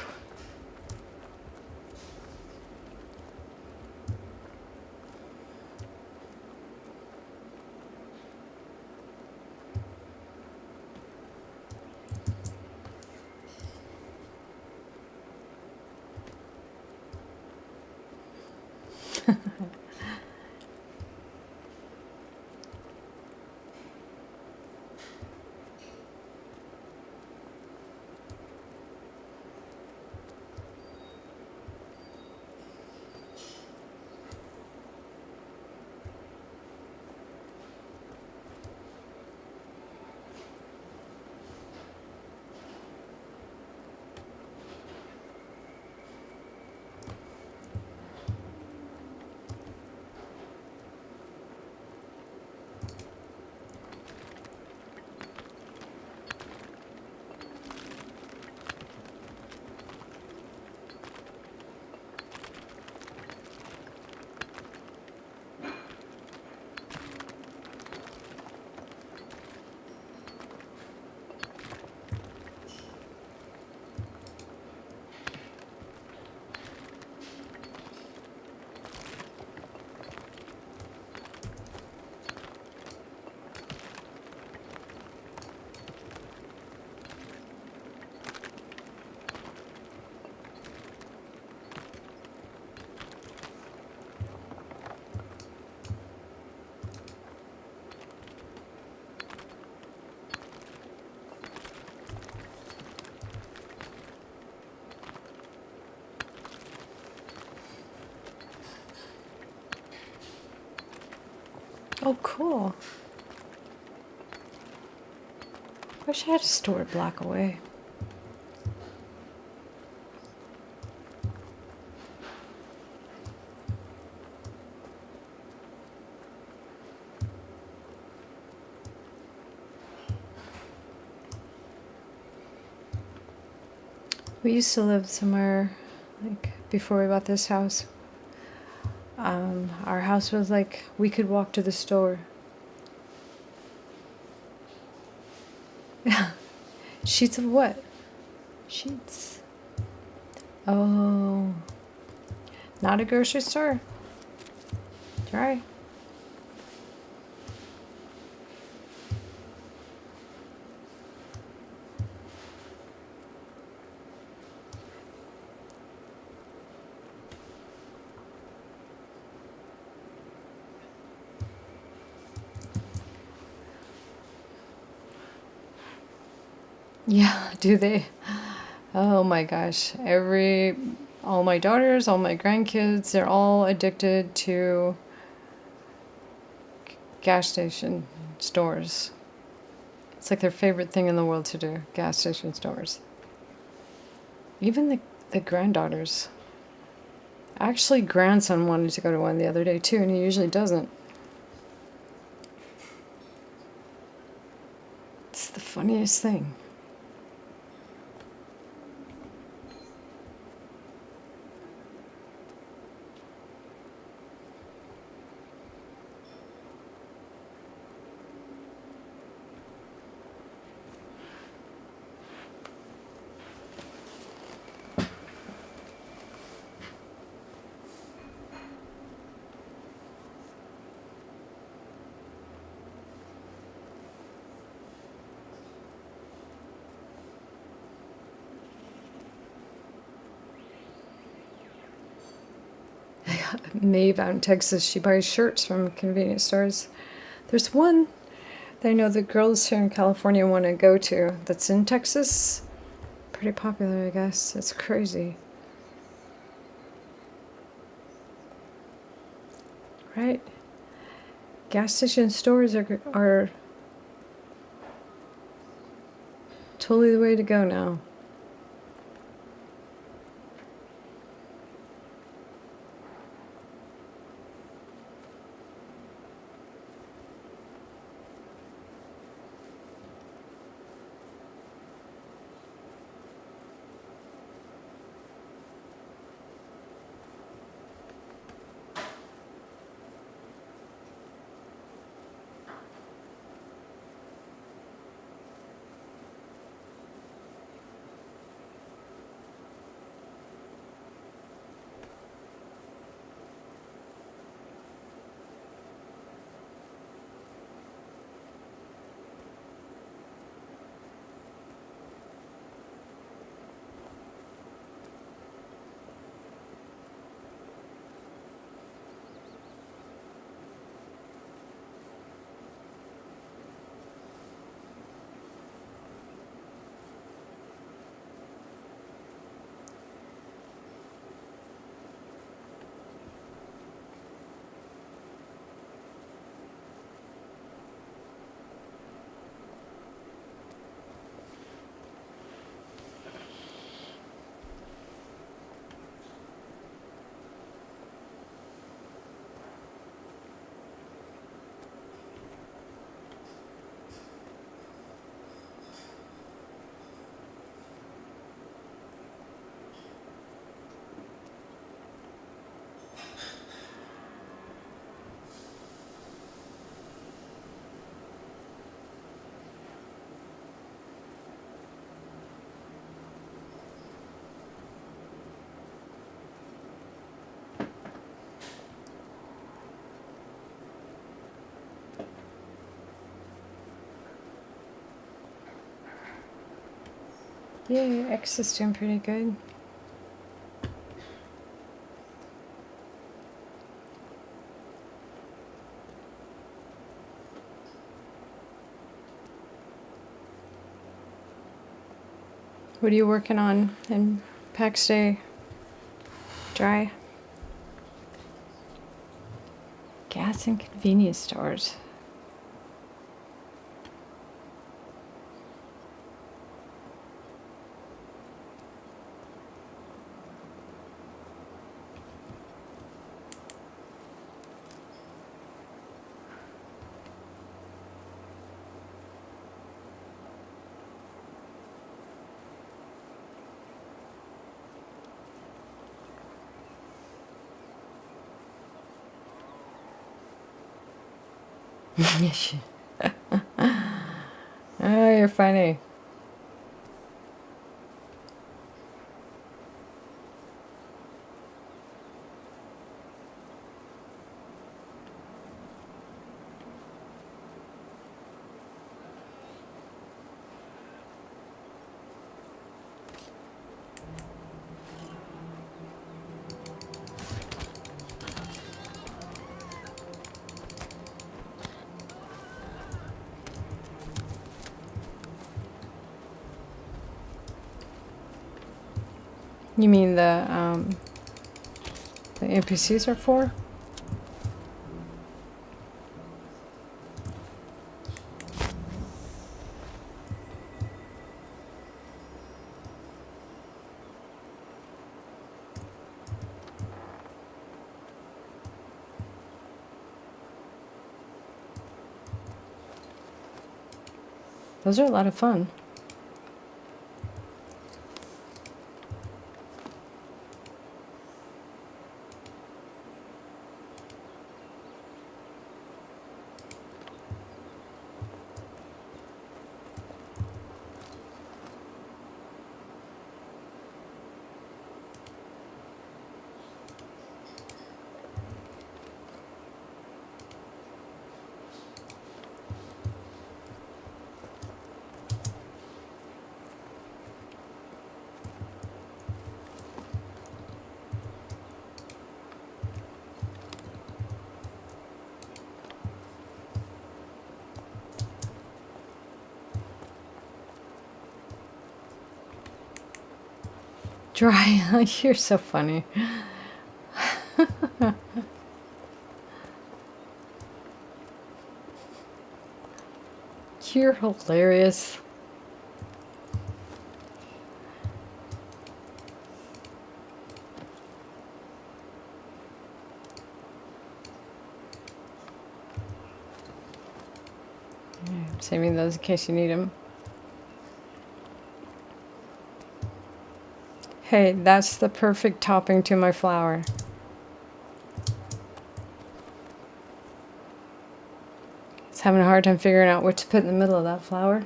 Oh, cool. Wish I had a store a block away. We used to live somewhere, like, before we bought this house. Our house was like, we could walk to the store. Sheets of what? Sheets. Oh, not a grocery store. Try. Yeah, do they? Oh my gosh. All my daughters, all my grandkids, they're all addicted to gas station stores. It's like their favorite thing in the world to do, gas station stores. Even the granddaughters. Actually, grandson wanted to go to one the other day too, and he usually doesn't. It's the funniest thing. Maeve out in Texas, she buys shirts from convenience stores. There's one that I know the girls here in California want to go to that's in Texas. Pretty popular, I guess. It's crazy. Right? Gas station stores are totally the way to go now. Yeah, your ex is doing pretty good. What are you working on in Pax Dei? Dry? Gas gas and convenience stores. Oh, you're funny. You mean the NPCs are for? Those are a lot of fun. Dry. You're so funny. You're hilarious. I'm saving those in case you need them. Hey, that's the perfect topping to my flower. It's having a hard time figuring out what to put in the middle of that flower.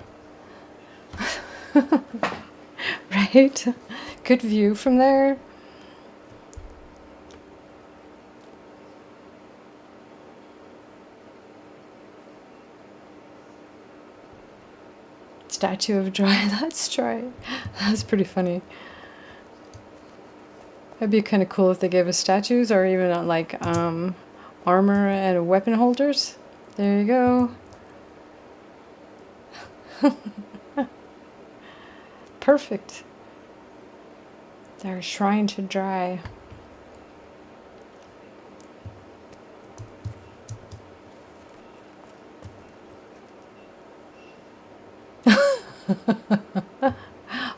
Right? Good view from there. Statue of Dry. That's dry. That's pretty funny. That'd be kind of cool if they gave us statues or even like armor and weapon holders. There you go. Perfect. Their shrine to Dry.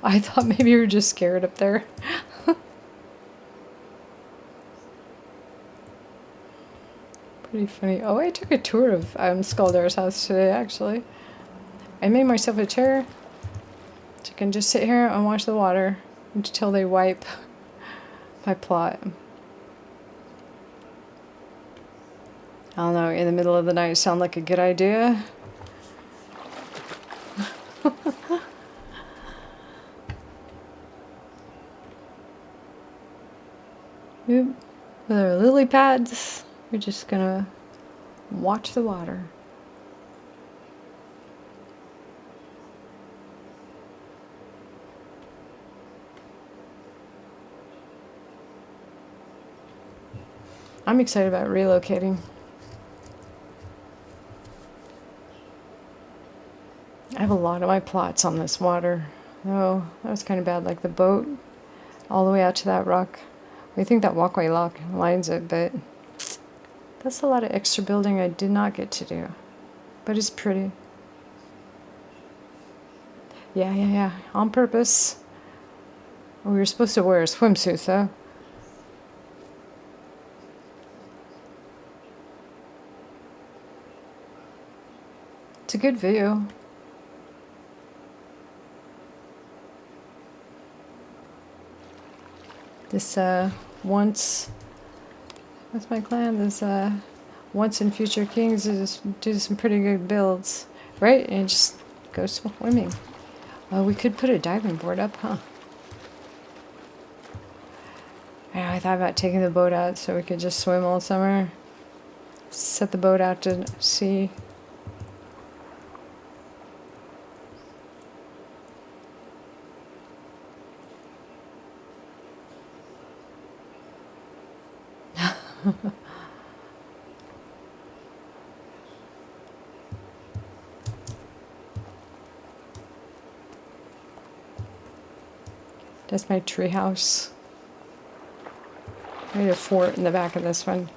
I thought maybe you were just scared up there. Pretty funny. Oh, I took a tour of Skaldar's house today, actually. I made myself a chair so I can just sit here and watch the water until they wipe my plot. I don't know, in the middle of the night sound like a good idea? Yep. With our lily pads, we're just gonna watch the water. I'm excited about relocating. I have a lot of my plots on this water. Oh, that was kind of bad, like the boat all the way out to that rock. I think that walkway lock lines it, but That's a lot of extra building I did not get to do. But it's pretty. Yeah. On purpose. We were supposed to wear a swimsuit, though. It's a good view. This, once... What's my clan? This, once in Future Kings do some pretty good builds. Right? And just go swimming. Oh, we could put a diving board up, huh? Yeah, I thought about taking the boat out so we could just swim all summer. Set the boat out to sea. That's my tree house. I made a fort in the back of this one.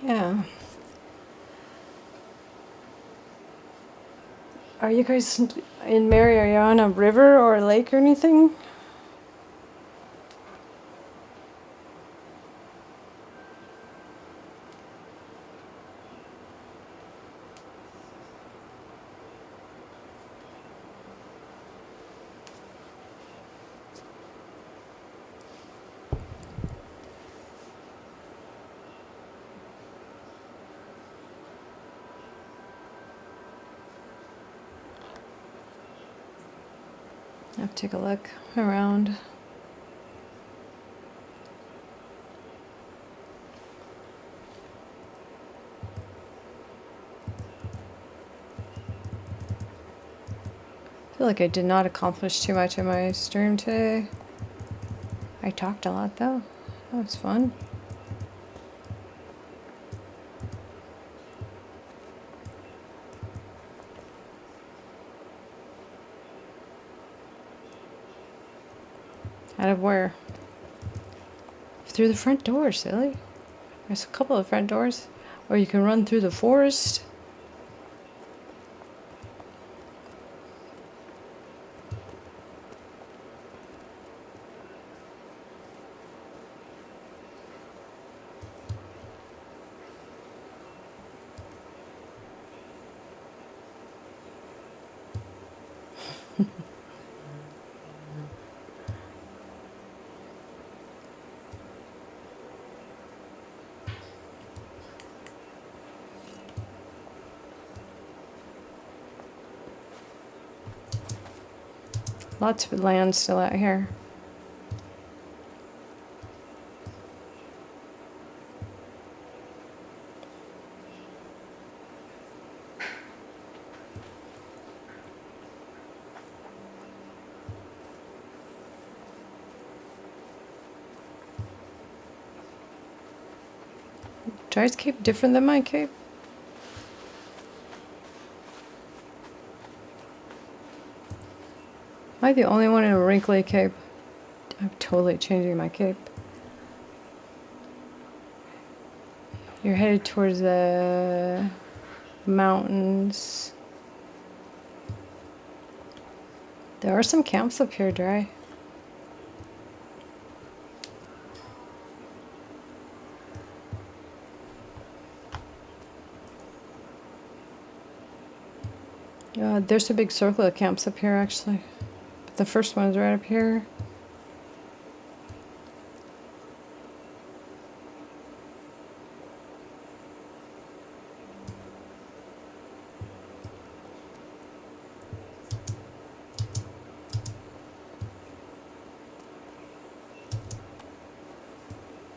Yeah. Are you guys in Mary? Are you on a river or a lake or anything? I have to take a look around. I feel like I did not accomplish too much in my stream today. I talked a lot though. That was fun. Out of where? Through the front door, silly. There's a couple of front doors. Or you can run through the forest. Lots of land still out here. Jai's cape different than my cape? Am I the only one in a wrinkly cape? I'm totally changing my cape. You're headed towards the mountains. There are some camps up here, Dry. There's a big circle of camps up here, actually. But the first one's right up here.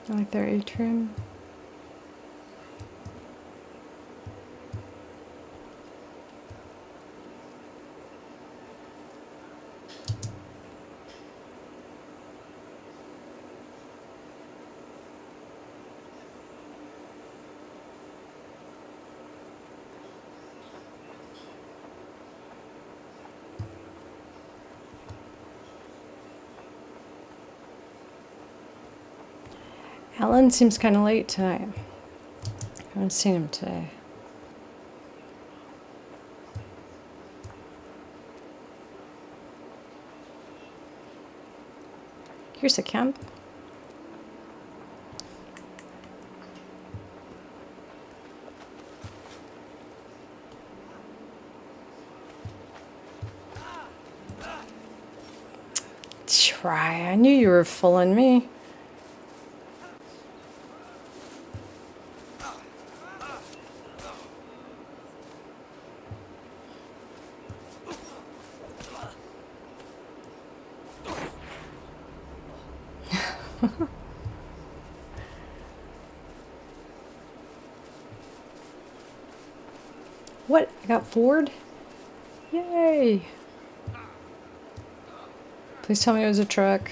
I like their atrium. Alan seems kind of late tonight. I haven't seen him today. Here's a camp. Try. I knew you were fooling me. What? I got Ford? Yay! Please tell me it was a truck.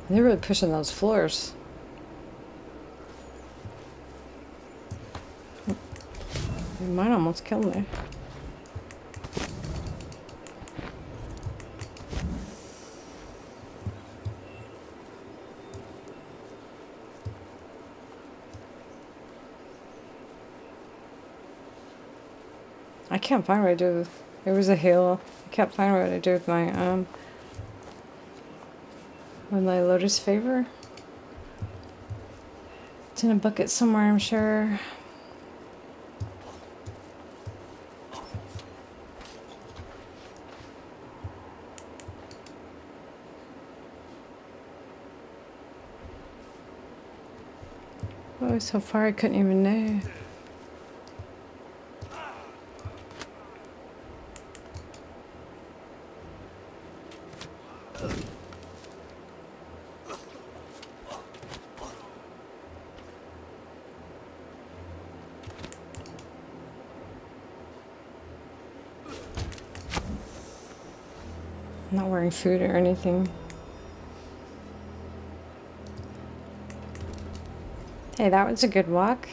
They're really pushing those floors. Mine almost killed me. I can't find what I do. It was a hill. I can't find what I do with my Lotus Favor. It's in a bucket somewhere, I'm sure. Oh, so far I couldn't even know. I'm not wearing food or anything. Hey, that was a good walk.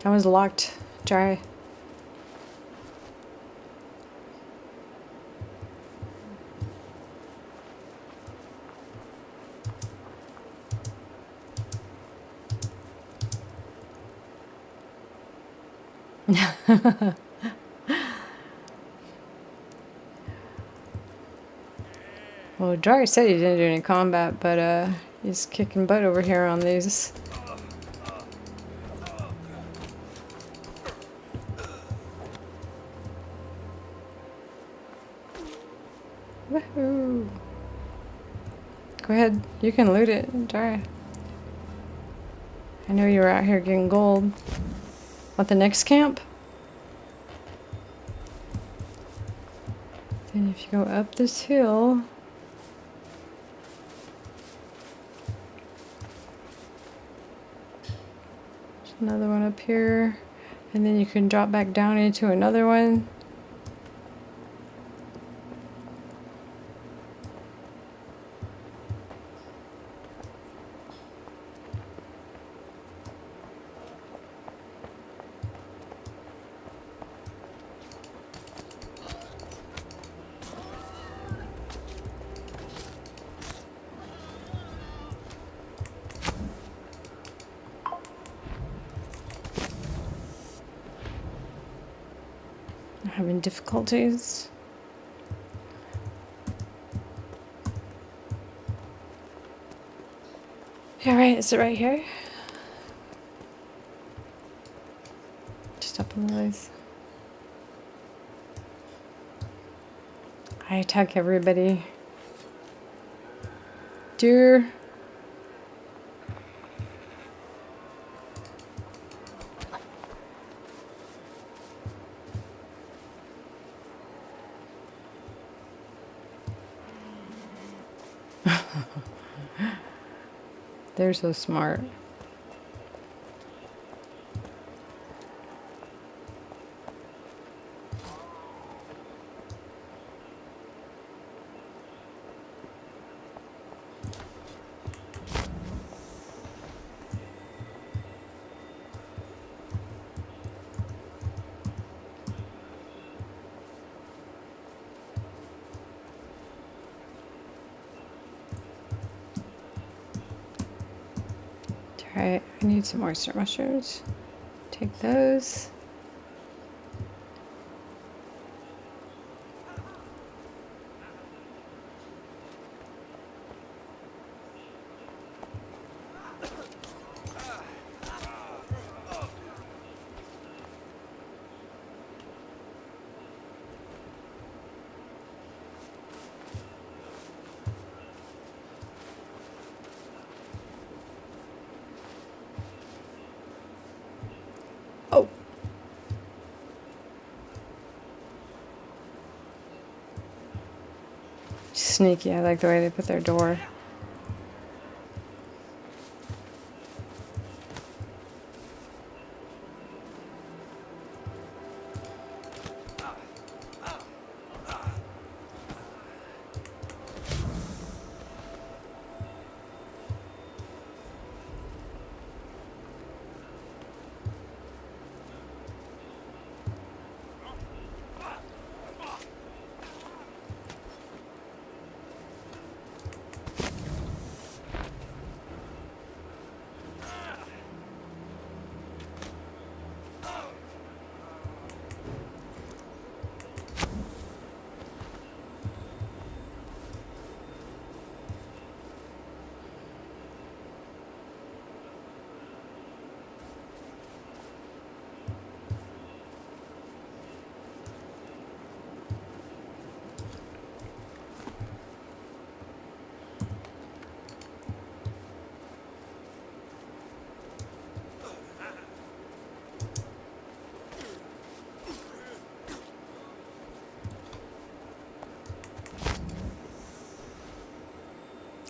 That was locked. Dry. Well, Dry said he didn't do any combat, but he's kicking butt over here on these. Woohoo! Go ahead, you can loot it, Dry. I know you were out here getting gold. Want the next camp? Then if you go up this hill, there's another one up here, and then you can drop back down into another one. Having difficulties. Yeah, right, is it right here? Just up on the ways. I attack everybody. Deer. They're so smart. Alright, I need some oyster mushrooms. Take those. Oh! Sneaky, I like the way they put their door.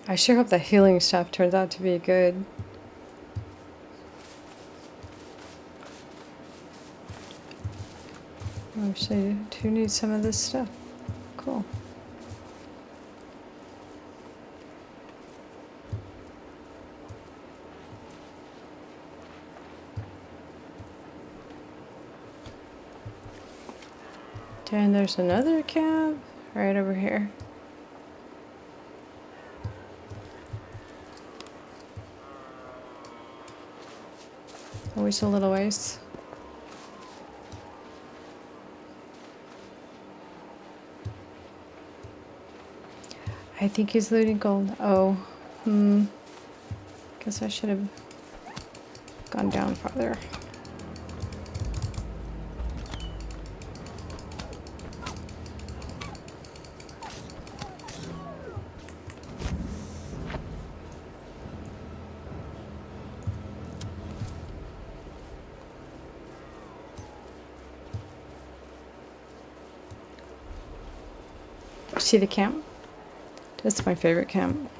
I sure hope the healing stuff turns out to be good. Actually, I do need some of this stuff. Cool. And there's another camp right over here. Always a little ways. I think he's looting gold. Oh, guess I should have gone down farther. See the camp? That's my favorite camp.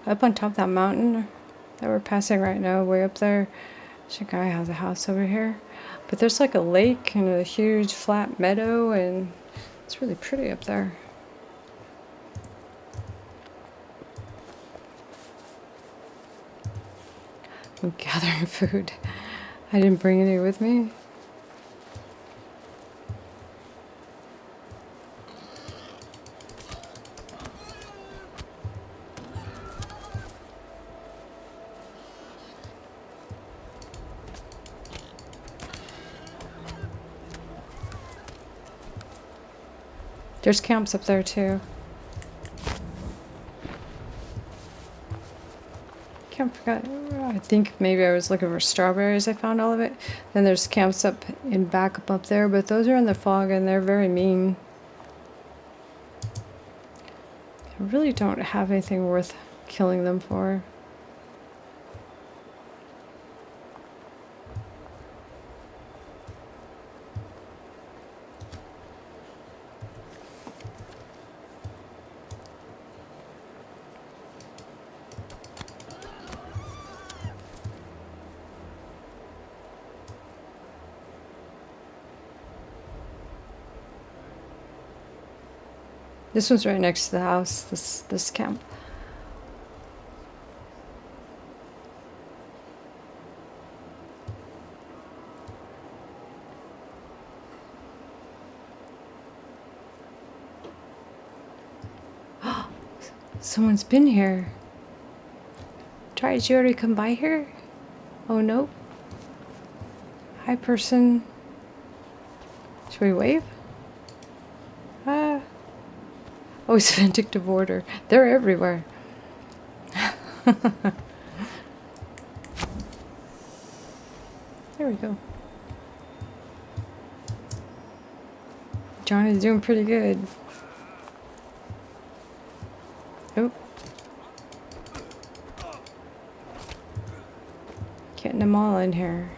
Up on top of that mountain that we're passing right now, way up there, there's a guy has a house over here. But there's like a lake and a huge flat meadow, and it's really pretty up there. I'm gathering food. I didn't bring any with me. There's camps up there too. Forgot. I think maybe I was looking for strawberries. I found all of it. Then there's camps up in back up there, but those are in the fog and they're very mean. I really don't have anything worth killing them for. This one's right next to the house, this camp. Someone's been here. Try, did you already come by here? Oh, no. Hi, person. Should we wave? Ah. Oh, it's vindictive order. They're everywhere. There we go. Johnny's doing pretty good. Oh. Getting them all in here.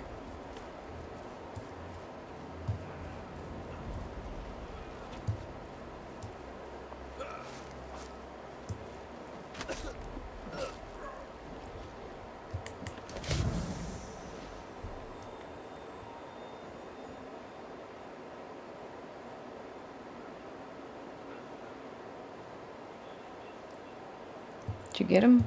Did you get him?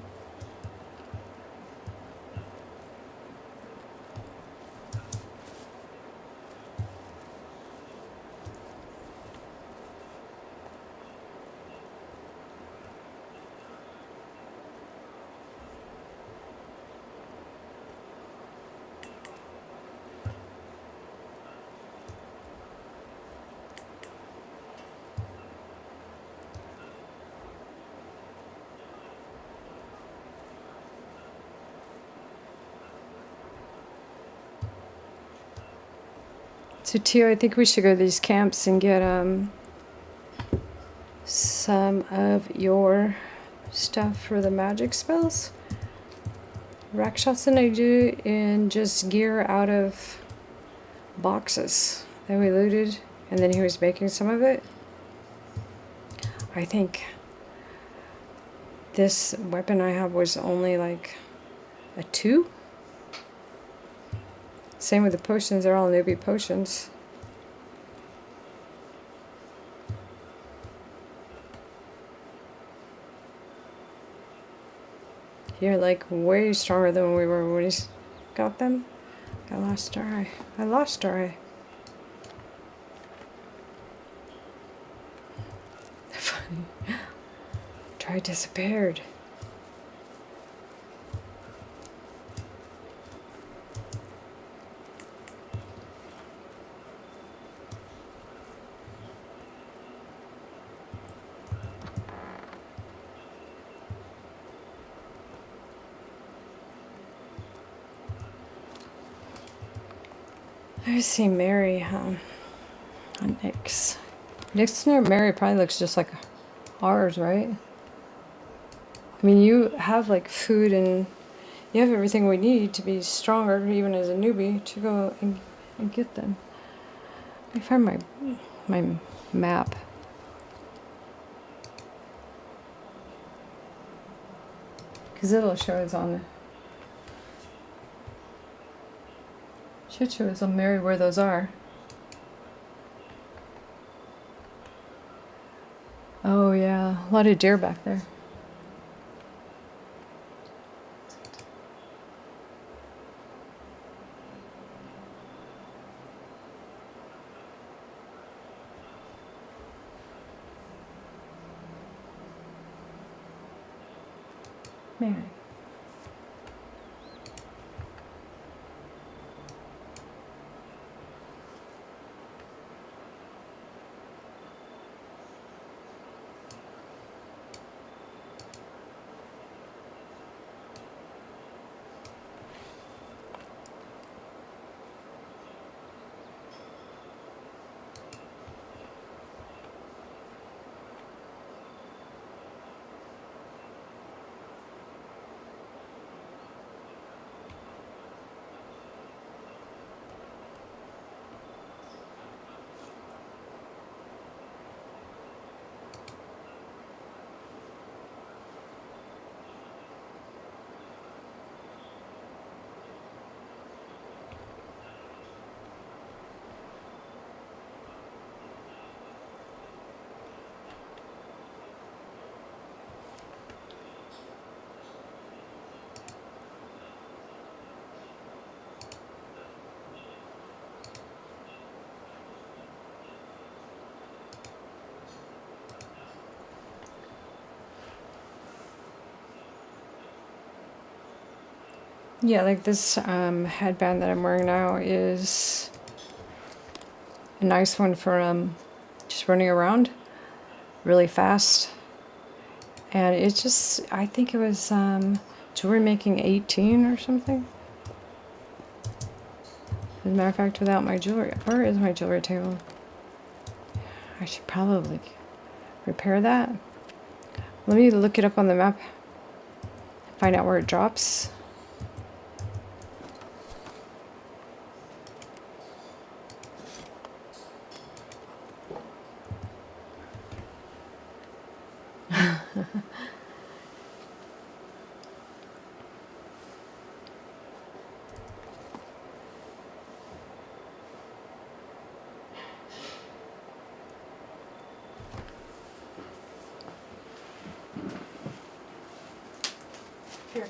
So Tio, I think we should go to these camps and get some of your stuff for the magic spells. Rakshasa I do in just gear out of boxes that we looted, and then he was making some of it. I think this weapon I have was only like a 2. Same with the potions, they're all newbie potions. You're like way stronger than we were when we got them. I lost our eye. I lost our eye. Funny. Try disappeared. I see Mary, on Nick's. Nick's near Mary probably looks just like ours, right? I mean, you have like food and you have everything we need to be stronger, even as a newbie, to go and get them. Let me find my map. Because it'll show us on should show us on Mary where those are. Oh yeah, a lot of deer back there. Mary. Yeah, like this headband that I'm wearing now is a nice one for just running around really fast. And it's just, I think it was jewelry making 18 or something. As a matter of fact, without my jewelry, where is my jewelry table? I should probably repair that. Let me look it up on the map, find out where it drops. Here.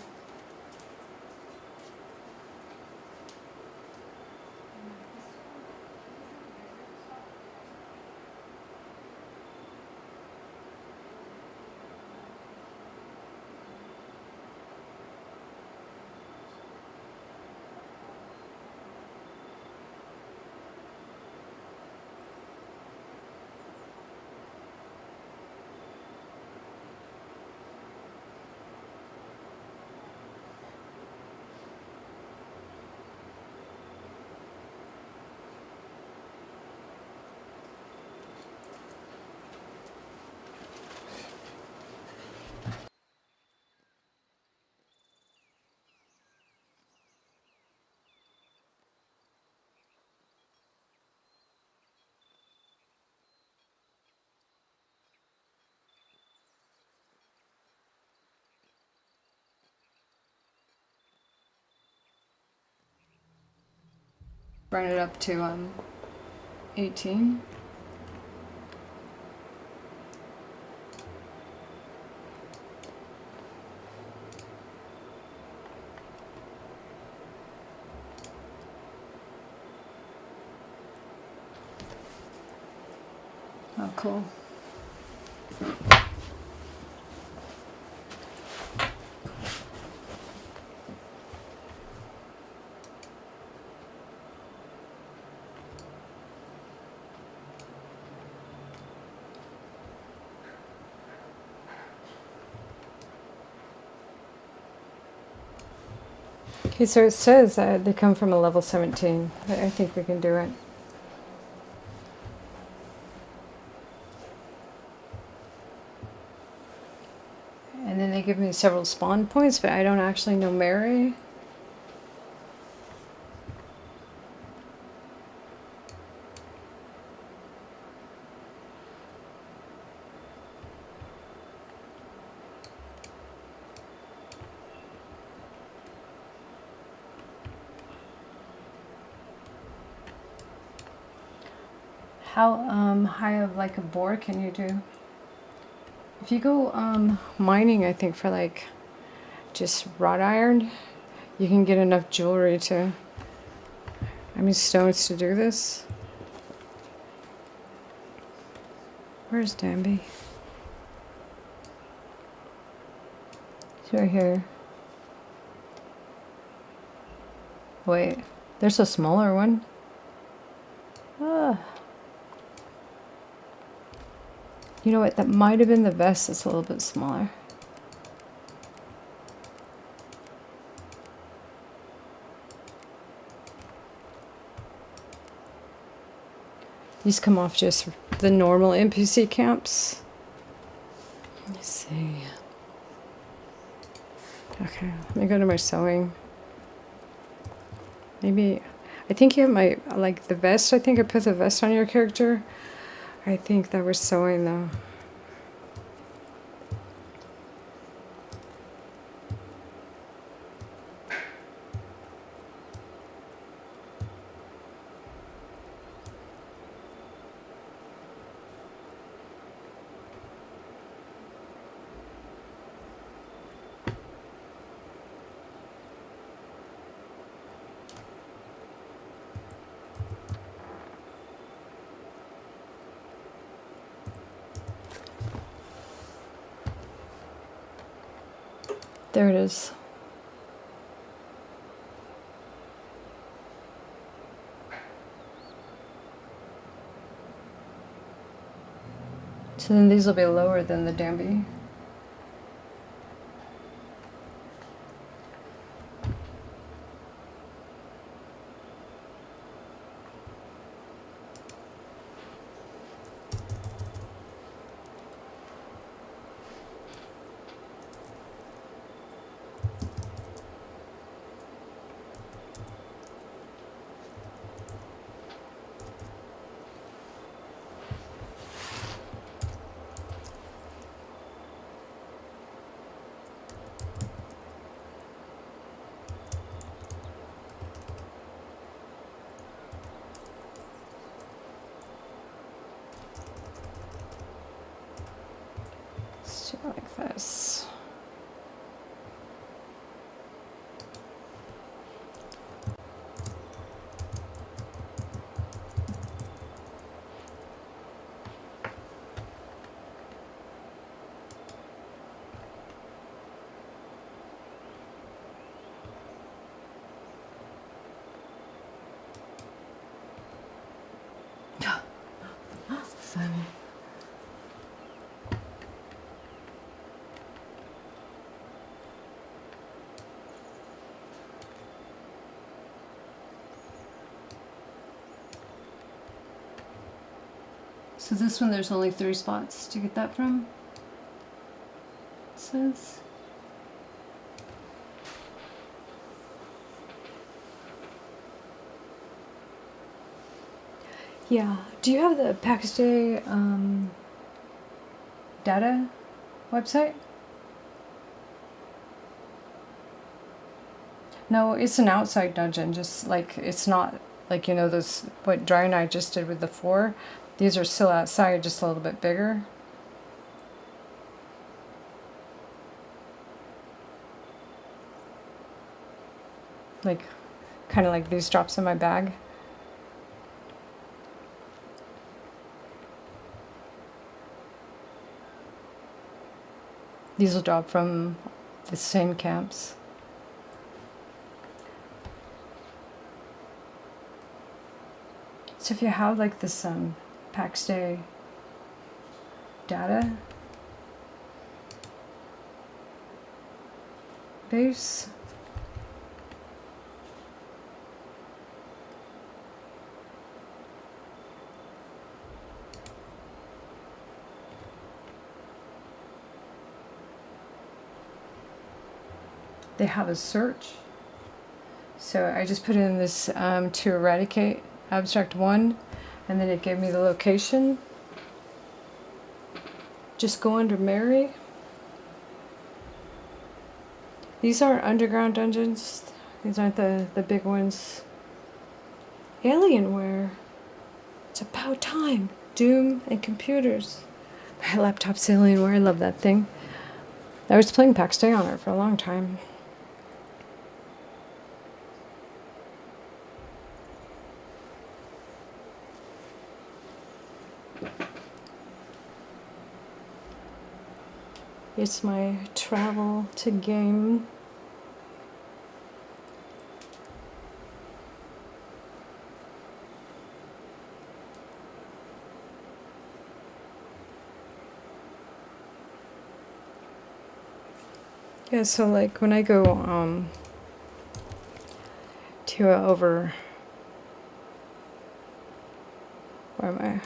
Bring it up to 18. Oh, cool. Okay, so it says they come from a level 17. I think we can do it. And then they give me several spawn points, but I don't actually know Mary. How high of like a bore can you do? If you go mining, I think for like just wrought iron, you can get enough jewelry to, I mean stones to do this. Where's Danby? He's right here. Wait, there's a smaller one. Ah. You know what, that might have been the vest. It's a little bit smaller. These come off just the normal NPC camps. Let's see. Okay, let me go to my sewing. Maybe, I think you have my, like the vest, I think I put the vest on your character. I think that was sewing though. There it is. So then these will be lower than the Danby. Let's do it like this. Funny. So this one, there's only 3 spots to get that from. It says. Yeah. Do you have the Pax Dei data website? No, it's an outside dungeon. Just like it's not like, you know, those what Dry and I just did with the 4. These are still outside, just a little bit bigger. Like, kind of like these drops in my bag. These will drop from the same camps. So if you have like this Pax Dei data base, they have a search. So I just put in this to eradicate abstract 1, and then it gave me the location. Just go under Mary. These aren't underground dungeons. These aren't the big ones. Alienware. It's about time. Doom and computers. My laptop's Alienware. I love that thing. I was playing Pax Dei on it for a long time. It's my travel to game. Yeah, so like when I go to over, where am I?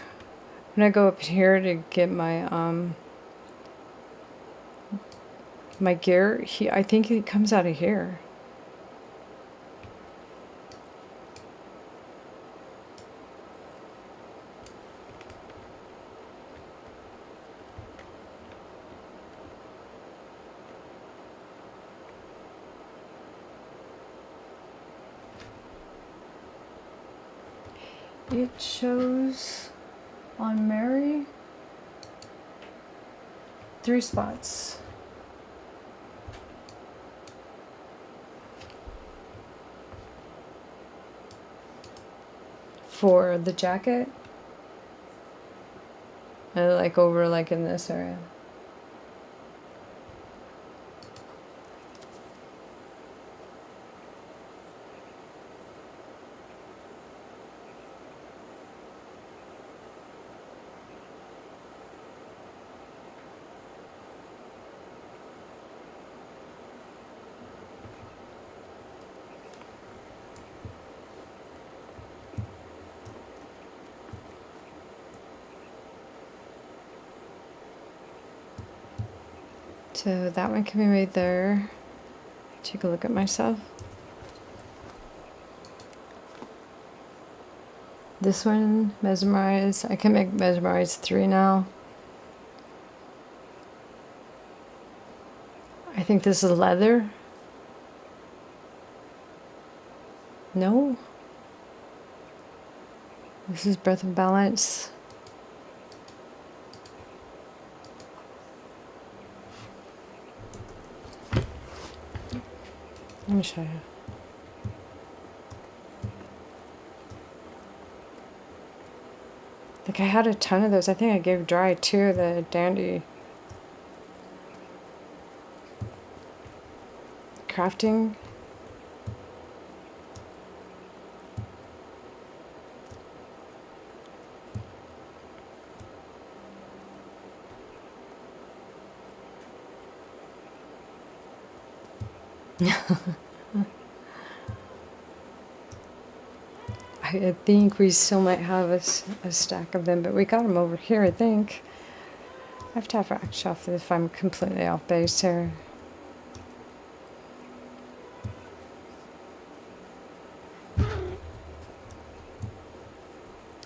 When I go up here to get my my gear, I think it comes out of here. It shows on Mary 3 spots. For the jacket, and like over like in this area. So that one can be made there. Take a look at myself. This one, mesmerize. I can make mesmerize 3 now. I think this is leather. No. This is breath and balance. Let me show you. Like I had a ton of those. I think I gave Dry 2 of the dandy crafting. I think we still might have a stack of them, but we got them over here, I think. I have to have act off if I'm completely off base here.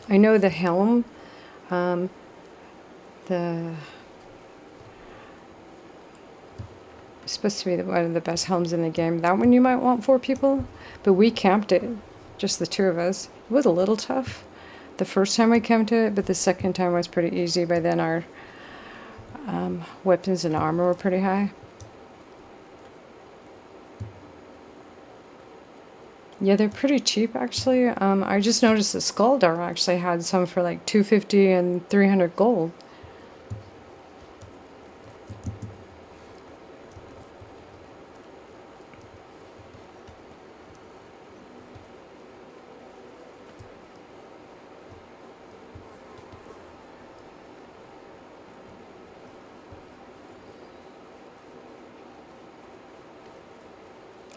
I know the helm, the it's supposed to be one of the best helms in the game. That one you might want 4 people, but we camped it, just the 2 of us. It was a little tough the first time we camped it, but the second time was pretty easy. By then our weapons and armor were pretty high. Yeah, they're pretty cheap actually. I just noticed the Skuldar actually had some for like 250 and 300 gold.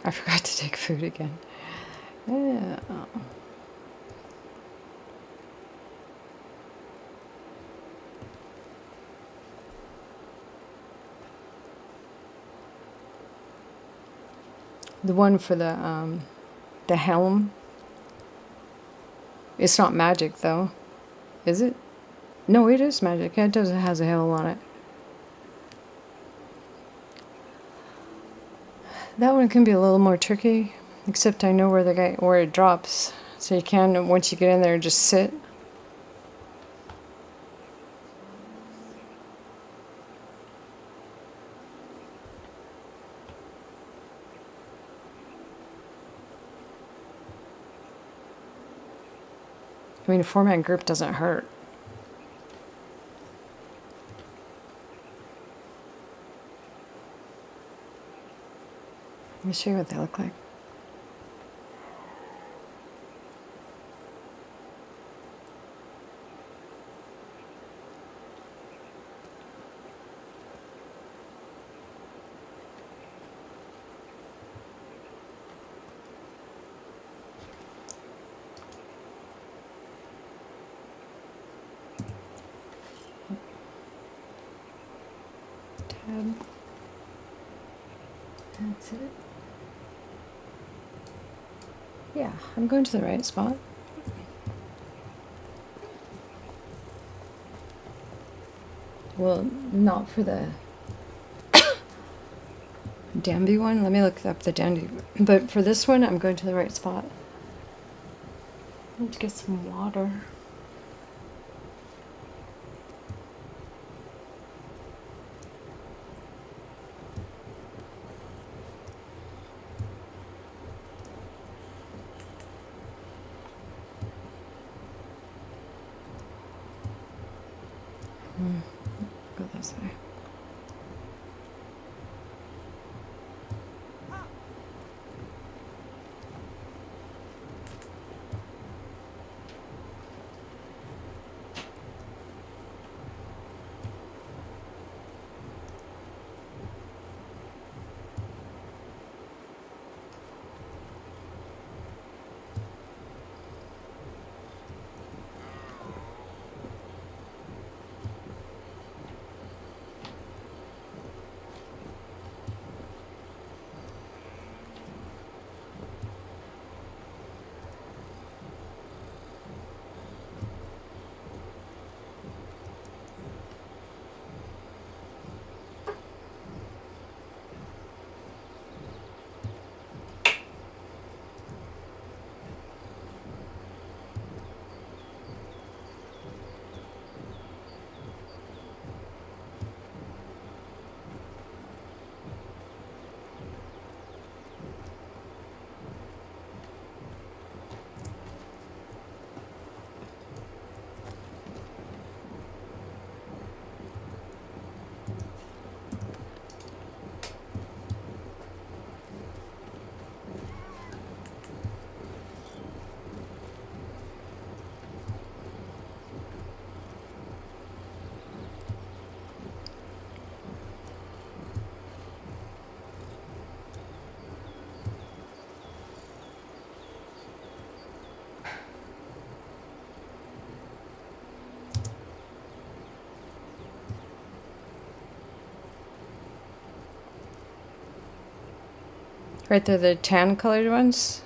I forgot to take food again. Yeah. The one for the helm. It's not magic though, is it? No, it is magic. Yeah, it does. It has a helm on it. That one can be a little more tricky, except I know where it drops, so you can, once you get in there, just sit. I mean, a 4-man group doesn't hurt. Let me show you what they look like. Tab. That's it. Yeah, I'm going to the right spot. Well, not for the Danby one. Let me look up the Dandy. But for this one, I'm going to the right spot. I need to get some water. Go this way. Right there, the tan colored ones.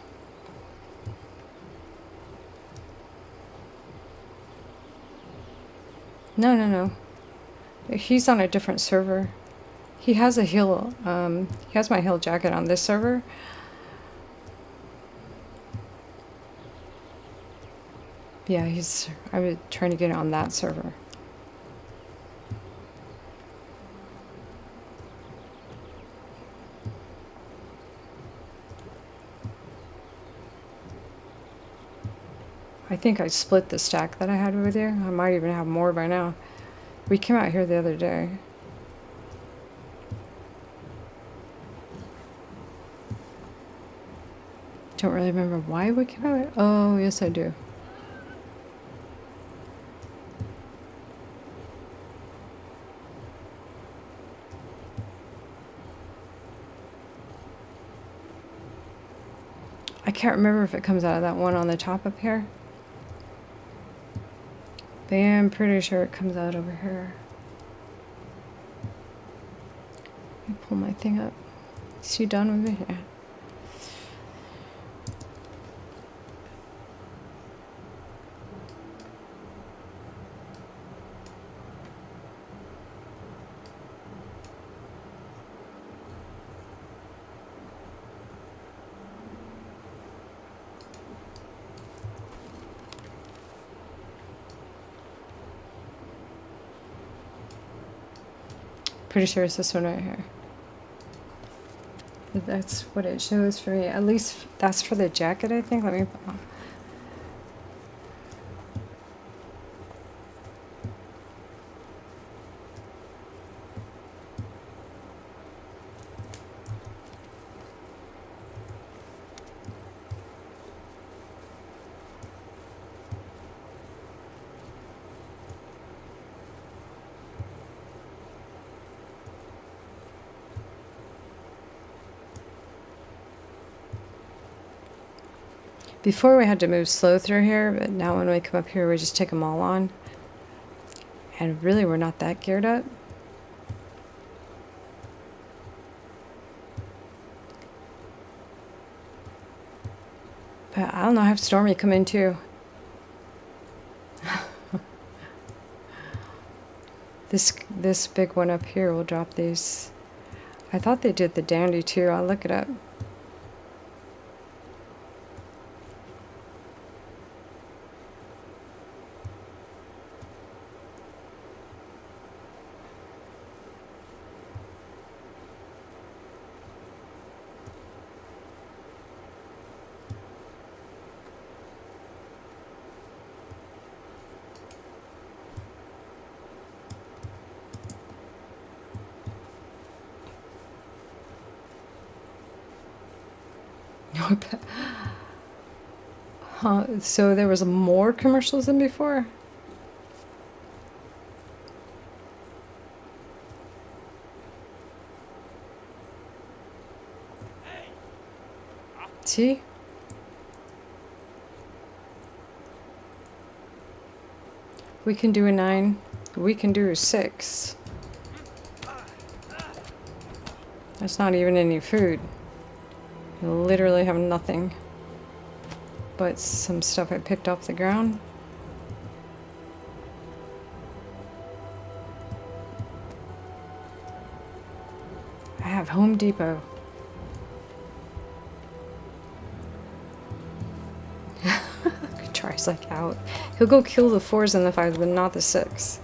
No, no, no. He's on a different server. He has a heel, he has my heel jacket on this server. Yeah, I was trying to get it on that server. I think I split the stack that I had over there. I might even have more by now. We came out here the other day. Don't really remember why we came out. Oh, yes, I do. I can't remember if it comes out of that one on the top up here. But yeah, I'm pretty sure it comes out over here. Let me pull my thing up. Is she done with me? Yeah. Pretty sure it's this one right here. That's what it shows for me. At least that's for the jacket, I think. Let me. Before we had to move slow through here, but now when we come up here, we just take them all on. And really, we're not that geared up. But I don't know, I have Stormy come in too. This big one up here will drop these. I thought they did the dandy too. I'll look it up. Huh, so there was more commercials than before? See? We can do a 9. We can do a 6. That's not even any food. I literally have nothing but some stuff I picked off the ground. I have Home Depot. Tries like out. He'll go kill the 4s and the 5s, but not the 6.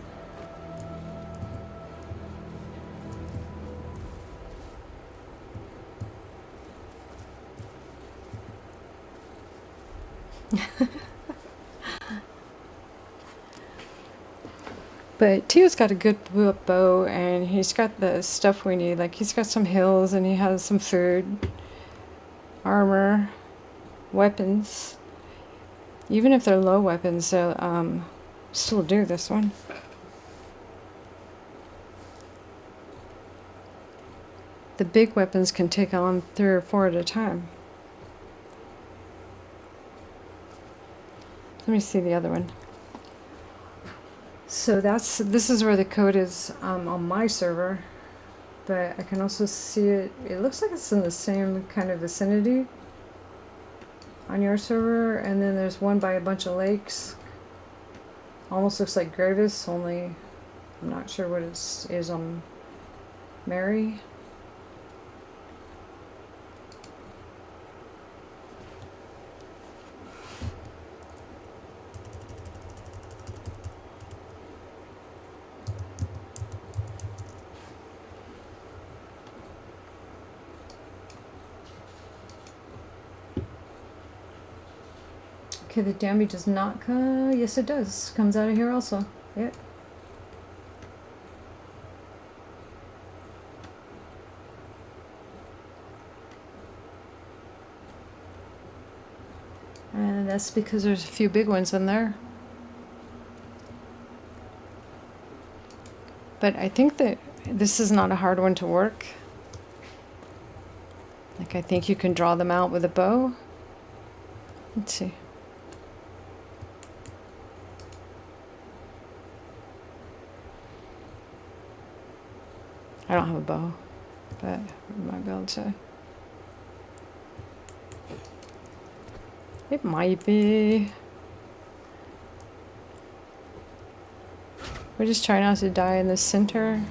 But Tio's got a good bow, and he's got the stuff we need. Like, he's got some hills, and he has some food, armor, weapons. Even if they're low weapons, they'll still do this one. The big weapons can take on 3 or 4 at a time. Let me see the other one. So this is where the code is on my server. but I can also see it. It looks like it's in the same kind of vicinity on your server, and then there's one by a bunch of lakes. Almost looks like Gravis, only I'm not sure what it is on Mary. Okay, the damage does not come. Yes, it does. Comes out of here also. Yep. And that's because there's a few big ones in there. But I think that this is not a hard one to work. Like, I think you can draw them out with a bow. Let's see. I don't have a bow, but I might be able to. It might be. We just try not to die in the center.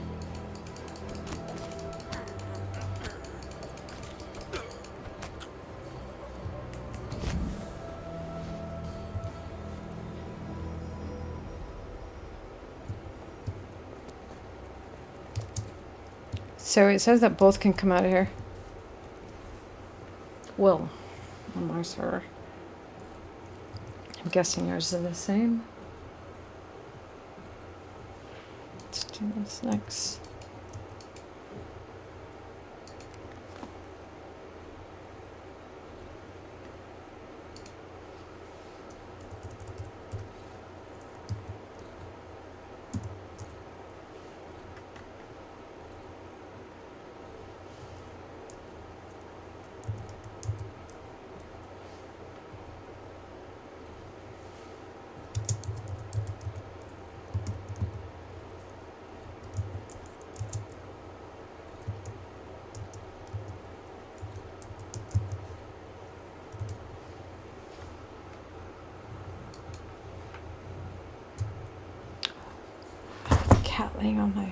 So it says that both can come out of here. Will, on my server. I'm guessing yours is the same. Let's do this next. Cat laying on my.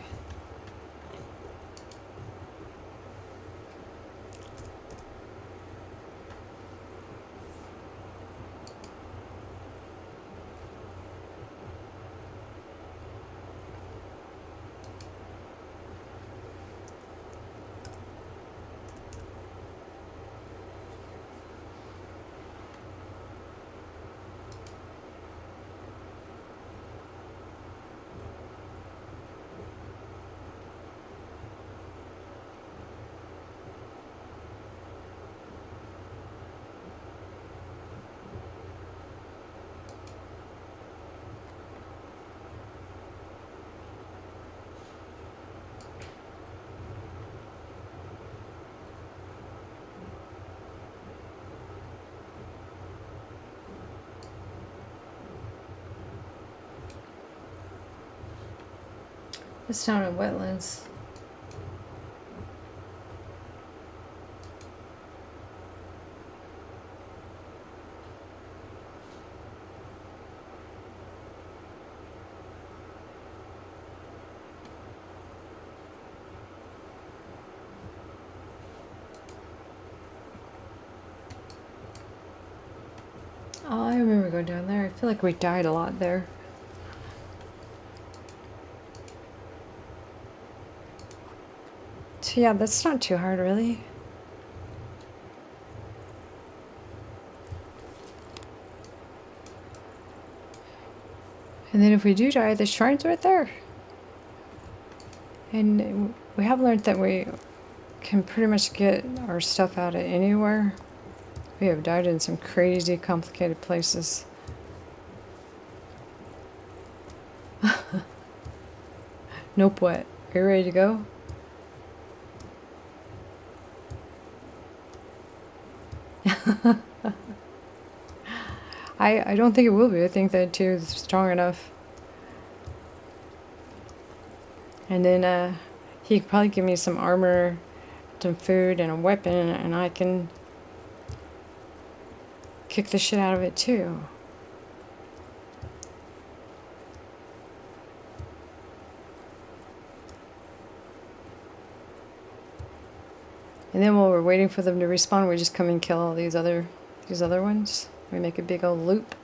It's down in wetlands. Oh, I remember going down there. I feel like we died a lot there. So yeah, that's not too hard, really. And then if we do die, the shrine's right there. And we have learned that we can pretty much get our stuff out of anywhere. We have died in some crazy, complicated places. Nope, what? Are you ready to go? I don't think it will be. I think that too is strong enough. And then He could probably give me some armor, some food, and a weapon, and I can kick the shit out of it too. And then while we're waiting for them to respawn, we just come and kill all these other ones. We make a big old loop.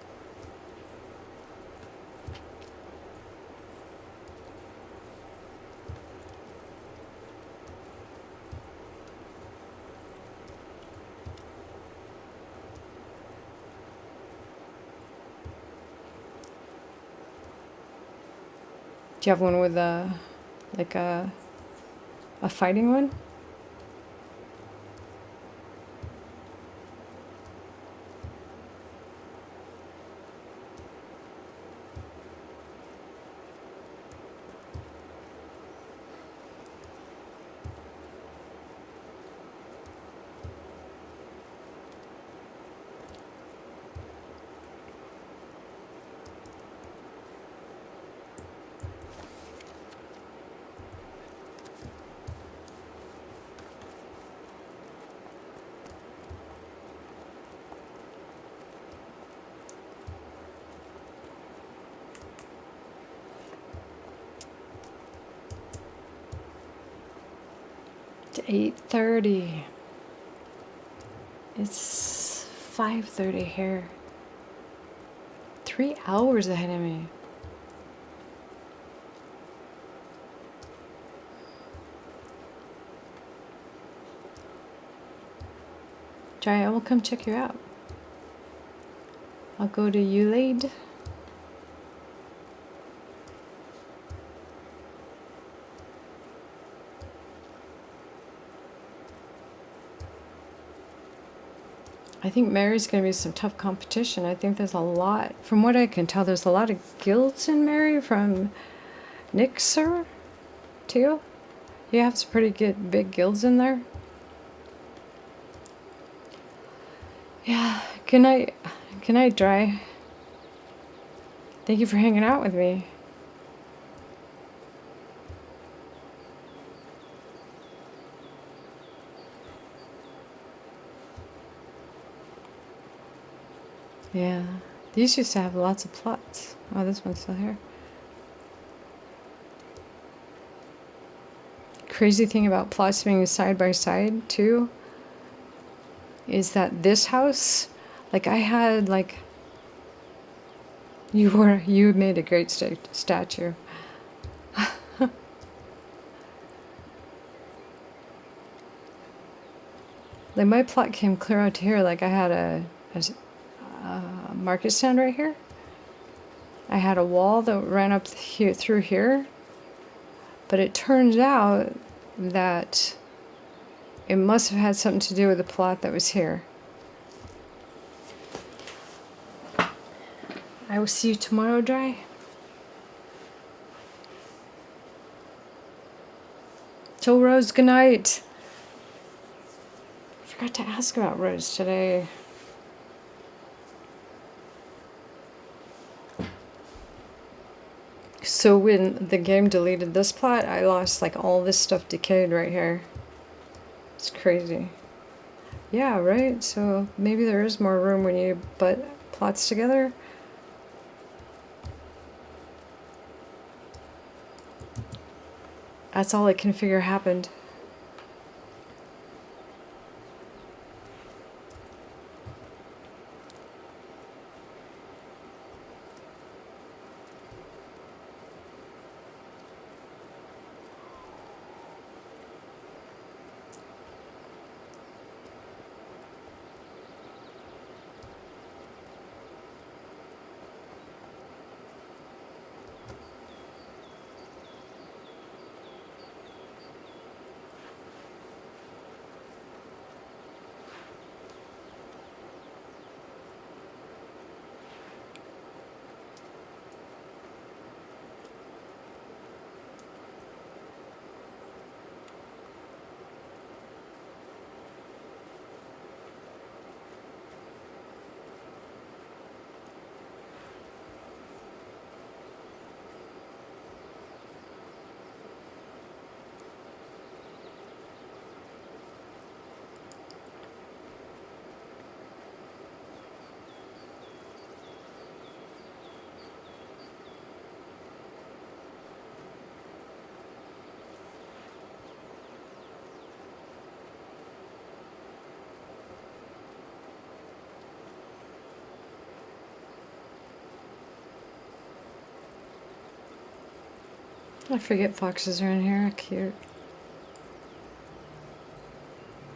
Do you have one with like a fighting one? It's 8:30. It's 5:30 here. 3 hours ahead of me. Jai, I will come check you out. I'll go to Ulade. I think Mary's going to be some tough competition. I think there's a lot, from what I can tell, there's a lot of guilds in Mary from Nick's server, too. You have some pretty good big guilds in there. Yeah, good night. Good night, Dry. Thank you for hanging out with me. Yeah, these used to have lots of plots. Oh, this one's still here. Crazy thing about plots being side by side, too, is that this house, like I had, like, you made a great statue. Like my plot came clear out to here. Like I had a market stand right here. I had a wall that ran up here through here, but it turns out that it must have had something to do with the plot that was here. I will see you tomorrow, Dry. So Rose, good night. I forgot to ask about Rose today. So when the game deleted this plot, I lost like all this stuff decayed right here. It's crazy. Yeah, right? So maybe there is more room when you butt plots together. That's all I can figure happened. I forget foxes are in here. Cute.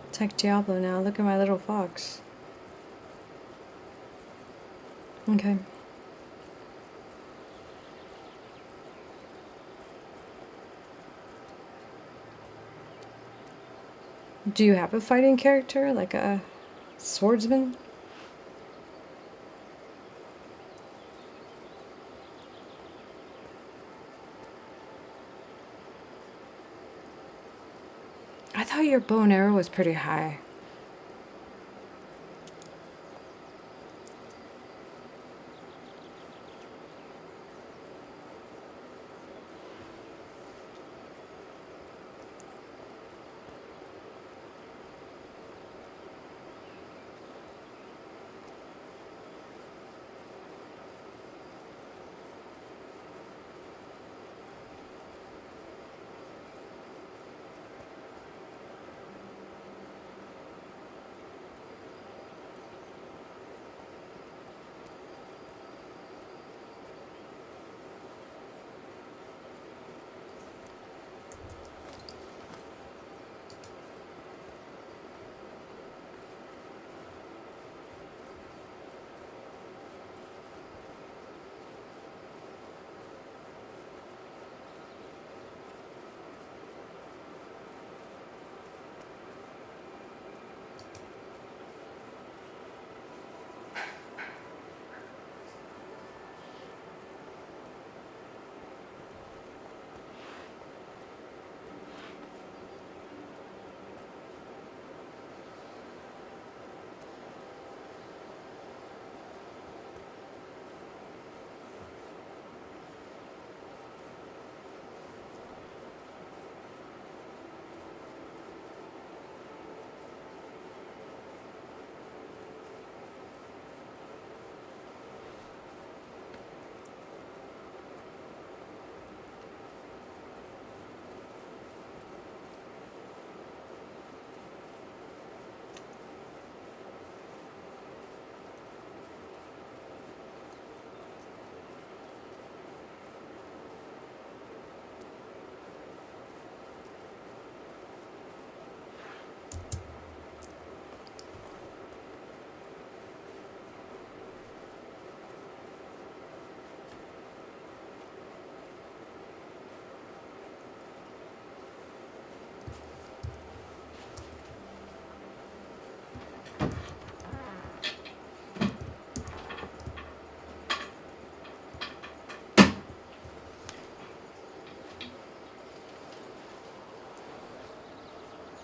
It's like Diablo now. Look at my little fox. Okay. Do you have a fighting character? Like a swordsman? I thought your bow and arrow was pretty high.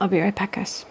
I'll be right back, guys.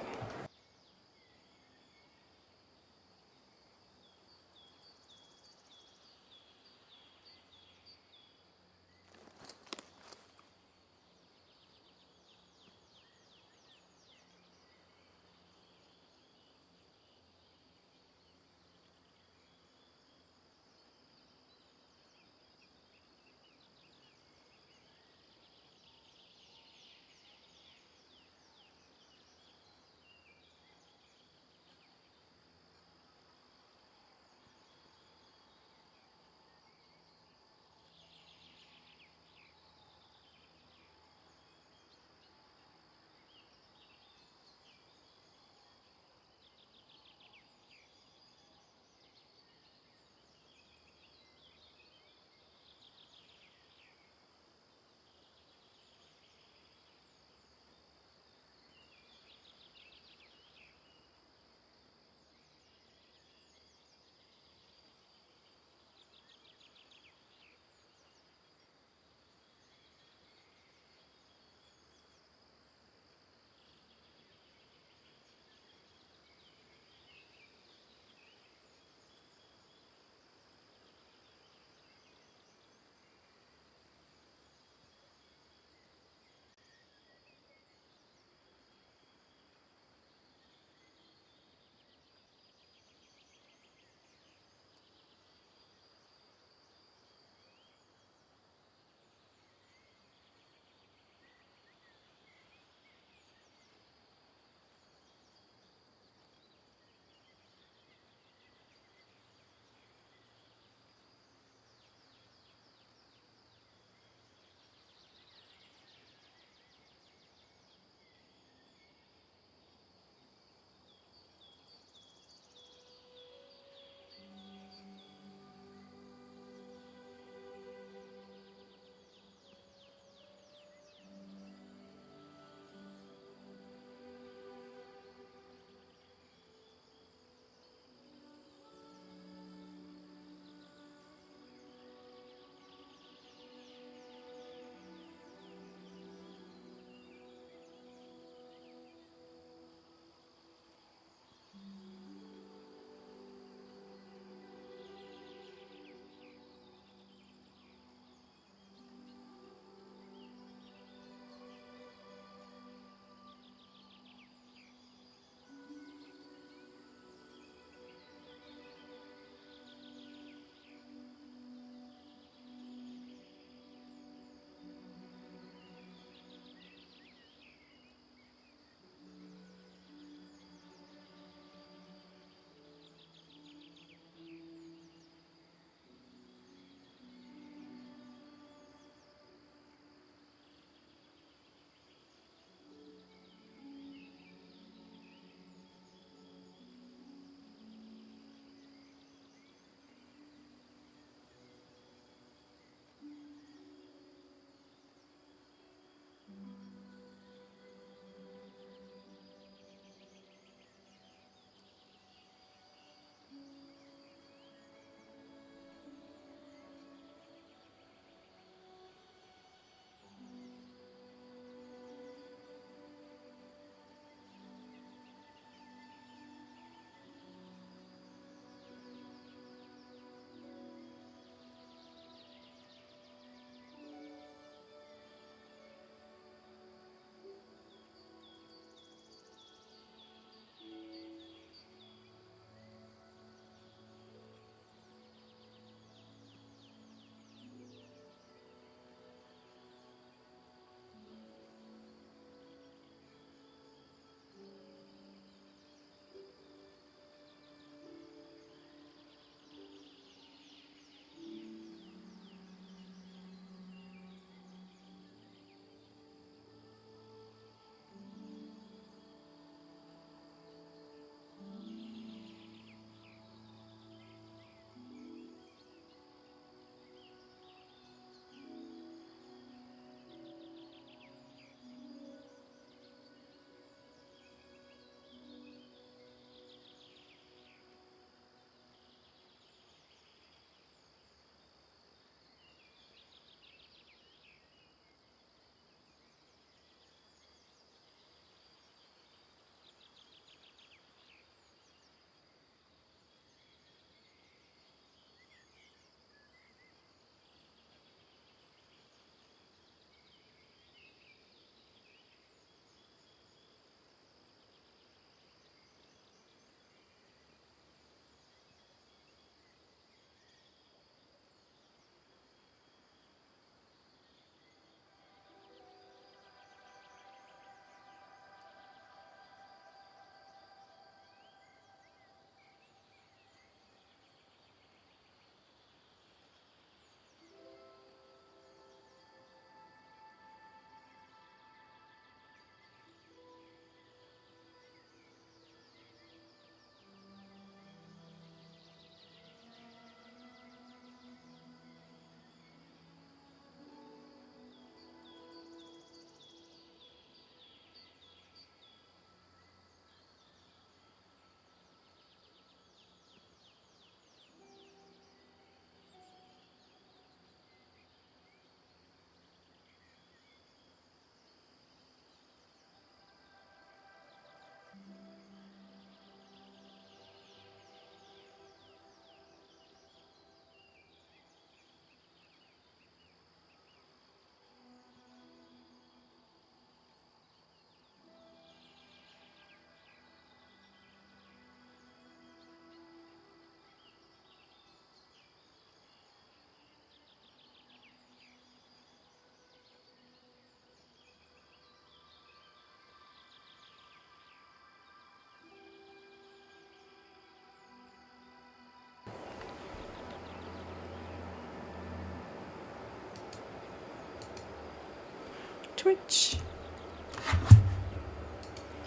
switch.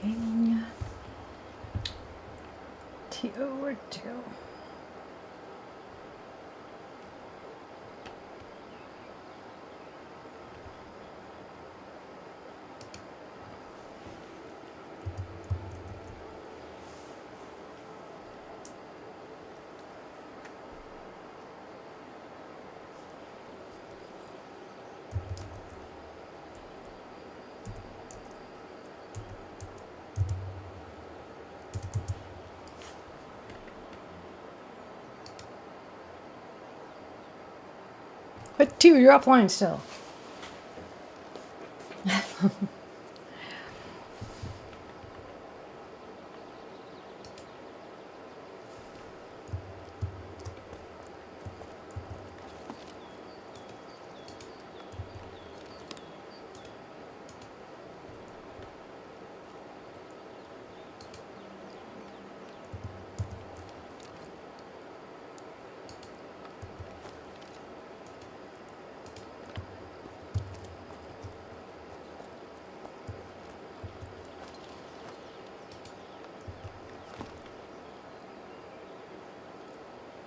Gang. TO or TO. What two? You're offline still.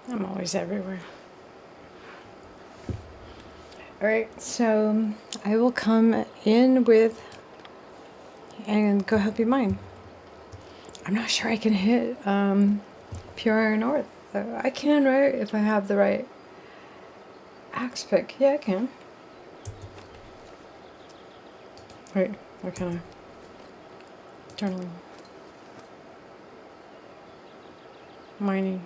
I'm always everywhere. All right, so I will come in with and go help you mine. I'm not sure I can hit pure iron ore. I can, right? If I have the right axe pick. Yeah, I can. Wait, what can I? Journaling. Mining.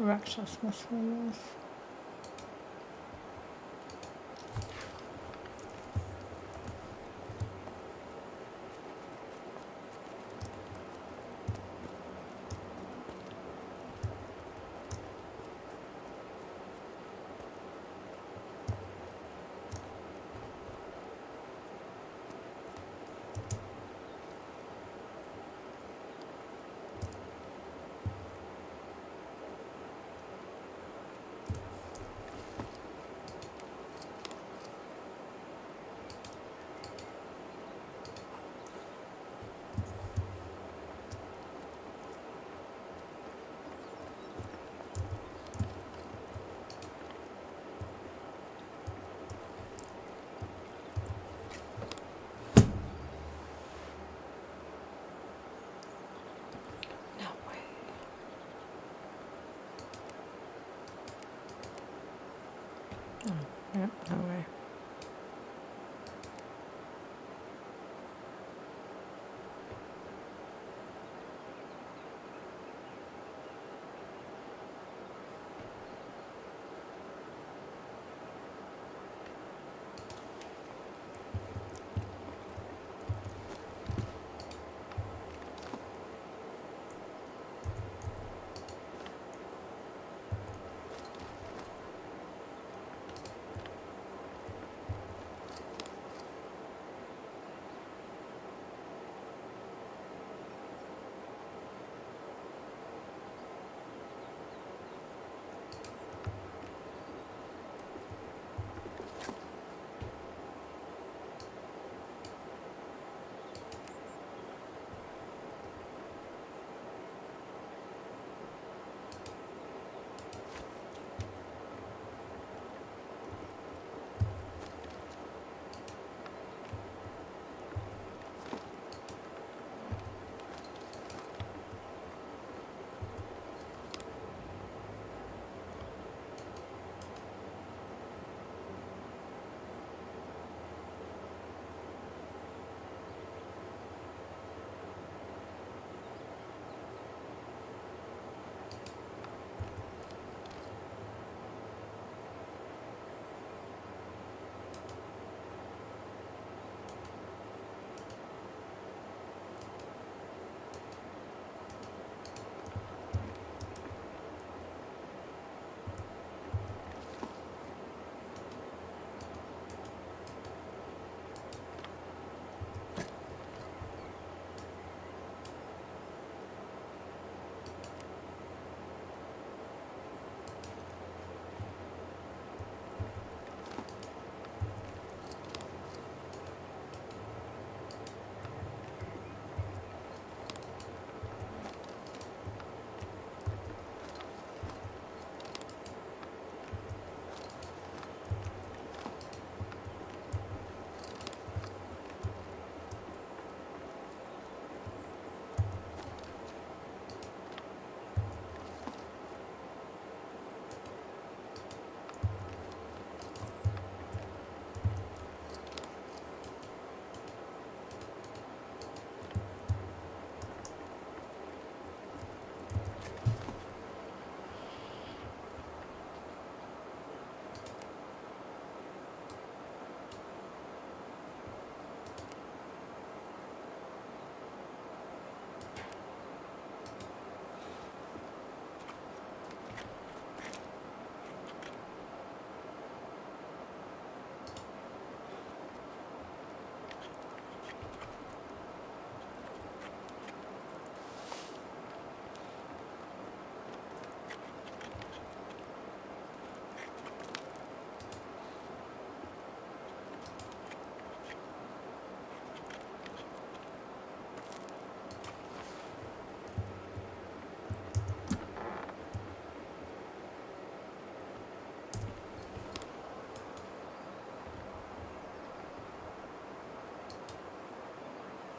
Restlessness for this. No way. Oh, yeah, no way.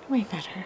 Way better.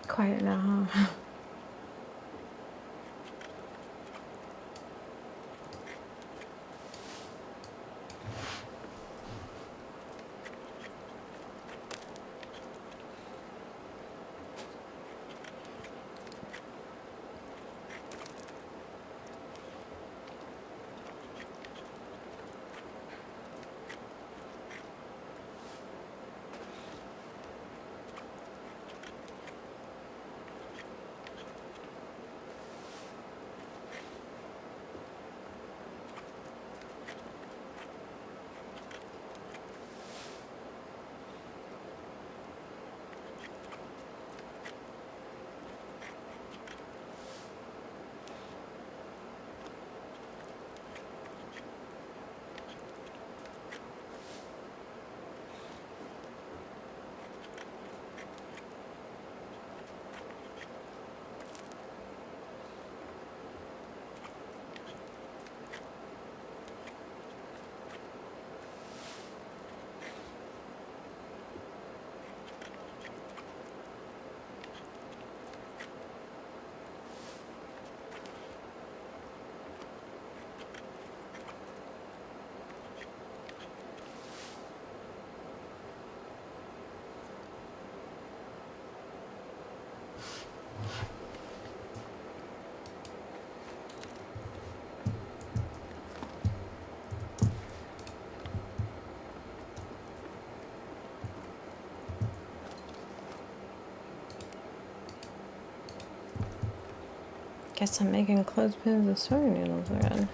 Quiet now, huh? Guess I'm making clothespins with sewing needles again.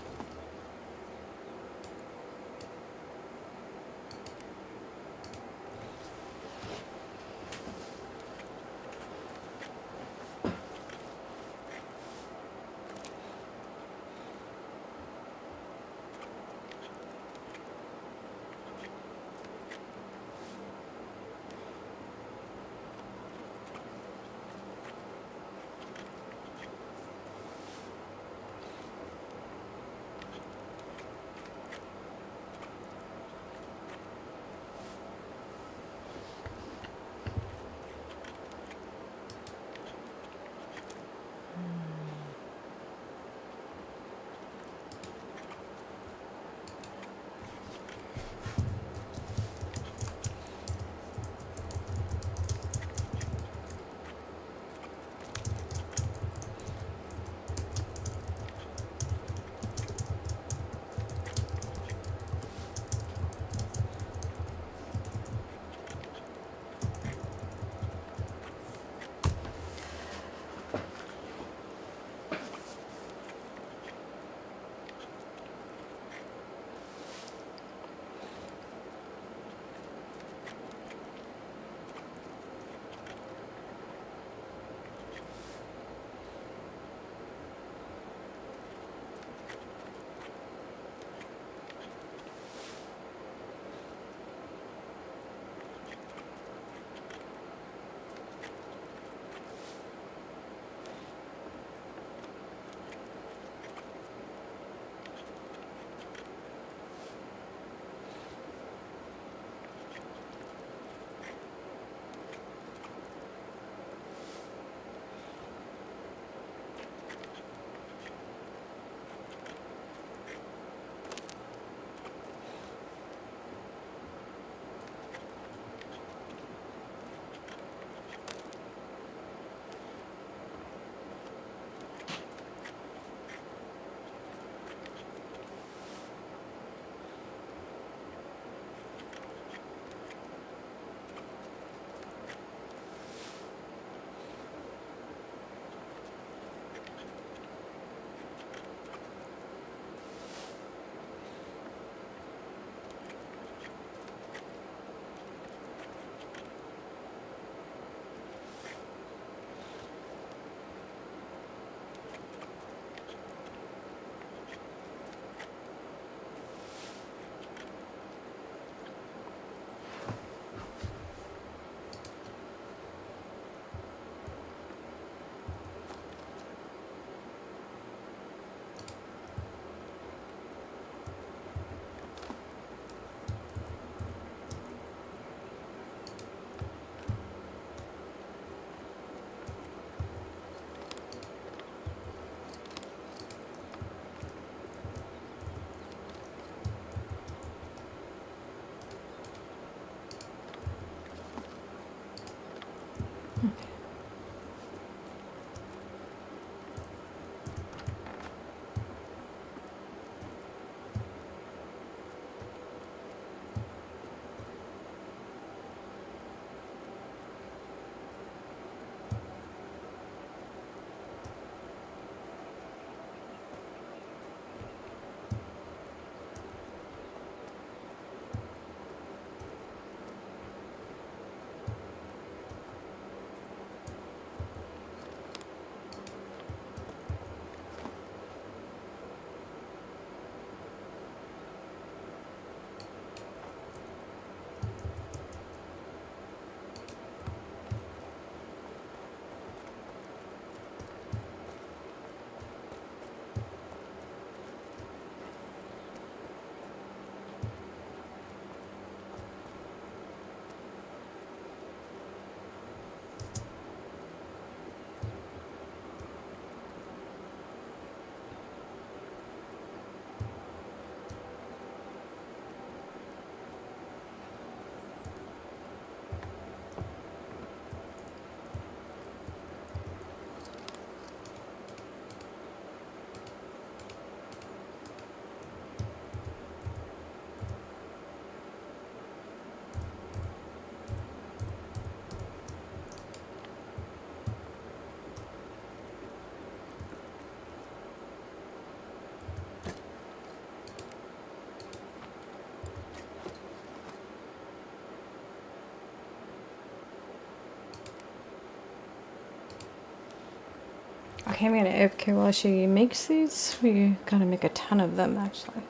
Okay, I'm gonna AFK while she makes these. We gotta make a ton of them actually.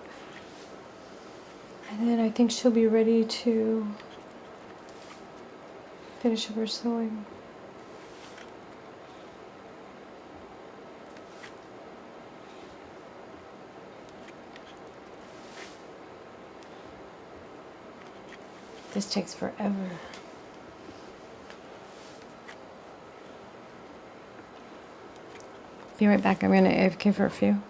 And then I think she'll be ready to finish up her sewing. This takes forever. Be right back. I'm gonna AFK for a few.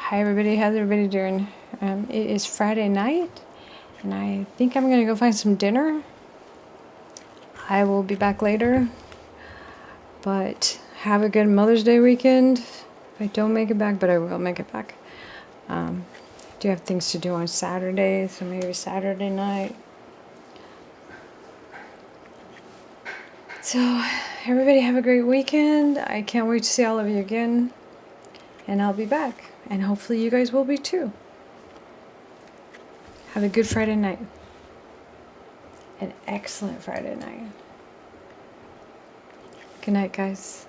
Hi everybody, how's everybody doing? It is Friday night, and I think I'm gonna go find some dinner. I will be back later, but have a good Mother's Day weekend. If I don't make it back, but I will make it back. Do have things to do on Saturday, so maybe Saturday night. So everybody have a great weekend. I can't wait to see all of you again, and I'll be back, and hopefully you guys will be too. Have a good Friday night. An excellent Friday night. Good night, guys.